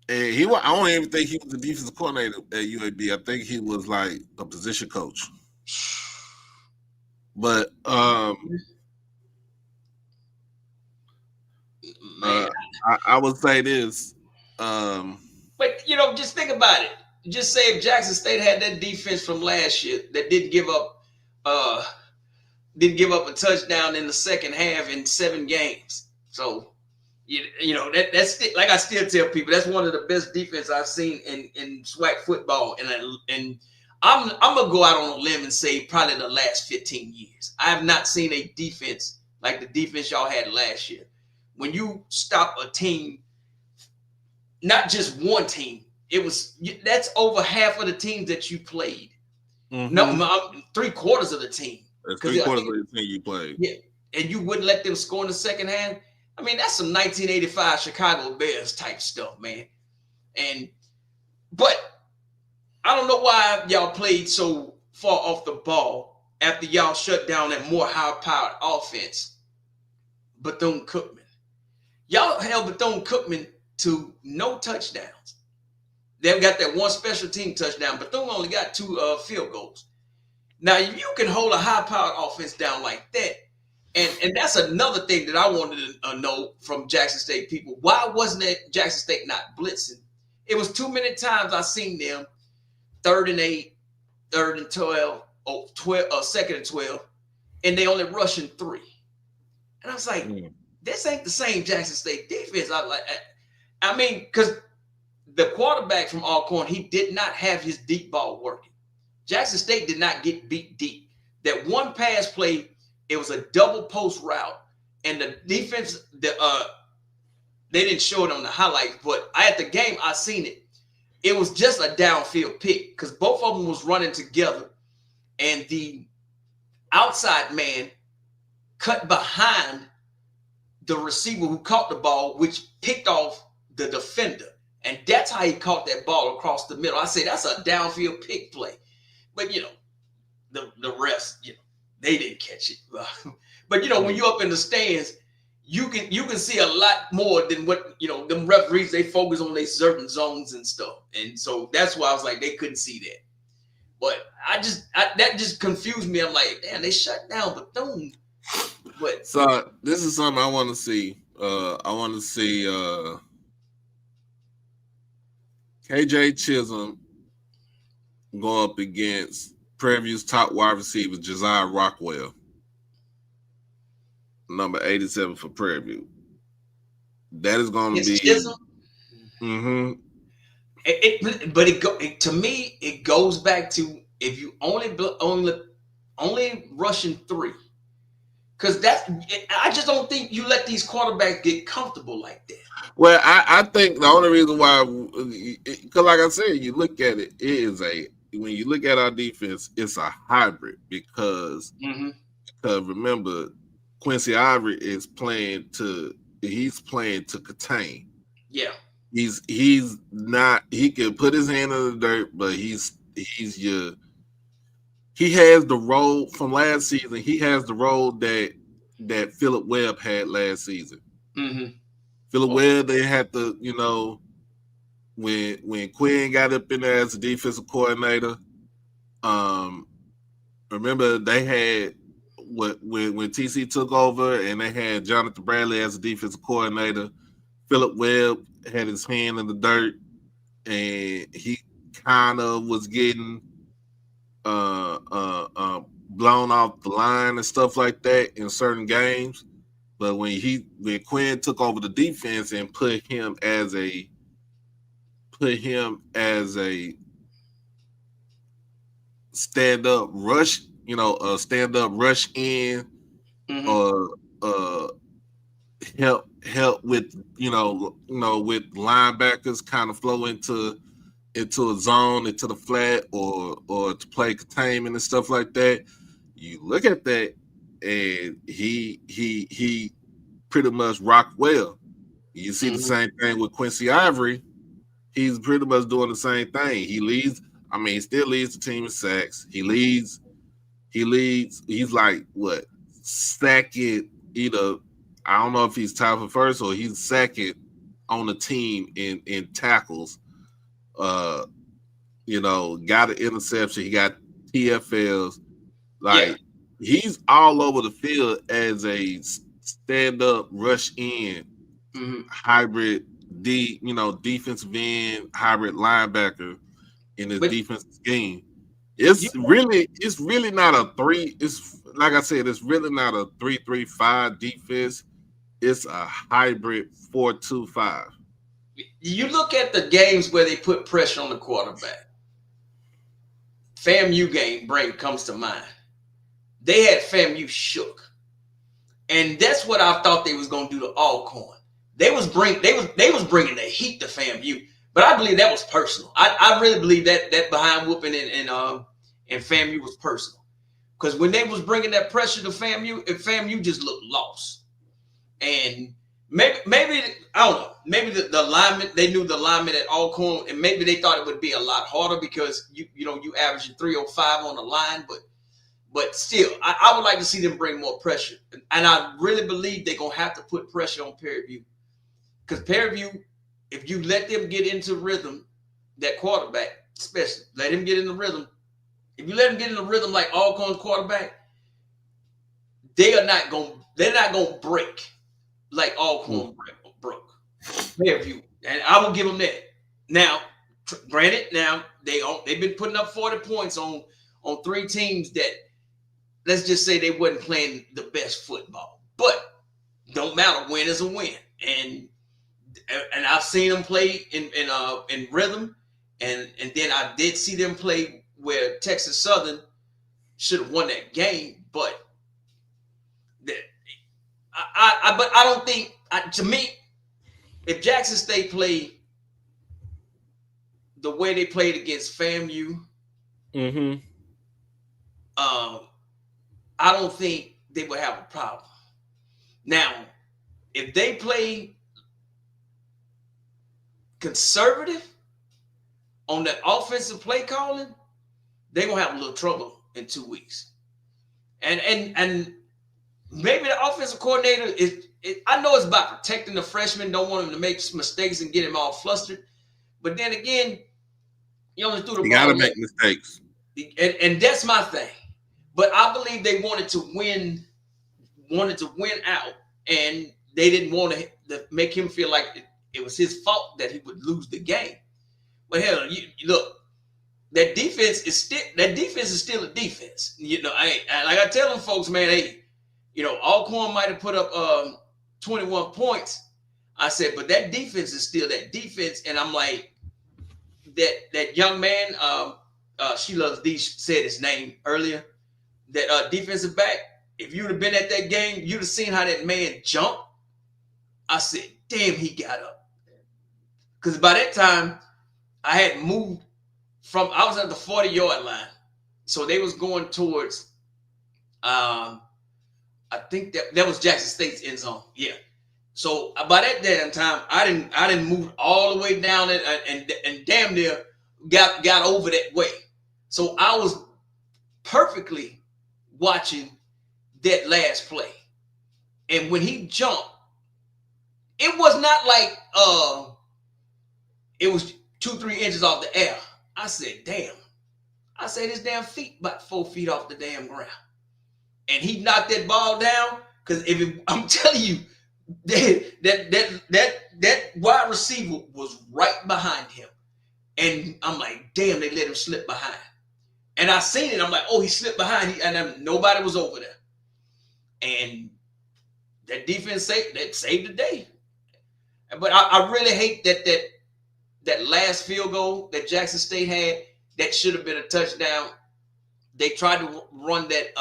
And I don't even think he was the defensive coordinator at UAB. I think he was like a position coach. But I would say this. But just think about it. Just say if Jackson State had that defense from last year that didn't give up a touchdown in the second half in 7 games. So that's like I still tell people that's one of the best defense I've seen in SWAC football, and I'm gonna go out on a limb and say probably the last 15 years. I have not seen a defense like the defense y'all had last year. When you stop a team, not just one team, that's over half of the teams that you played. No, 3/4 of the team. That's 3/4 of the team you played. Yeah, and you wouldn't let them score in the second half. I mean, that's some 1985 Chicago Bears type stuff, man. But I don't know why y'all played so far off the ball after y'all shut down that more high-powered offense, Bethune-Cookman. Y'all held Bethune-Cookman to no touchdowns. They've got that one special team touchdown. Bethune only got 2 field goals. Now, if you can hold a high-powered offense down like that, and that's another thing that I wanted to know from Jackson State people. Why wasn't that Jackson State not blitzing? It was too many times I seen them 3rd and 8, 3rd and 12, or 2nd and 12, and they only rushing 3. And I was like, this ain't the same Jackson State defense. I mean, because the quarterback from Alcorn, he did not have his deep ball working. Jackson State did not get beat deep. That one pass play, it was a double post route, and the defense, they didn't show it on the highlights, but at the game, I seen it. It was just a downfield pick because both of them was running together, and the outside man cut behind the receiver who caught the ball, which picked off the defender, and that's how he caught that ball across the middle. I say that's a downfield pick play, but the rest, They didn't catch it. But you know, when you're up in the stands, you can see a lot more than what, you know, them referees, they focus on their certain zones and stuff. And so that's why I was like, they couldn't see that. But that just confused me. I'm like, damn, they shut down Bethune. But so this is something I want to see. I want to see KJ Chisholm go up against Prairie View's top wide receiver, Josiah Rockwell, number 87 for Prairie View. That is going to be. Chisholm? Mm-hmm. To me, it goes back to if you only rushing 3, because I just don't think you let these quarterbacks get comfortable like that. Well, I think the only reason why, because like I said, you look at it, when you look at our defense, it's a hybrid because remember, Quincy Ivory is playing to contain. Yeah. He's not, he can put his hand in the dirt, but he has the role from last season. He has the role that Phillip Webb had last season. Phillip Webb, they had to, you know, when Quinn got up in there as a defensive coordinator, remember they had when TC took over and they had Jonathan Bradley as a defensive coordinator. Phillip Webb had his hand in the dirt, and he kind of was getting blown off the line and stuff like that in certain games. But when Quinn took over the defense and put him as a stand-up rush, you know, a stand-up rush in, or help with you know with linebackers kind of flow into a zone, into the flat, or to play containment and stuff like that. You look at that, and he pretty much rocked well. You see the same thing with Quincy Ivory. He's pretty much doing the same thing. He leads. I mean, he still leads the team in sacks. He leads. He's like what, second? Either I don't know if he's tied for first or he's second on the team in tackles. You know, got an interception. He got TFLs. Like he's all over the field as a stand-up rush in hybrid defensive end hybrid linebacker in his defensive scheme. It's really not a 3. It's like I said, it's really not a 3-3-5 defense. It's a hybrid 4-2-5. You look at the games where they put pressure on the quarterback. FAMU game comes to mind. They had FAMU shook, and that's what I thought they was gonna do to Alcorn. They was bringing the heat to FAMU, but I believe that was personal. I really believe that behind whooping and FAMU was personal, because when they was bringing that pressure to FAMU just looked lost. And maybe I don't know. Maybe the lineman, they knew the lineman at Alcorn, and maybe they thought it would be a lot harder because you averaging 305 on the line, but still, I would like to see them bring more pressure. And I really believe they're gonna have to put pressure on Parrie View, because Parrie View, if you let them get into rhythm, that quarterback, especially, let him get in the rhythm. If you let him get in the rhythm like Alcorn's quarterback, they're not gonna break like Alcorn broke. Parrie View, and I will give them that. Now, granted, they've been putting up 40 points on 3 teams that, let's just say, they wasn't playing the best football, but don't matter. Win is a win, and I've seen them play in rhythm, and then I did see them play where Texas Southern should have won that game, but I don't think, to me, if Jackson State played the way they played against FAMU, I don't think they would have a problem. Now, if they play conservative on that offensive play calling, they're going to have a little trouble in 2 weeks. And maybe the offensive coordinator is. I know it's about protecting the freshman. Don't want him to make mistakes and get him all flustered. But then again, you only threw the ball. You got to make mistakes. And that's my thing. But I believe they wanted to win out, and they didn't want to make him feel like it was his fault that he would lose the game. But hell, you look, that defense is still a defense. You know, like I tell them folks, man, hey, you know, Alcorn might have put up 21 points. I said, but that defense is still that defense. And I'm like, that young man, She Loves D said his name earlier. That defensive back, if you'd have been at that game, you'd have seen how that man jumped. I said, damn, he got up. Because by that time, I had moved I was at the 40-yard line. So they was going towards, I think that was Jackson State's end zone. Yeah. So by that damn time, I didn't move all the way down and damn near got over that way. So I was perfectly watching that last play. And when he jumped, it was not like it was 2-3 inches off the air. I said, damn. I said his damn feet about 4 feet off the damn ground. And he knocked that ball down. Because I'm telling you, that wide receiver was right behind him. And I'm like, damn, they let him slip behind. And I seen it. I'm like, oh, he slipped behind. And nobody was over there. And that defense saved the day. But I really hate that last field goal that Jackson State had. That should have been a touchdown. They tried to run that.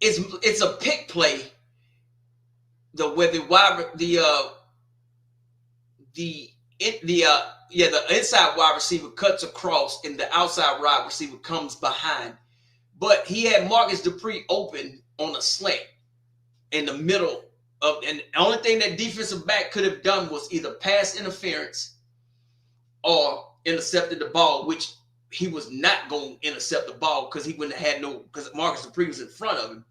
It's a pick play. The inside wide receiver cuts across and the outside wide receiver comes behind. But he had Marcus Dupree open on a slant in the middle of, and the only thing that defensive back could have done was either pass interference or intercepted the ball, which he was not going to intercept the ball because he wouldn't have had because Marcus Dupree was in front of him.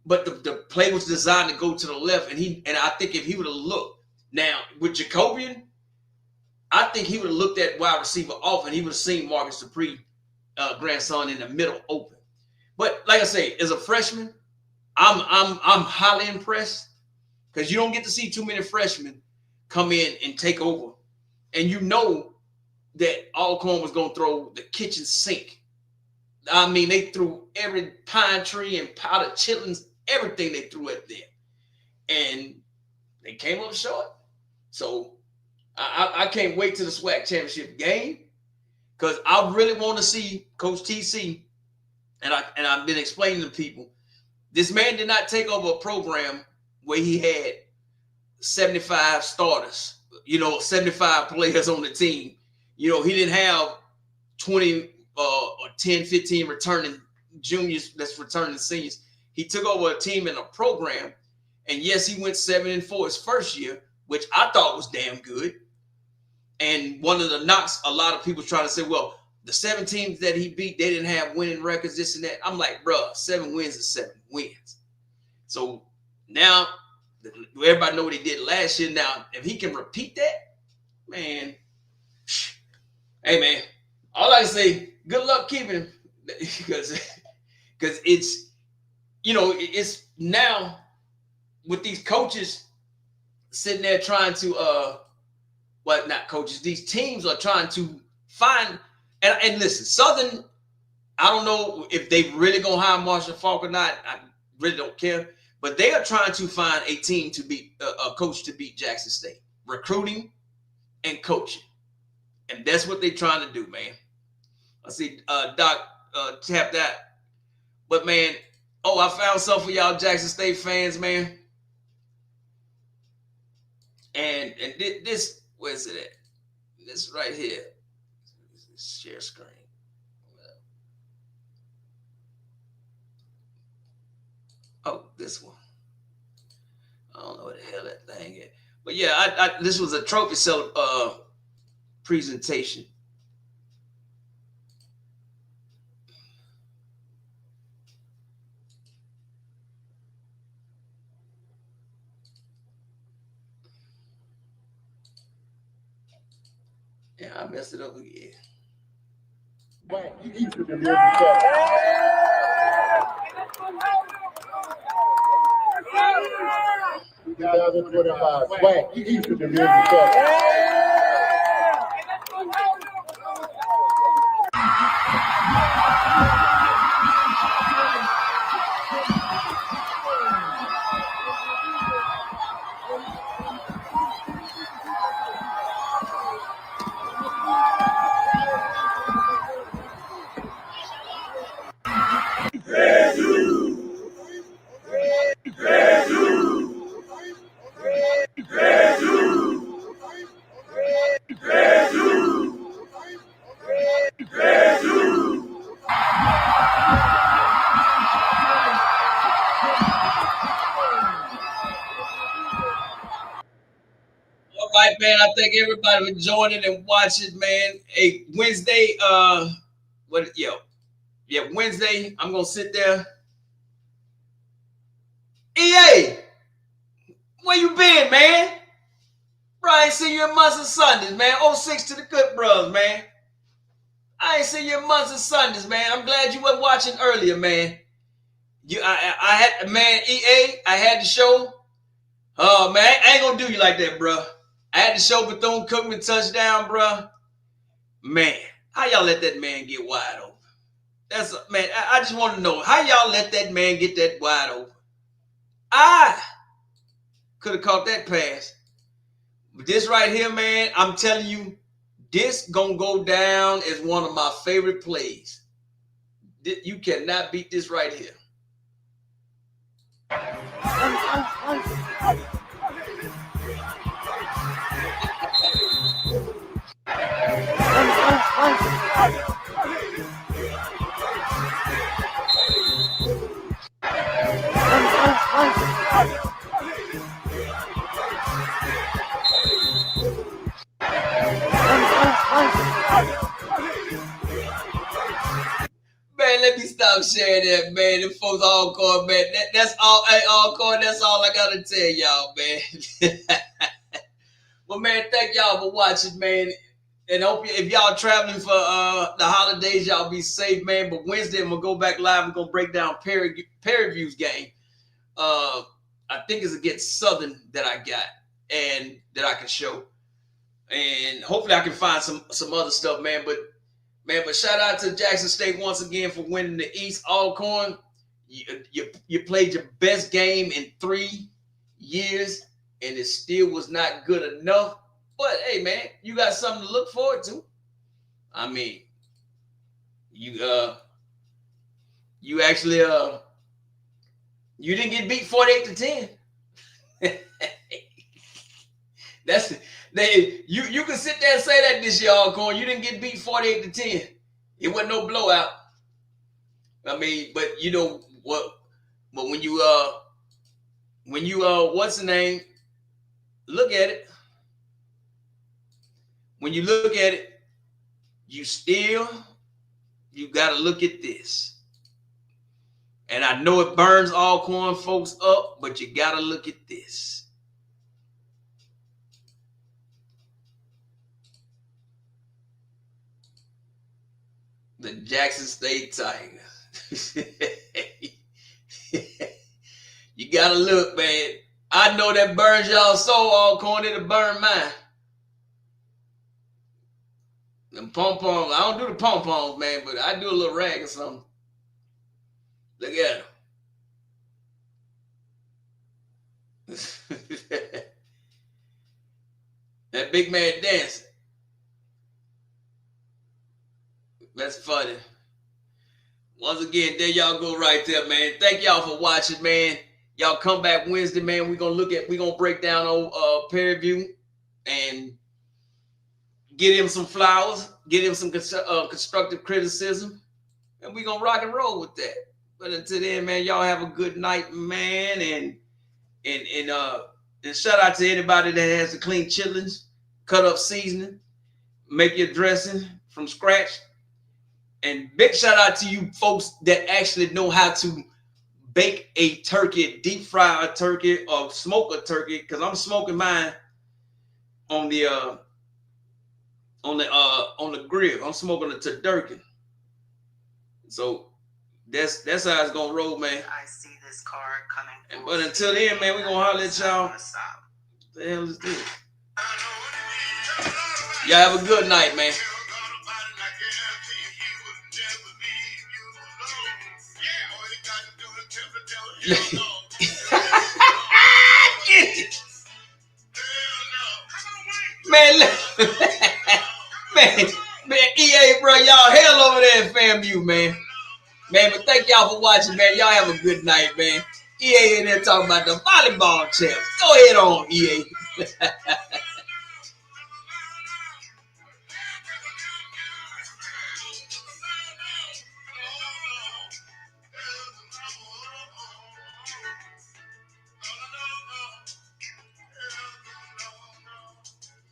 But the play was designed to go to the left, and I think if he would have looked now with Jacobian, I think he would have looked at wide receiver off, and he would have seen Marcus Dupree, grandson, in the middle open. But like I say, as a freshman, I'm highly impressed because you don't get to see too many freshmen come in and take over, and you know that Alcorn was going to throw the kitchen sink. I mean, they threw every pine tree and powdered chitlins, everything they threw at them. And they came up short. So I can't wait to the SWAC championship game because I really want to see Coach TC. And I've been explaining to people, this man did not take over a program where he had 75 starters, 75 players on the team. He didn't have 20 or 10, 15 returning juniors that's returning seniors. He took over a team and a program. And yes, he went 7-4 his first year, which I thought was damn good. And one of the knocks, a lot of people trying to say, well, the 7 teams that he beat, they didn't have winning records, this and that. I'm like, bro, 7 wins is 7 wins. So now everybody know what he did last year. Now, if he can repeat that, man, hey, man, all I can say, good luck keeping him because it's, it's now with these coaches sitting there trying to, not coaches, these teams are trying to find, and listen, Southern, I don't know if they really going to hire Marshall Falk or not. I really don't care, but they are trying to find a team to beat, a coach to beat Jackson State, recruiting and coaching. And that's what they're trying to do, man. I see Doc tap that. But, man, I found something for y'all Jackson State fans, man. And this, where's it at? This right here. Share screen. Oh, this one. I don't know what the hell that thing is. But, yeah, this was a trophy presentation. I messed it up again. All right, man. I thank everybody for joining and watching, man. Hey, Wednesday, Wednesday, I'm gonna sit there. EA, where you been, man? Bro, I ain't seen you in months of Sundays, man. 06 to the good brothers, man. I ain't seen you in months of Sundays, man. I'm glad you wasn't watching earlier, man. I had, man, EA, I had the show. Oh, man, I ain't gonna do you like that, bro. I had to show Bethune-Cookman touchdown, bro. Man, how y'all let that man get wide open? That's man. I just want to know how y'all let that man get that wide open. I could have caught that pass, but this right here, man, I'm telling you, this gonna go down as one of my favorite plays. You cannot beat this right here. Man, let me stop sharing that, man. Them folks all called, man. That's all. Hey, all called. That's all I gotta tell y'all, man. Well, man, thank y'all for watching, man. And hope if y'all traveling for the holidays, y'all be safe, man. But Wednesday, I'm gonna go back live. I'm gonna break down Parrie View's game. I think it's against Southern that I got and that I can show. And hopefully I can find some other stuff, man. But shout out to Jackson State once again for winning the East Alcorn. You played your best game in 3 years, and it still was not good enough. But hey, man, you got something to look forward to. I mean, you actually you didn't get beat 48-10. You can sit there and say that this year, Alcorn. You didn't get beat 48-10. It wasn't no blowout. I mean, but you know what? But when you what's the name? Look at it. When you look at it, you got to look at this. And I know it burns Alcorn folks up, but you got to look at this. The Jackson State Tigers. You got to look, man. I know that burns y'all soul, Alcorn. It'll burn mine. Them pom-poms. I don't do the pom-poms, man, but I do a little rag or something. Look at him. That big man dancing. That's funny. Once again, there y'all go right there, man. Thank y'all for watching, man. Y'all come back Wednesday, man. We're gonna break down old Parrie View and get him some flowers, get him some constructive criticism, and we're gonna rock and roll with that. But until then, man, y'all have a good night, man, and shout out to anybody that has the clean chitlins, cut up seasoning, make your dressing from scratch, and big shout out to you folks that actually know how to bake a turkey, deep fry a turkey, or smoke a turkey, because I'm smoking mine on the on the grill. I'm smoking a turducken. So that's how it's gonna roll, man. I see this car coming. But until then, man, we gonna holler at y'all. What the hell is this? Y'all have a good night, man. Man, man, EA, bro, y'all hell over there in FAMU, man. Man, but thank y'all for watching, man. Y'all have a good night, man. EA in there talking about the volleyball champs. Go ahead on, EA.